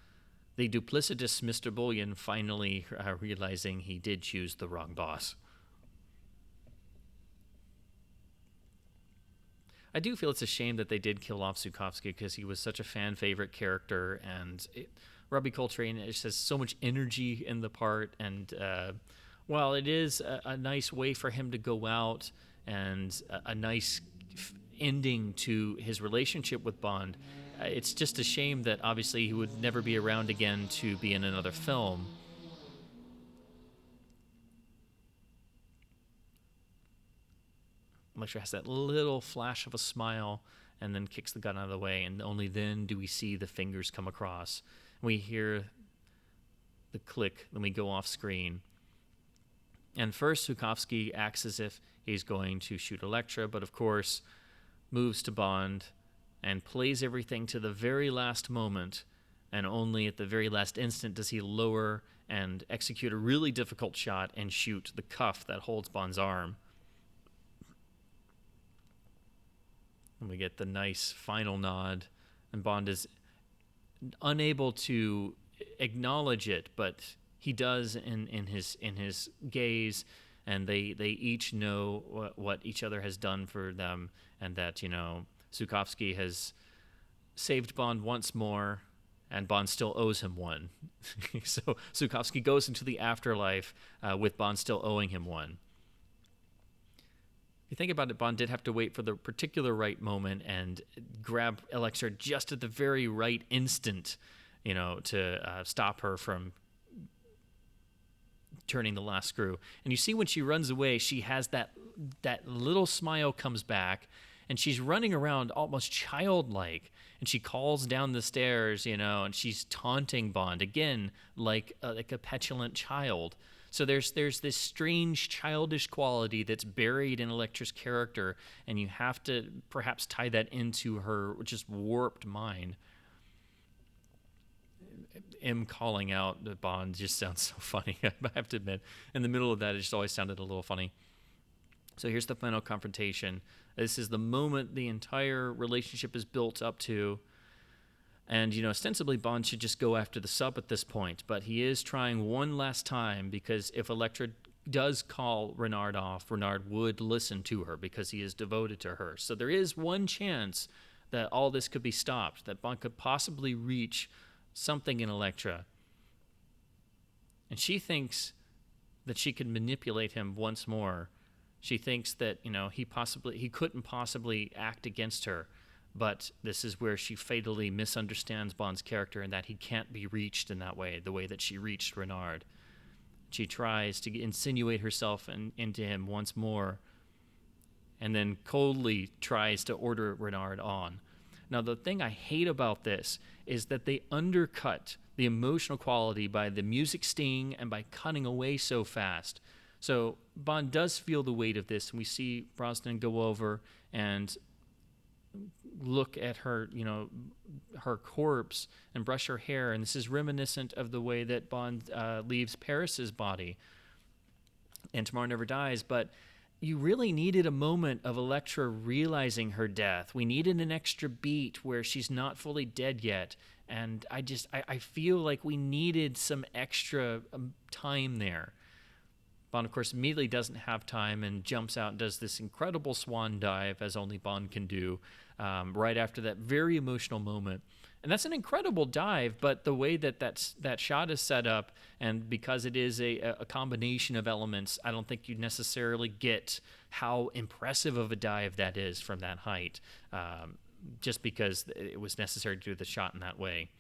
the duplicitous Mr. Bullion finally realizing he did choose the wrong boss. I do feel it's a shame that they did kill off Zukovsky, because he was such a fan favorite character, and Robbie Coltrane just has so much energy in the part, and while it is a nice way for him to go out and a nice ending to his relationship with Bond, it's just a shame that obviously he would never be around again to be in another film. Lecter has that little flash of a smile and then kicks the gun out of the way, and only then do we see the fingers come across. We hear the click, then we go off screen. And first, Zukovsky acts as if he's going to shoot Elektra, but of course moves to Bond and plays everything to the very last moment, and only at the very last instant does he lower and execute a really difficult shot and shoot the cuff that holds Bond's arm. And we get the nice final nod, and Bond is unable to acknowledge it, but he does in his gaze, and they each know what each other has done for them, and that, you know, Zukovsky has saved Bond once more, and Bond still owes him one. So Zukovsky goes into the afterlife with Bond still owing him one. If you think about it, Bond did have to wait for the particular right moment and grab Elektra just at the very right instant, you know, to stop her from turning the last screw. And you see when she runs away, she has that little smile comes back, and she's running around almost childlike, and she calls down the stairs, you know, and she's taunting Bond again like a petulant child. So there's this strange childish quality that's buried in Elektra's character, and you have to perhaps tie that into her just warped mind. M calling out the Bond just sounds so funny. I have to admit, in the middle of that, it just always sounded a little funny. So here's the final confrontation. This is the moment the entire relationship is built up to. And, you know, ostensibly Bond should just go after the sub at this point, but he is trying one last time, because if Elektra does call Renard off, Renard would listen to her because he is devoted to her. So there is one chance that all this could be stopped, that Bond could possibly reach something in Elektra. And she thinks that she can manipulate him once more. She thinks that, you know, he couldn't possibly act against her, but this is where she fatally misunderstands Bond's character, and that he can't be reached in that way, the way that she reached Renard. She tries to insinuate herself into him once more, and then coldly tries to order Renard on. Now, the thing I hate about this is that they undercut the emotional quality by the music sting and by cutting away so fast. So Bond does feel the weight of this, and we see Brosnan go over and look at her, you know, her corpse and brush her hair, and this is reminiscent of the way that Bond leaves Paris's body in Tomorrow Never Dies. But you really needed a moment of Elektra realizing her death. We needed an extra beat where she's not fully dead yet, and I feel like we needed some extra time there. Bond, of course, immediately doesn't have time and jumps out and does this incredible swan dive, as only Bond can do, right after that very emotional moment. And that's an incredible dive, but the way that shot is set up, and because it is a combination of elements, I don't think you necessarily get how impressive of a dive that is from that height, just because it was necessary to do the shot in that way.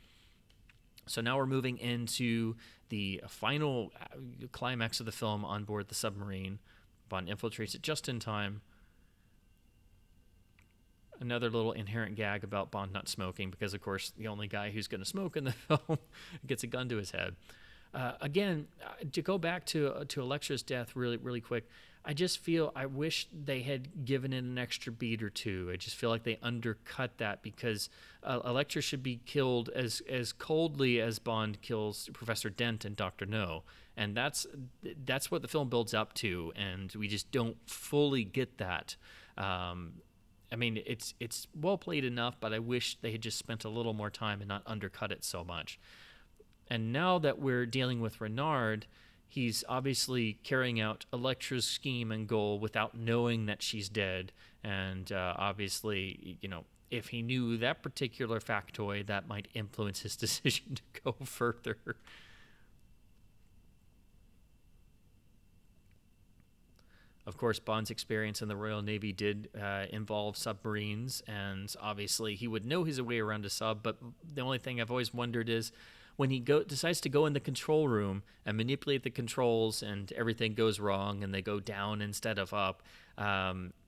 So now we're moving into the final climax of the film on board the submarine. Bond infiltrates it just in time. Another little inherent gag about Bond not smoking, because, of course, the only guy who's going to smoke in the film gets a gun to his head. Again, to go back to Elektra's death really, really quick, I just feel I wish they had given it an extra beat or two. I just feel like they undercut that, because Elektra should be killed as coldly as Bond kills Professor Dent and Dr. No. And that's what the film builds up to, and we just don't fully get that. I mean, it's well played enough, but I wish they had just spent a little more time and not undercut it so much. And now that we're dealing with Renard, he's obviously carrying out Elektra's scheme and goal without knowing that she's dead. And obviously, if he knew that particular factoid, that might influence his decision to go further. Of course, Bond's experience in the Royal Navy did involve submarines, and obviously he would know his way around a sub, but the only thing I've always wondered is when he decides to go in the control room and manipulate the controls and everything goes wrong and they go down instead of up,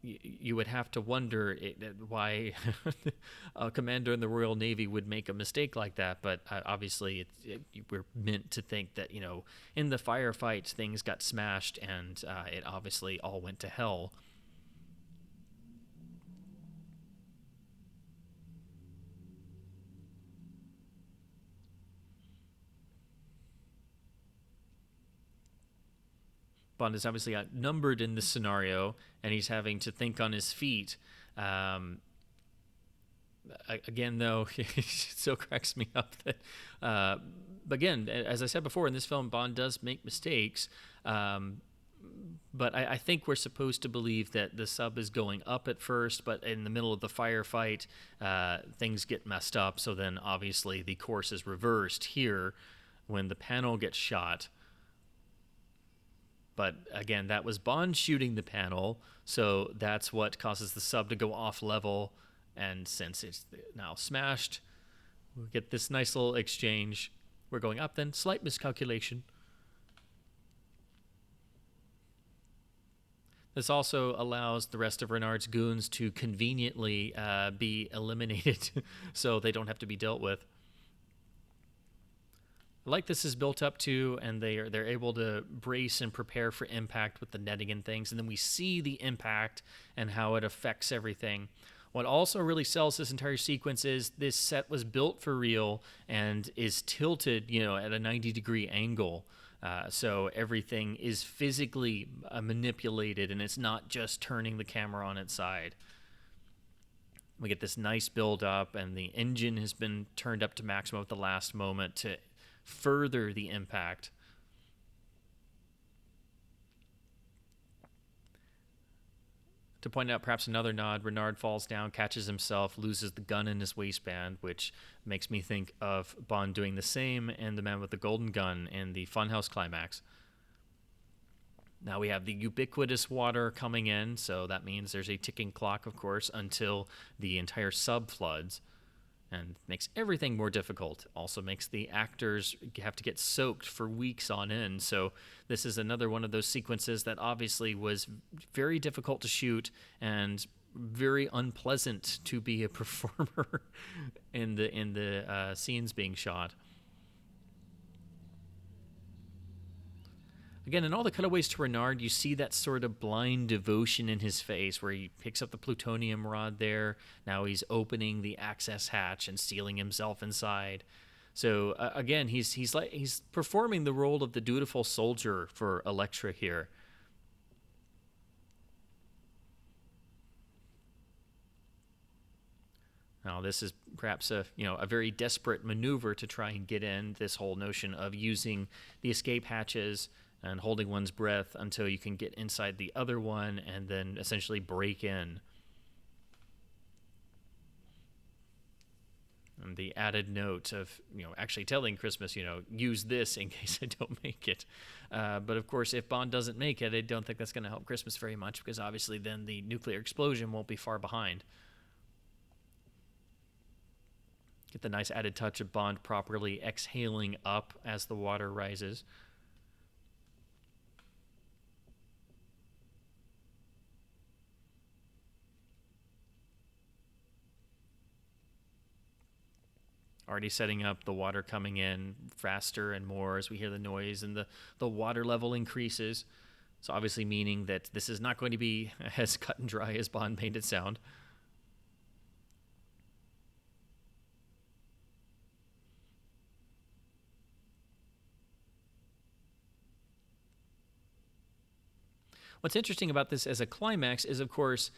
you would have to wonder why a commander in the Royal Navy would make a mistake like that. But obviously we're meant to think that, in the firefight things got smashed and it obviously all went to hell. Bond is obviously outnumbered in this scenario, and he's having to think on his feet. Again, though, it still cracks me up that, but again, as I said before, in this film, Bond does make mistakes. But I think we're supposed to believe that the sub is going up at first, but in the middle of the firefight, things get messed up. So then, obviously, the course is reversed here when the panel gets shot. But again, that was Bond shooting the panel, so that's what causes the sub to go off level. And since it's now smashed, we get this nice little exchange. We're going up then, slight miscalculation. This also allows the rest of Renard's goons to conveniently be eliminated so they don't have to be dealt with. Like this is built up to, and they're able to brace and prepare for impact with the netting and things, and then we see the impact and how it affects everything. What also really sells this entire sequence is this set was built for real and is tilted, at a 90-degree angle. So everything is physically manipulated, and it's not just turning the camera on its side. We get this nice build up, and the engine has been turned up to maximum at the last moment to further the impact. To point out perhaps another nod, Renard falls down, catches himself, loses the gun in his waistband, which makes me think of Bond doing the same in The Man with the Golden Gun in the Funhouse climax. Now we have the ubiquitous water coming in, so that means there's a ticking clock, of course, until the entire sub floods. And makes everything more difficult. Also makes the actors have to get soaked for weeks on end. So this is another one of those sequences that obviously was very difficult to shoot and very unpleasant to be a performer in the scenes being shot. Again, in all the cutaways to Renard, you see that sort of blind devotion in his face where he picks up the plutonium rod there. Now he's opening the access hatch and sealing himself inside. So again, he's performing the role of the dutiful soldier for Elektra here. Now, this is perhaps a very desperate maneuver to try and get in, this whole notion of using the escape hatches and holding one's breath until you can get inside the other one and then essentially break in. And the added note of, actually telling Christmas, use this in case I don't make it. But of course, if Bond doesn't make it, I don't think that's going to help Christmas very much, because obviously then the nuclear explosion won't be far behind. Get the nice added touch of Bond properly exhaling up as the water rises. Already setting up the water coming in faster and more as we hear the noise, and the water level increases. So obviously meaning that this is not going to be as cut and dry as Bond made it sound. What's interesting about this as a climax is, of course,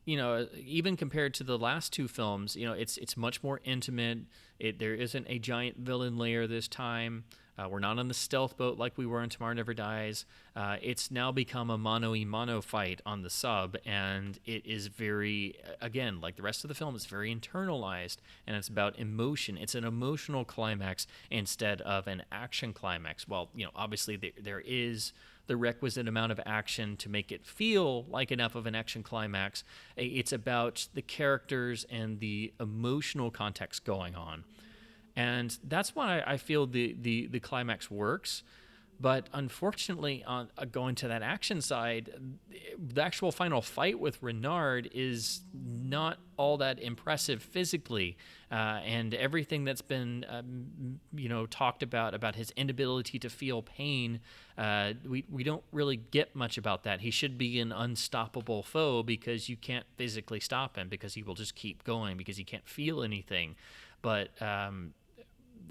even compared to the last two films, it's much more intimate. There isn't a giant villain layer this time. We're not on the stealth boat like we were in Tomorrow Never Dies. It's now become a mano-a-mano fight on the sub, and it is very, again, like the rest of the film, it's very internalized, and it's about emotion. It's an emotional climax instead of an action climax. Well, obviously there is the requisite amount of action to make it feel like enough of an action climax. It's about the characters and the emotional context going on. And that's why I feel the climax works. But unfortunately, on going to that action side, the actual final fight with Renard is not all that impressive physically, and everything that's been, talked about his inability to feel pain, we don't really get much about that. He should be an unstoppable foe because you can't physically stop him, because he will just keep going because he can't feel anything. But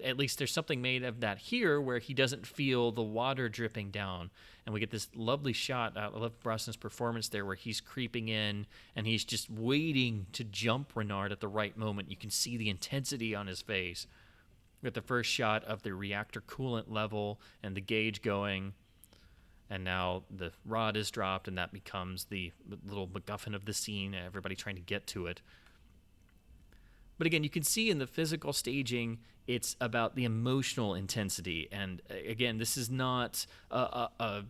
at least there's something made of that here, where he doesn't feel the water dripping down, and we get this lovely shot. I love Brosnan's performance there, where he's creeping in and he's just waiting to jump Renard at the right moment. You can see the intensity on his face. We get the first shot of the reactor coolant level and the gauge going, and now the rod is dropped, and that becomes the little MacGuffin of the scene, everybody trying to get to it. But again, you can see in the physical staging, it's about the emotional intensity. And again, this is not a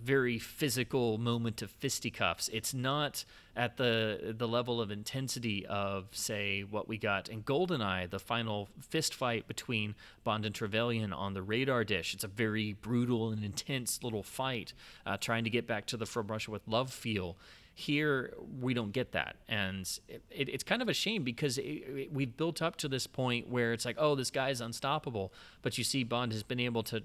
very physical moment of fisticuffs. It's not at the level of intensity of, say, what we got in GoldenEye, the final fist fight between Bond and Trevelyan on the radar dish. It's a very brutal and intense little fight, trying to get back to the From Russia with Love feel. Here, we don't get that, and it's kind of a shame, because we've built up to this point where it's like, oh, this guy's unstoppable, but you see Bond has been able to,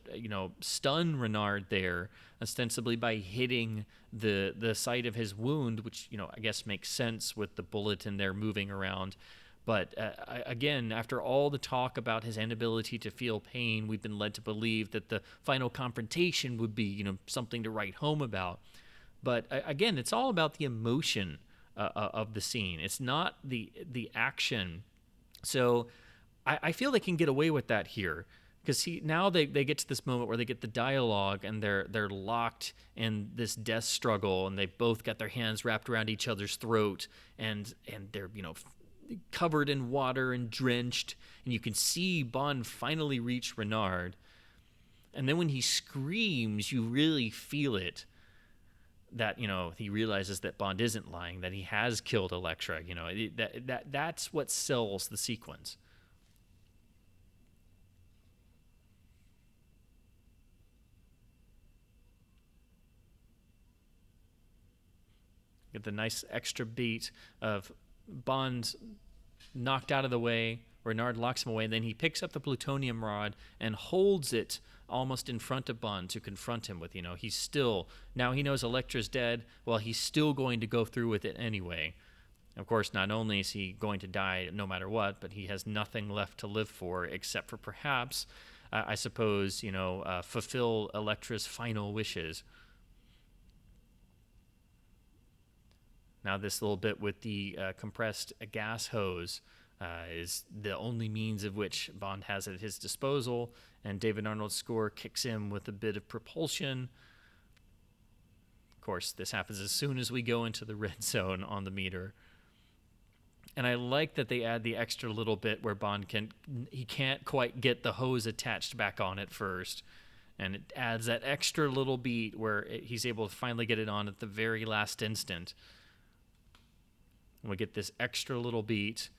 stun Renard there, ostensibly by hitting the site of his wound, which, I guess makes sense with the bullet in there moving around. But again, after all the talk about his inability to feel pain, we've been led to believe that the final confrontation would be, something to write home about. But again, it's all about the emotion of the scene. It's not the action. So I feel they can get away with that here, because now they get to this moment where they get the dialogue, and they're locked in this death struggle, and they both got their hands wrapped around each other's throat, and they're covered in water and drenched, and you can see Bond finally reach Renard, and then when he screams, you really feel it. That he realizes that Bond isn't lying, that he has killed Elektra. That's what sells the sequence. Get the nice extra beat of Bond knocked out of the way. Renard locks him away, and then he picks up the plutonium rod and holds it almost in front of Bond to confront him with, he's still, now he knows Elektra's dead, well, he's still going to go through with it anyway. Of course, not only is he going to die no matter what, but he has nothing left to live for, except for perhaps, I suppose, fulfill Elektra's final wishes. Now this little bit with the compressed gas hose is the only means of which Bond has at his disposal, and David Arnold's score kicks in with a bit of propulsion. Of course, this happens as soon as we go into the red zone on the meter. And I like that they add the extra little bit where Bond he can't quite get the hose attached back on at first. And it adds that extra little beat where he's able to finally get it on at the very last instant. And we get this extra little beat.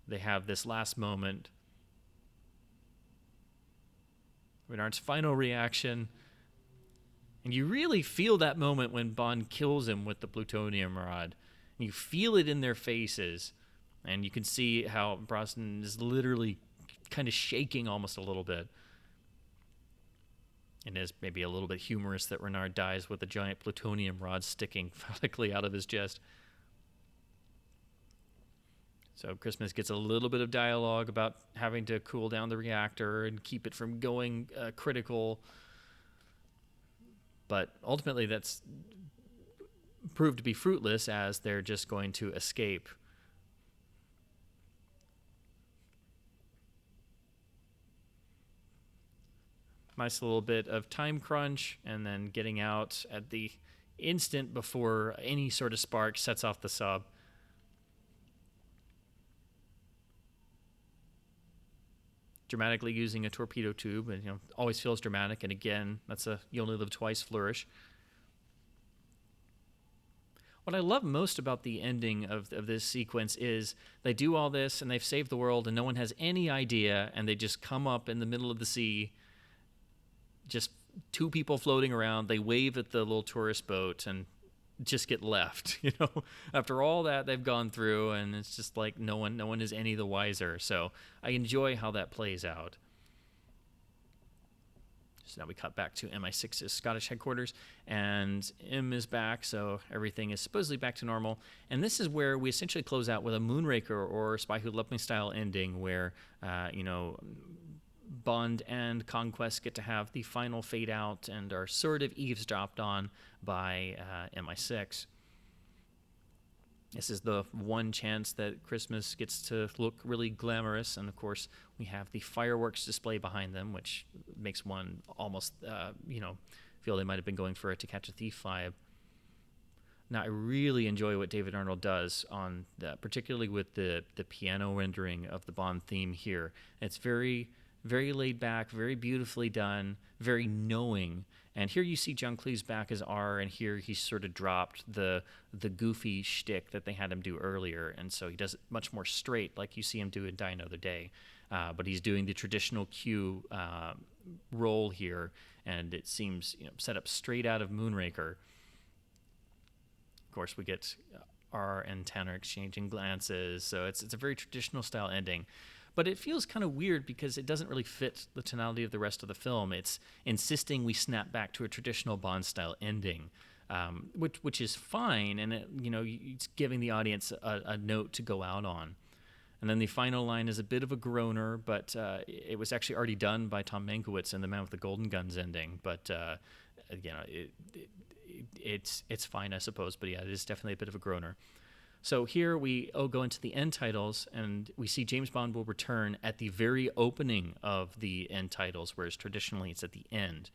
They have this last moment. Renard's final reaction. And you really feel that moment when Bond kills him with the plutonium rod. And you feel it in their faces. And you can see how Brosnan is literally kind of shaking almost a little bit. It is maybe a little bit humorous that Renard dies with a giant plutonium rod sticking vertically out of his chest. So Christmas gets a little bit of dialogue about having to cool down the reactor and keep it from going critical. But ultimately that's proved to be fruitless, as they're just going to escape. Nice little bit of time crunch, and then getting out at the instant before any sort of spark sets off the sub. Dramatically using a torpedo tube, and always feels dramatic. And again, that's a "you only live twice" flourish. What I love most about the ending of this sequence is they do all this and they've saved the world and no one has any idea, and they just come up in the middle of the sea, just two people floating around. They wave at the little tourist boat and just get left, after all that they've gone through, and it's just like no one is any the wiser. So I enjoy how that plays out. So now we cut back to MI6's Scottish headquarters, and M is back, so everything is supposedly back to normal. And this is where we essentially close out with a Moonraker or Spy Who Loved Me style ending, where Bond and Conquest get to have the final fade out and are sort of eavesdropped on by MI6. This is the one chance that Christmas gets to look really glamorous, and of course we have the fireworks display behind them, which makes one almost, feel they might have been going for a To Catch a Thief vibe. Now, I really enjoy what David Arnold does on that, particularly with the piano rendering of the Bond theme here. It's very, very laid back, very beautifully done, very knowing. And here you see John Cleese back as R, and here he's sort of dropped the goofy shtick that they had him do earlier, and so he does it much more straight, like you see him do in Die Another Day. But he's doing the traditional Q role here, and it seems set up straight out of Moonraker. Of course, we get R and Tanner exchanging glances, so it's a very traditional style ending. But it feels kind of weird because it doesn't really fit the tonality of the rest of the film. It's insisting we snap back to a traditional Bond-style ending, which is fine, and it's giving the audience a note to go out on. And then the final line is a bit of a groaner, but it was actually already done by Tom Mankiewicz in The Man with the Golden Guns ending. But it's fine, I suppose. But yeah, it is definitely a bit of a groaner. So here we go into the end titles, and we see James Bond will return at the very opening of the end titles, whereas traditionally it's at the end.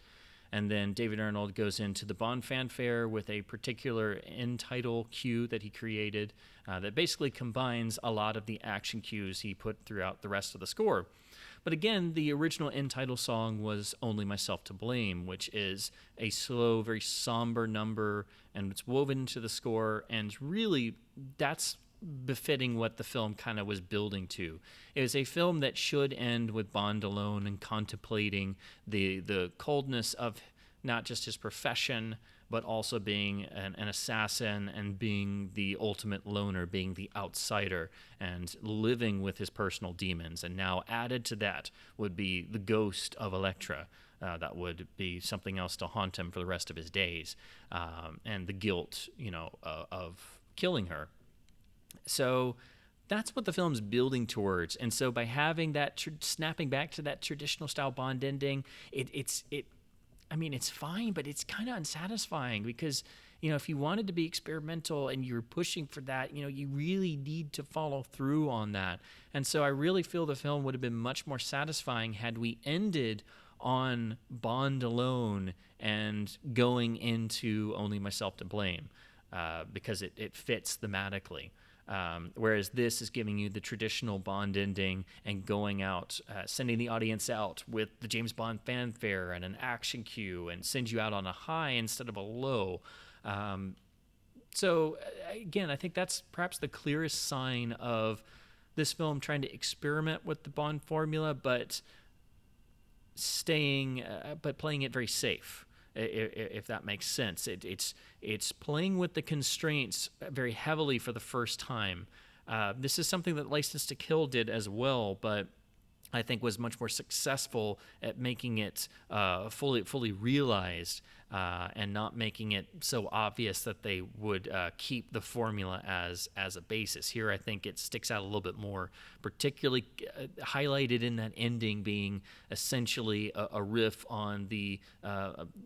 And then David Arnold goes into the Bond fanfare with a particular end title cue that he created that basically combines a lot of the action cues he put throughout the rest of the score. But again, the original end title song was Only Myself to Blame, which is a slow, very somber number, and it's woven into the score, and really that's befitting what the film kind of was building to. It was a film that should end with Bond alone and contemplating the coldness of not just his profession, but also being an assassin and being the ultimate loner, being the outsider, and living with his personal demons. And now added to that would be the ghost of Elektra. That would be something else to haunt him for the rest of his days, and the guilt, of killing her. So that's what the film's building towards. And so by having that snapping back to that traditional style Bond ending, it's fine, but it's kind of unsatisfying because, if you wanted to be experimental and you're pushing for that, you really need to follow through on that. And so I really feel the film would have been much more satisfying had we ended on Bond alone and going into Only Myself to Blame, because it fits thematically. Whereas this is giving you the traditional Bond ending and going out, sending the audience out with the James Bond fanfare and an action cue and sends you out on a high instead of a low. So again, I think that's perhaps the clearest sign of this film trying to experiment with the Bond formula, but playing it very safe, if that makes sense. It's playing with the constraints very heavily for the first time. This is something that License to Kill did as well, but I think was much more successful at making it fully realized and not making it so obvious that they would keep the formula as a basis. Here, I think it sticks out a little bit more, particularly highlighted in that ending being essentially a riff on the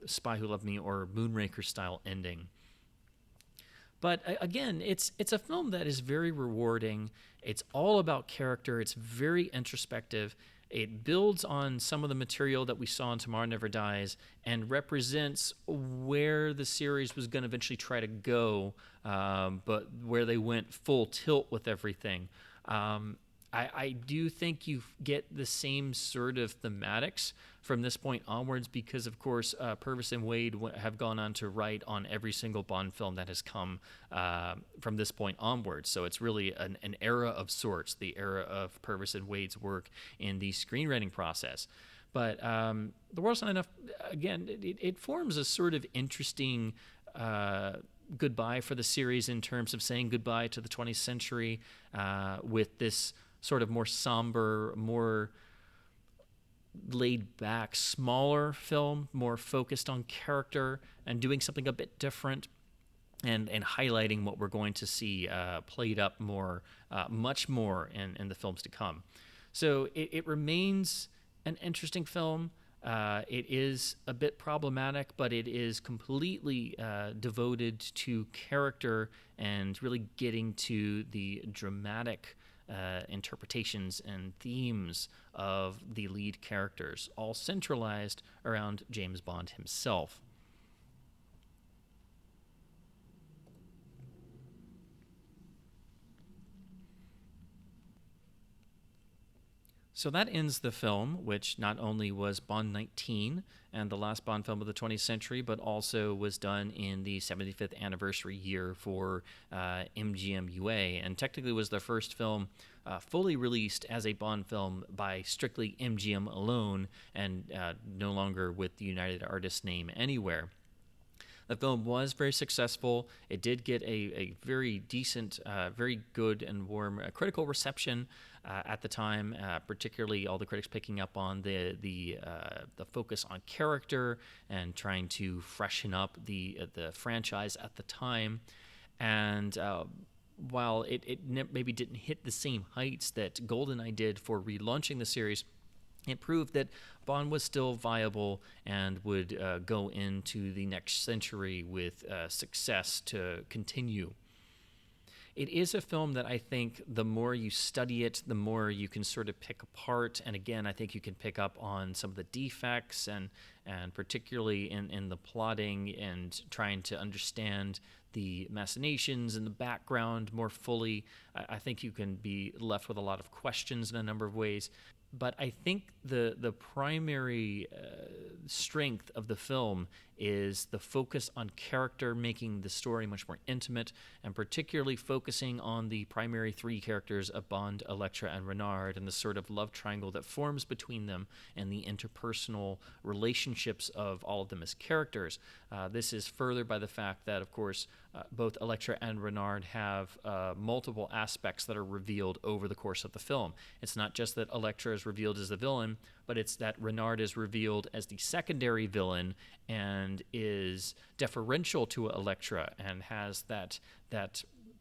Spy Who Loved Me or Moonraker style ending. But again, it's a film that is very rewarding. It's all about character. It's very introspective. It builds on some of the material that we saw in Tomorrow Never Dies and represents where the series was going to eventually try to go, but where they went full tilt with everything. I do think you get the same sort of thematics from this point onwards because, of course, Purvis and Wade have gone on to write on every single Bond film that has come from this point onwards. So it's really an era of sorts, the era of Purvis and Wade's work in the screenwriting process. But The World's Not Enough, again, it forms a sort of interesting goodbye for the series in terms of saying goodbye to the 20th century with this sort of more somber, more laid back, smaller film, more focused on character and doing something a bit different and highlighting what we're going to see played up more, much more in the films to come. So it remains an interesting film. It is a bit problematic, but it is completely devoted to character and really getting to the dramatic interpretations and themes of the lead characters, all centralized around James Bond himself. So that ends the film, which not only was Bond 19 and the last Bond film of the 20th century, but also was done in the 75th anniversary year for MGM UA, and technically was the first film fully released as a Bond film by strictly MGM alone and no longer with the United Artists name anywhere. The film was very successful. It did get a very decent, very good and warm critical reception at the time, particularly all the critics picking up on the focus on character and trying to freshen up the franchise at the time. And while it maybe didn't hit the same heights that GoldenEye did for relaunching the series, it proved that Bond was still viable and would go into the next century with success to continue. It is a film that I think the more you study it, the more you can sort of pick apart. And again, I think you can pick up on some of the defects and particularly in the plotting and trying to understand the machinations and the background more fully. I think you can be left with a lot of questions in a number of ways. But I think the primary strength of the film is the focus on character, making the story much more intimate, and particularly focusing on the primary three characters of Bond, Elektra, and Renard, and the sort of love triangle that forms between them and the interpersonal relationships of all of them as characters. This is furthered by the fact that, of course, both Elektra and Renard have multiple aspects that are revealed over the course of the film. It's not just that Elektra is revealed as the villain, but it's that Renard is revealed as the secondary villain and is deferential to Elektra and has that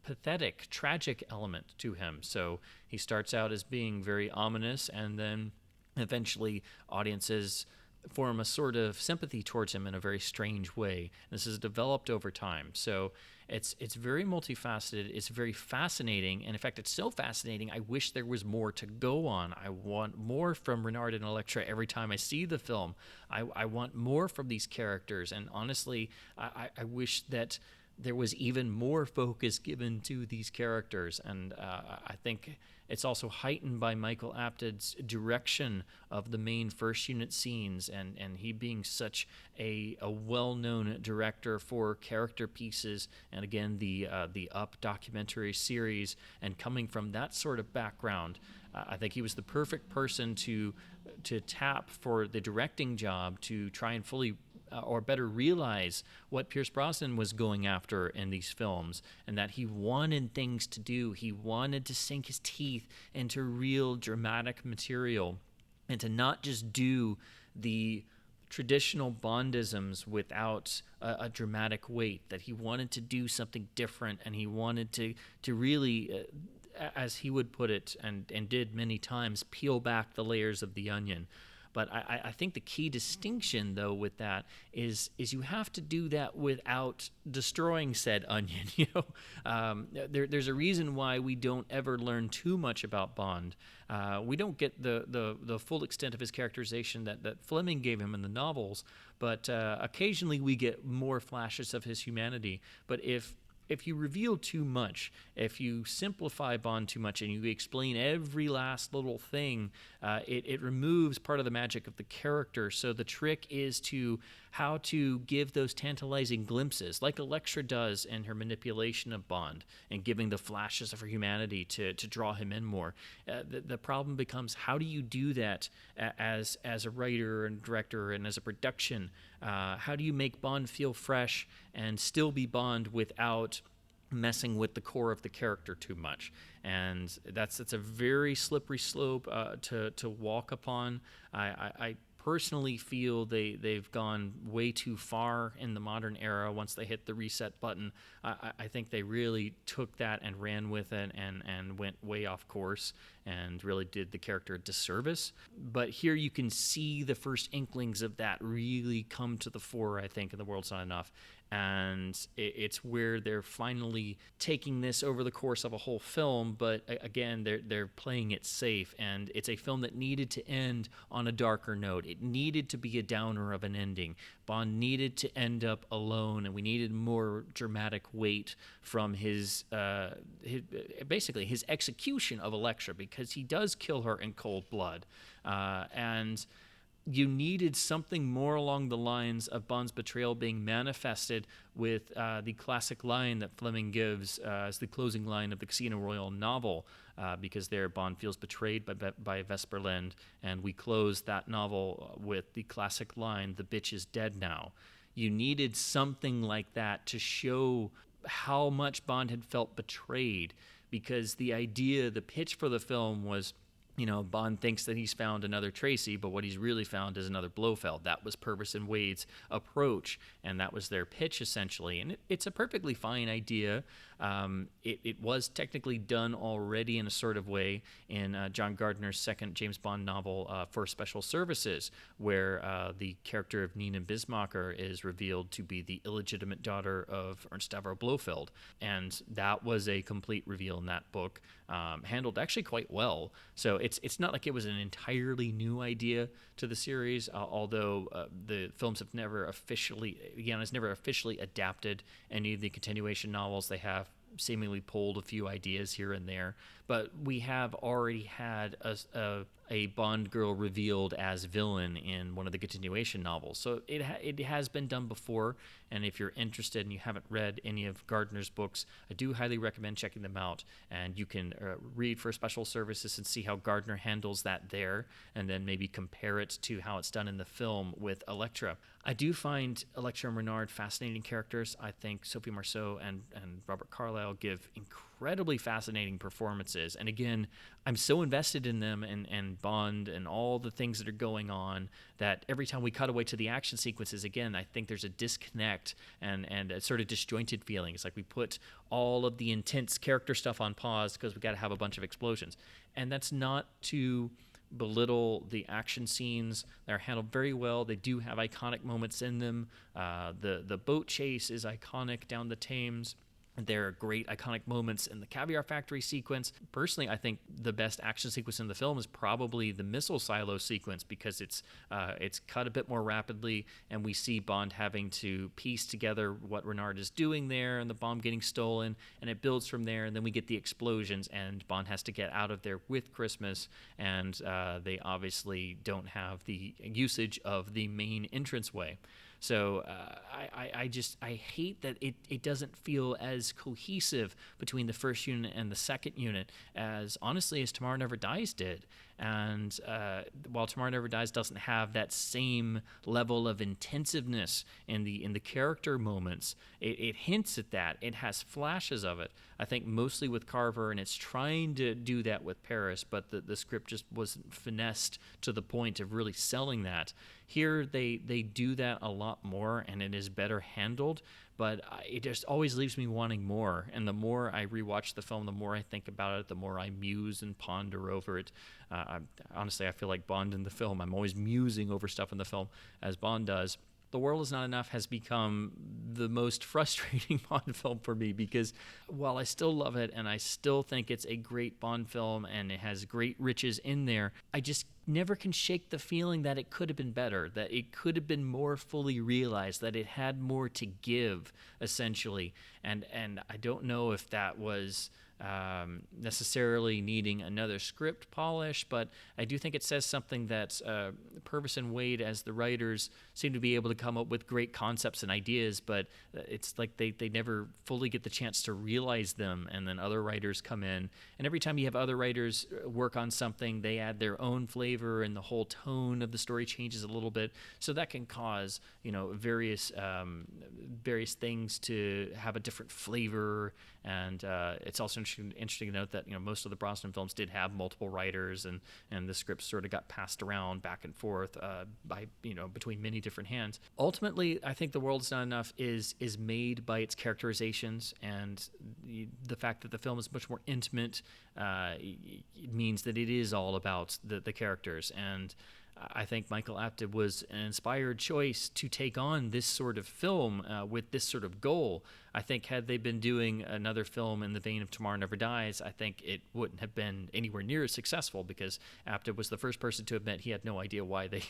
pathetic, tragic element to him. So he starts out as being very ominous, and then eventually audiences form a sort of sympathy towards him in a very strange way. This is developed over time. So it's very multifaceted. It's very fascinating. And in fact, it's so fascinating, I wish there was more to go on. I want more from Renard and Elektra every time I see the film. I want more from these characters. And honestly, I wish that there was even more focus given to these characters. And I think it's also heightened by Michael Apted's direction of the main first unit scenes, and he being such a well-known director for character pieces, and again the Up documentary series, and coming from that sort of background, I think he was the perfect person to tap for the directing job, to try and fully or better realize what Pierce Brosnan was going after in these films, and that he wanted things to do. He wanted to sink his teeth into real dramatic material, and to not just do the traditional Bondisms without a dramatic weight, that he wanted to do something different, and he wanted to really, as he would put it, and did many times, peel back the layers of the onion. But I think the key distinction, though, with that is you have to do that without destroying said onion. There's a reason why we don't ever learn too much about Bond. We don't get the full extent of his characterization that Fleming gave him in the novels, but occasionally we get more flashes of his humanity. But if you reveal too much, if you simplify Bond too much, and you explain every last little thing, it removes part of the magic of the character. So the trick is how to give those tantalizing glimpses, like Elektra does in her manipulation of Bond, and giving the flashes of her humanity to draw him in more. The problem becomes, how do you do that as a writer and director and as a production? How do you make Bond feel fresh and still be Bond without messing with the core of the character too much? And that's a very slippery slope to walk upon. I personally feel they've gone way too far in the modern era. Once they hit the reset button, I think they really took that and ran with it and went way off course and really did the character a disservice. But here you can see the first inklings of that really come to the fore, I think, in The World's Not Enough. And it's where they're finally taking this over the course of a whole film, but again, they're playing it safe, and it's a film that needed to end on a darker note. It needed to be a downer of an ending. Bond needed to end up alone, and we needed more dramatic weight from his basically his execution of Elektra, because he does kill her in cold blood, and you needed something more along the lines of Bond's betrayal being manifested with the classic line that Fleming gives as the closing line of the Casino Royale novel, because there Bond feels betrayed by Vesperland, and we close that novel with the classic line, "The bitch is dead now." You needed something like that to show how much Bond had felt betrayed, because the pitch for the film was, Bond thinks that he's found another Tracy, but what he's really found is another Blofeld. That was Purvis and Wade's approach, and that was their pitch, essentially. And it's a perfectly fine idea. It was technically done already in a sort of way in John Gardner's second James Bond novel, For Special Services, where the character of Nina Bismacher is revealed to be the illegitimate daughter of Ernst Stavro Blofeld. And that was a complete reveal in that book, handled actually quite well. So it's not like it was an entirely new idea to the series, although the films have never officially adapted any of the continuation novels. They have seemingly pulled a few ideas here and there, but we have already had a Bond girl revealed as villain in one of the continuation novels. So it has been done before, and if you're interested and you haven't read any of Gardner's books, I do highly recommend checking them out, and you can read For Special Services and see how Gardner handles that there, and then maybe compare it to how it's done in the film with Elektra. I do find Elektra and Renard fascinating characters. I think Sophie Marceau and Robert Carlyle give incredibly fascinating performances. And again, I'm so invested in them and Bond and all the things that are going on that every time we cut away to the action sequences, again, I think there's a disconnect and a sort of disjointed feeling. It's like we put all of the intense character stuff on pause because we got to have a bunch of explosions. And that's not to belittle the action scenes. They're handled very well. They do have iconic moments in them. The boat chase is iconic down the Thames. There are great iconic moments in the Caviar Factory sequence. Personally, I think the best action sequence in the film is probably the missile silo sequence, because it's cut a bit more rapidly, and we see Bond having to piece together what Renard is doing there and the bomb getting stolen, and it builds from there. And then we get the explosions, and Bond has to get out of there with Christmas, and they obviously don't have the usage of the main entranceway. So I hate that it doesn't feel as cohesive between the first unit and the second unit as honestly as Tomorrow Never Dies did. And while Tomorrow Never Dies doesn't have that same level of intensiveness in the character moments, it hints at that. It has flashes of it. I think mostly with Carver, and it's trying to do that with Paris, but the script just wasn't finessed to the point of really selling that. Here, they do that a lot more, and it is better handled, but it just always leaves me wanting more. And the more I rewatch the film, the more I think about it, the more I muse and ponder over it. Honestly, I feel like Bond in the film. I'm always musing over stuff in the film, as Bond does. The World Is Not Enough has become the most frustrating Bond film for me, because while I still love it and I still think it's a great Bond film and it has great riches in there, I just never can shake the feeling that it could have been better, that it could have been more fully realized, that it had more to give, essentially. And I don't know if that was necessarily needing another script polish, but I do think it says something that Purvis and Wade, as the writers, seem to be able to come up with great concepts and ideas, but it's like they never fully get the chance to realize them, and then other writers come in, and every time you have other writers work on something, they add their own flavor, and the whole tone of the story changes a little bit, so that can cause, various things to have a different flavor. And it's also interesting to note that most of the Brosnan films did have multiple writers, and the scripts sort of got passed around back and forth by between many different hands. Ultimately, I think The World Is Not Enough is made by its characterizations, and the fact that the film is much more intimate means that it is all about the characters. And I think Michael Apted was an inspired choice to take on this sort of film with this sort of goal. I think had they been doing another film in the vein of Tomorrow Never Dies, I think it wouldn't have been anywhere near as successful, because Apted was the first person to admit he had no idea why they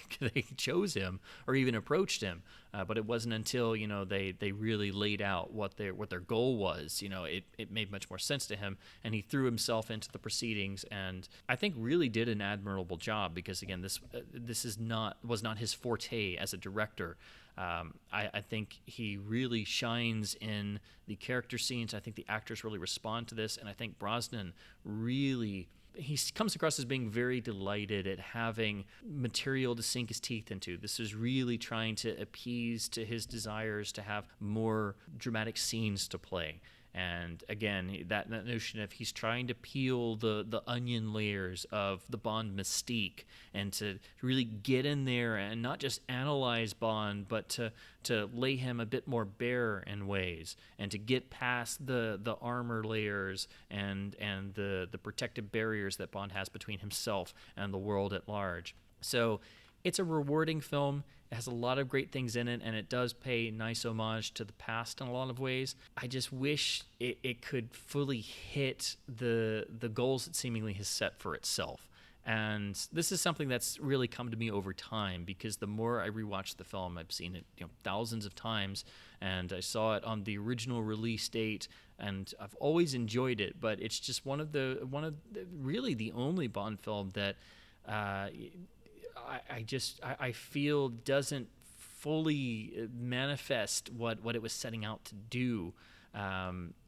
chose him or even approached him. But it wasn't until they really laid out what their goal was. It made much more sense to him, and he threw himself into the proceedings, and I think really did an admirable job, because again, this was not his forte as a director. I think he really shines in the character scenes. I think the actors really respond to this, and I think Brosnan really, he comes across as being very delighted at having material to sink his teeth into. This is really trying to appease to his desires to have more dramatic scenes to play. And again, that notion of he's trying to peel the onion layers of the Bond mystique, and to really get in there and not just analyze Bond, but to lay him a bit more bare in ways, and to get past the armor layers and the protective barriers that Bond has between himself and the world at large. So it's a rewarding film. It has a lot of great things in it, and it does pay nice homage to the past in a lot of ways. I just wish it could fully hit the goals it seemingly has set for itself. And this is something that's really come to me over time, because the more I rewatch the film, I've seen it thousands of times, and I saw it on the original release date, and I've always enjoyed it. But it's just one of the really the only Bond film that I feel doesn't fully manifest what it was setting out to do.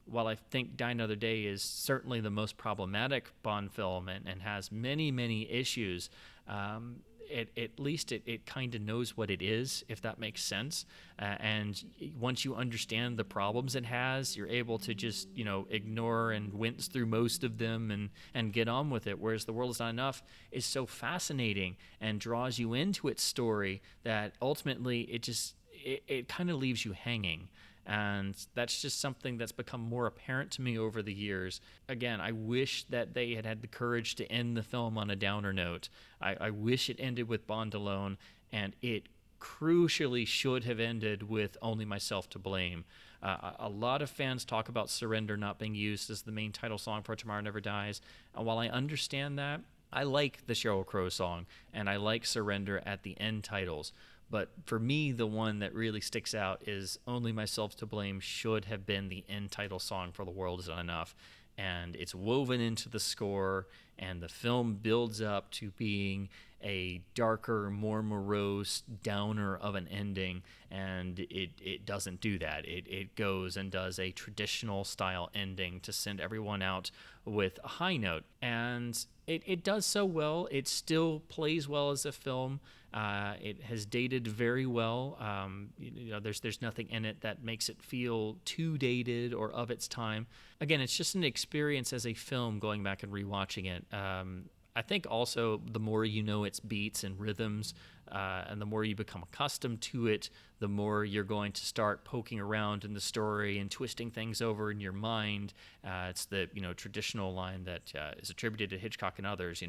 While I think Die Another Day is certainly the most problematic Bond film and has many, many issues, at least it kind of knows what it is, if that makes sense. And once you understand the problems it has, you're able to just, ignore and wince through most of them and get on with it. Whereas The World Is Not Enough is so fascinating and draws you into its story that ultimately it kind of leaves you hanging. And that's just something that's become more apparent to me over the years. Again, I wish that they had the courage to end the film on a downer note. I wish it ended with Bond alone, and it crucially should have ended with Only Myself to Blame. A lot of fans talk about Surrender not being used as the main title song for Tomorrow Never Dies. And while I understand that, I like the Sheryl Crow song, and I like Surrender at the end titles. But for me, the one that really sticks out is Only Myself to Blame should have been the end title song for The World Is Not Enough. And it's woven into the score, and the film builds up to being a darker, more morose, downer of an ending, and it doesn't do that. It goes and does a traditional style ending to send everyone out with a high note, and it does so well. It still plays well as a film. It has dated very well. There's nothing in it that makes it feel too dated or of its time. Again, it's just an experience as a film, going back and rewatching it. I think also the more you know its beats and rhythms, and the more you become accustomed to it, the more you're going to start poking around in the story and twisting things over in your mind. It's the traditional line that is attributed to Hitchcock and others.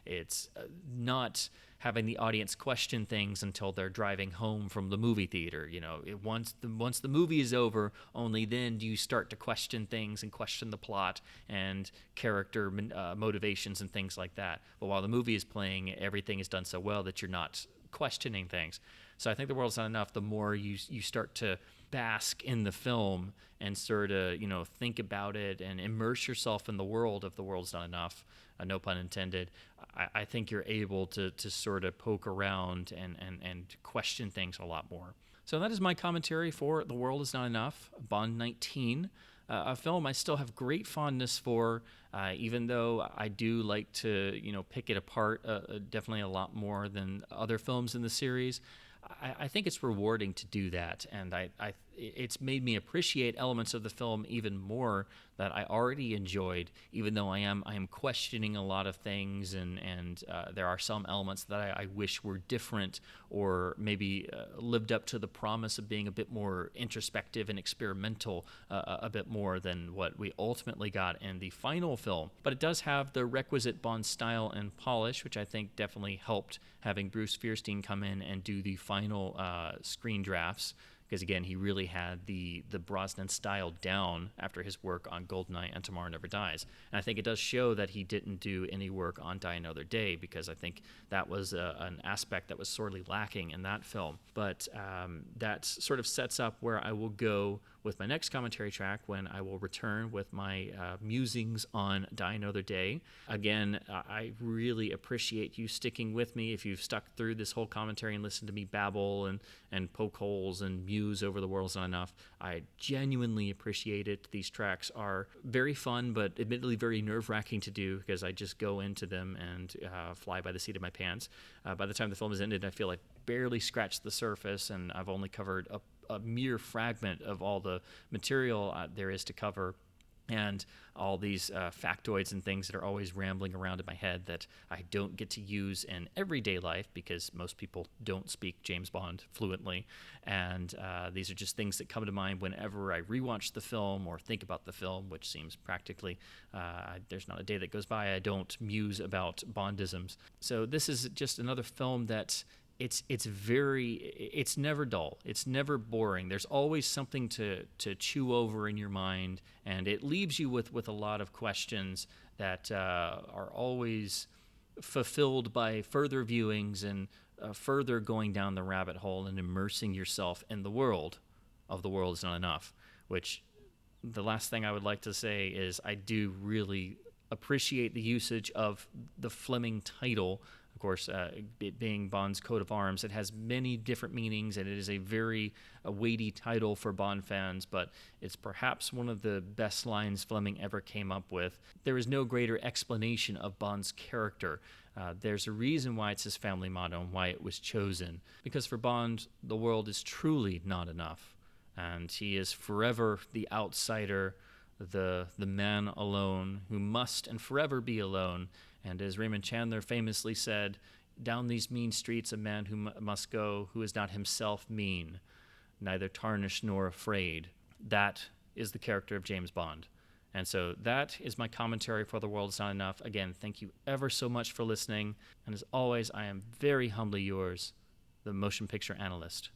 It's not having the audience question things until they're driving home from the movie theater. Once the movie is over, only then do you start to question things and question the plot and character motivations and things like that. But while the movie is playing, everything is done so well that you're not questioning things. So I think The World's Not Enough, the more you start to bask in the film and sort of think about it and immerse yourself in the world of The World's Not Enough, no pun intended, I think you're able to sort of poke around and question things a lot more. So that is my commentary for The World Is Not Enough, Bond 19, a film I still have great fondness for, even though I do like to pick it apart definitely a lot more than other films in the series. I think it's rewarding to do that, and it's made me appreciate elements of the film even more that I already enjoyed, even though I am questioning a lot of things, and there are some elements that I wish were different or maybe lived up to the promise of being a bit more introspective and experimental a bit more than what we ultimately got in the final film. But it does have the requisite Bond style and polish, which I think definitely helped having Bruce Fierstein come in and do the final screen drafts, because again, he really had the Brosnan style down after his work on Goldeneye and Tomorrow Never Dies. And I think it does show that he didn't do any work on Die Another Day, because I think that was an aspect that was sorely lacking in that film. But that sort of sets up where I will go with my next commentary track, when I will return with my musings on Die Another Day. Again, I really appreciate you sticking with me. If you've stuck through this whole commentary and listened to me babble and poke holes and muse over The World's Not Enough, I genuinely appreciate it. These tracks are very fun, but admittedly very nerve-wracking to do, because I just go into them and fly by the seat of my pants. By the time the film is ended, I feel like barely scratched the surface, and I've only covered a mere fragment of all the material there is to cover, and all these factoids and things that are always rambling around in my head that I don't get to use in everyday life, because most people don't speak James Bond fluently, and these are just things that come to mind whenever I rewatch the film or think about the film, which seems practically, there's not a day that goes by I don't muse about Bondisms. So this is just another film that it's never dull. It's never boring. There's always something to chew over in your mind, and it leaves you with a lot of questions that are always fulfilled by further viewings and further going down the rabbit hole and immersing yourself in the world of The World Is Not Enough, which the last thing I would like to say is I do really appreciate the usage of the Fleming title. Of course, it being Bond's coat of arms, it has many different meanings, and it is a very weighty title for Bond fans, but it's perhaps one of the best lines Fleming ever came up with. There is no greater explanation of Bond's character. There's a reason why it's his family motto and why it was chosen. Because for Bond, the world is truly not enough, and he is forever the outsider, the man alone who must and forever be alone. And as Raymond Chandler famously said, down these mean streets a man who must go, who is not himself mean, neither tarnished nor afraid. That is the character of James Bond. And so that is my commentary for The World Is Not Enough. Again, thank you ever so much for listening. And as always, I am very humbly yours, the Motion Picture Analyst.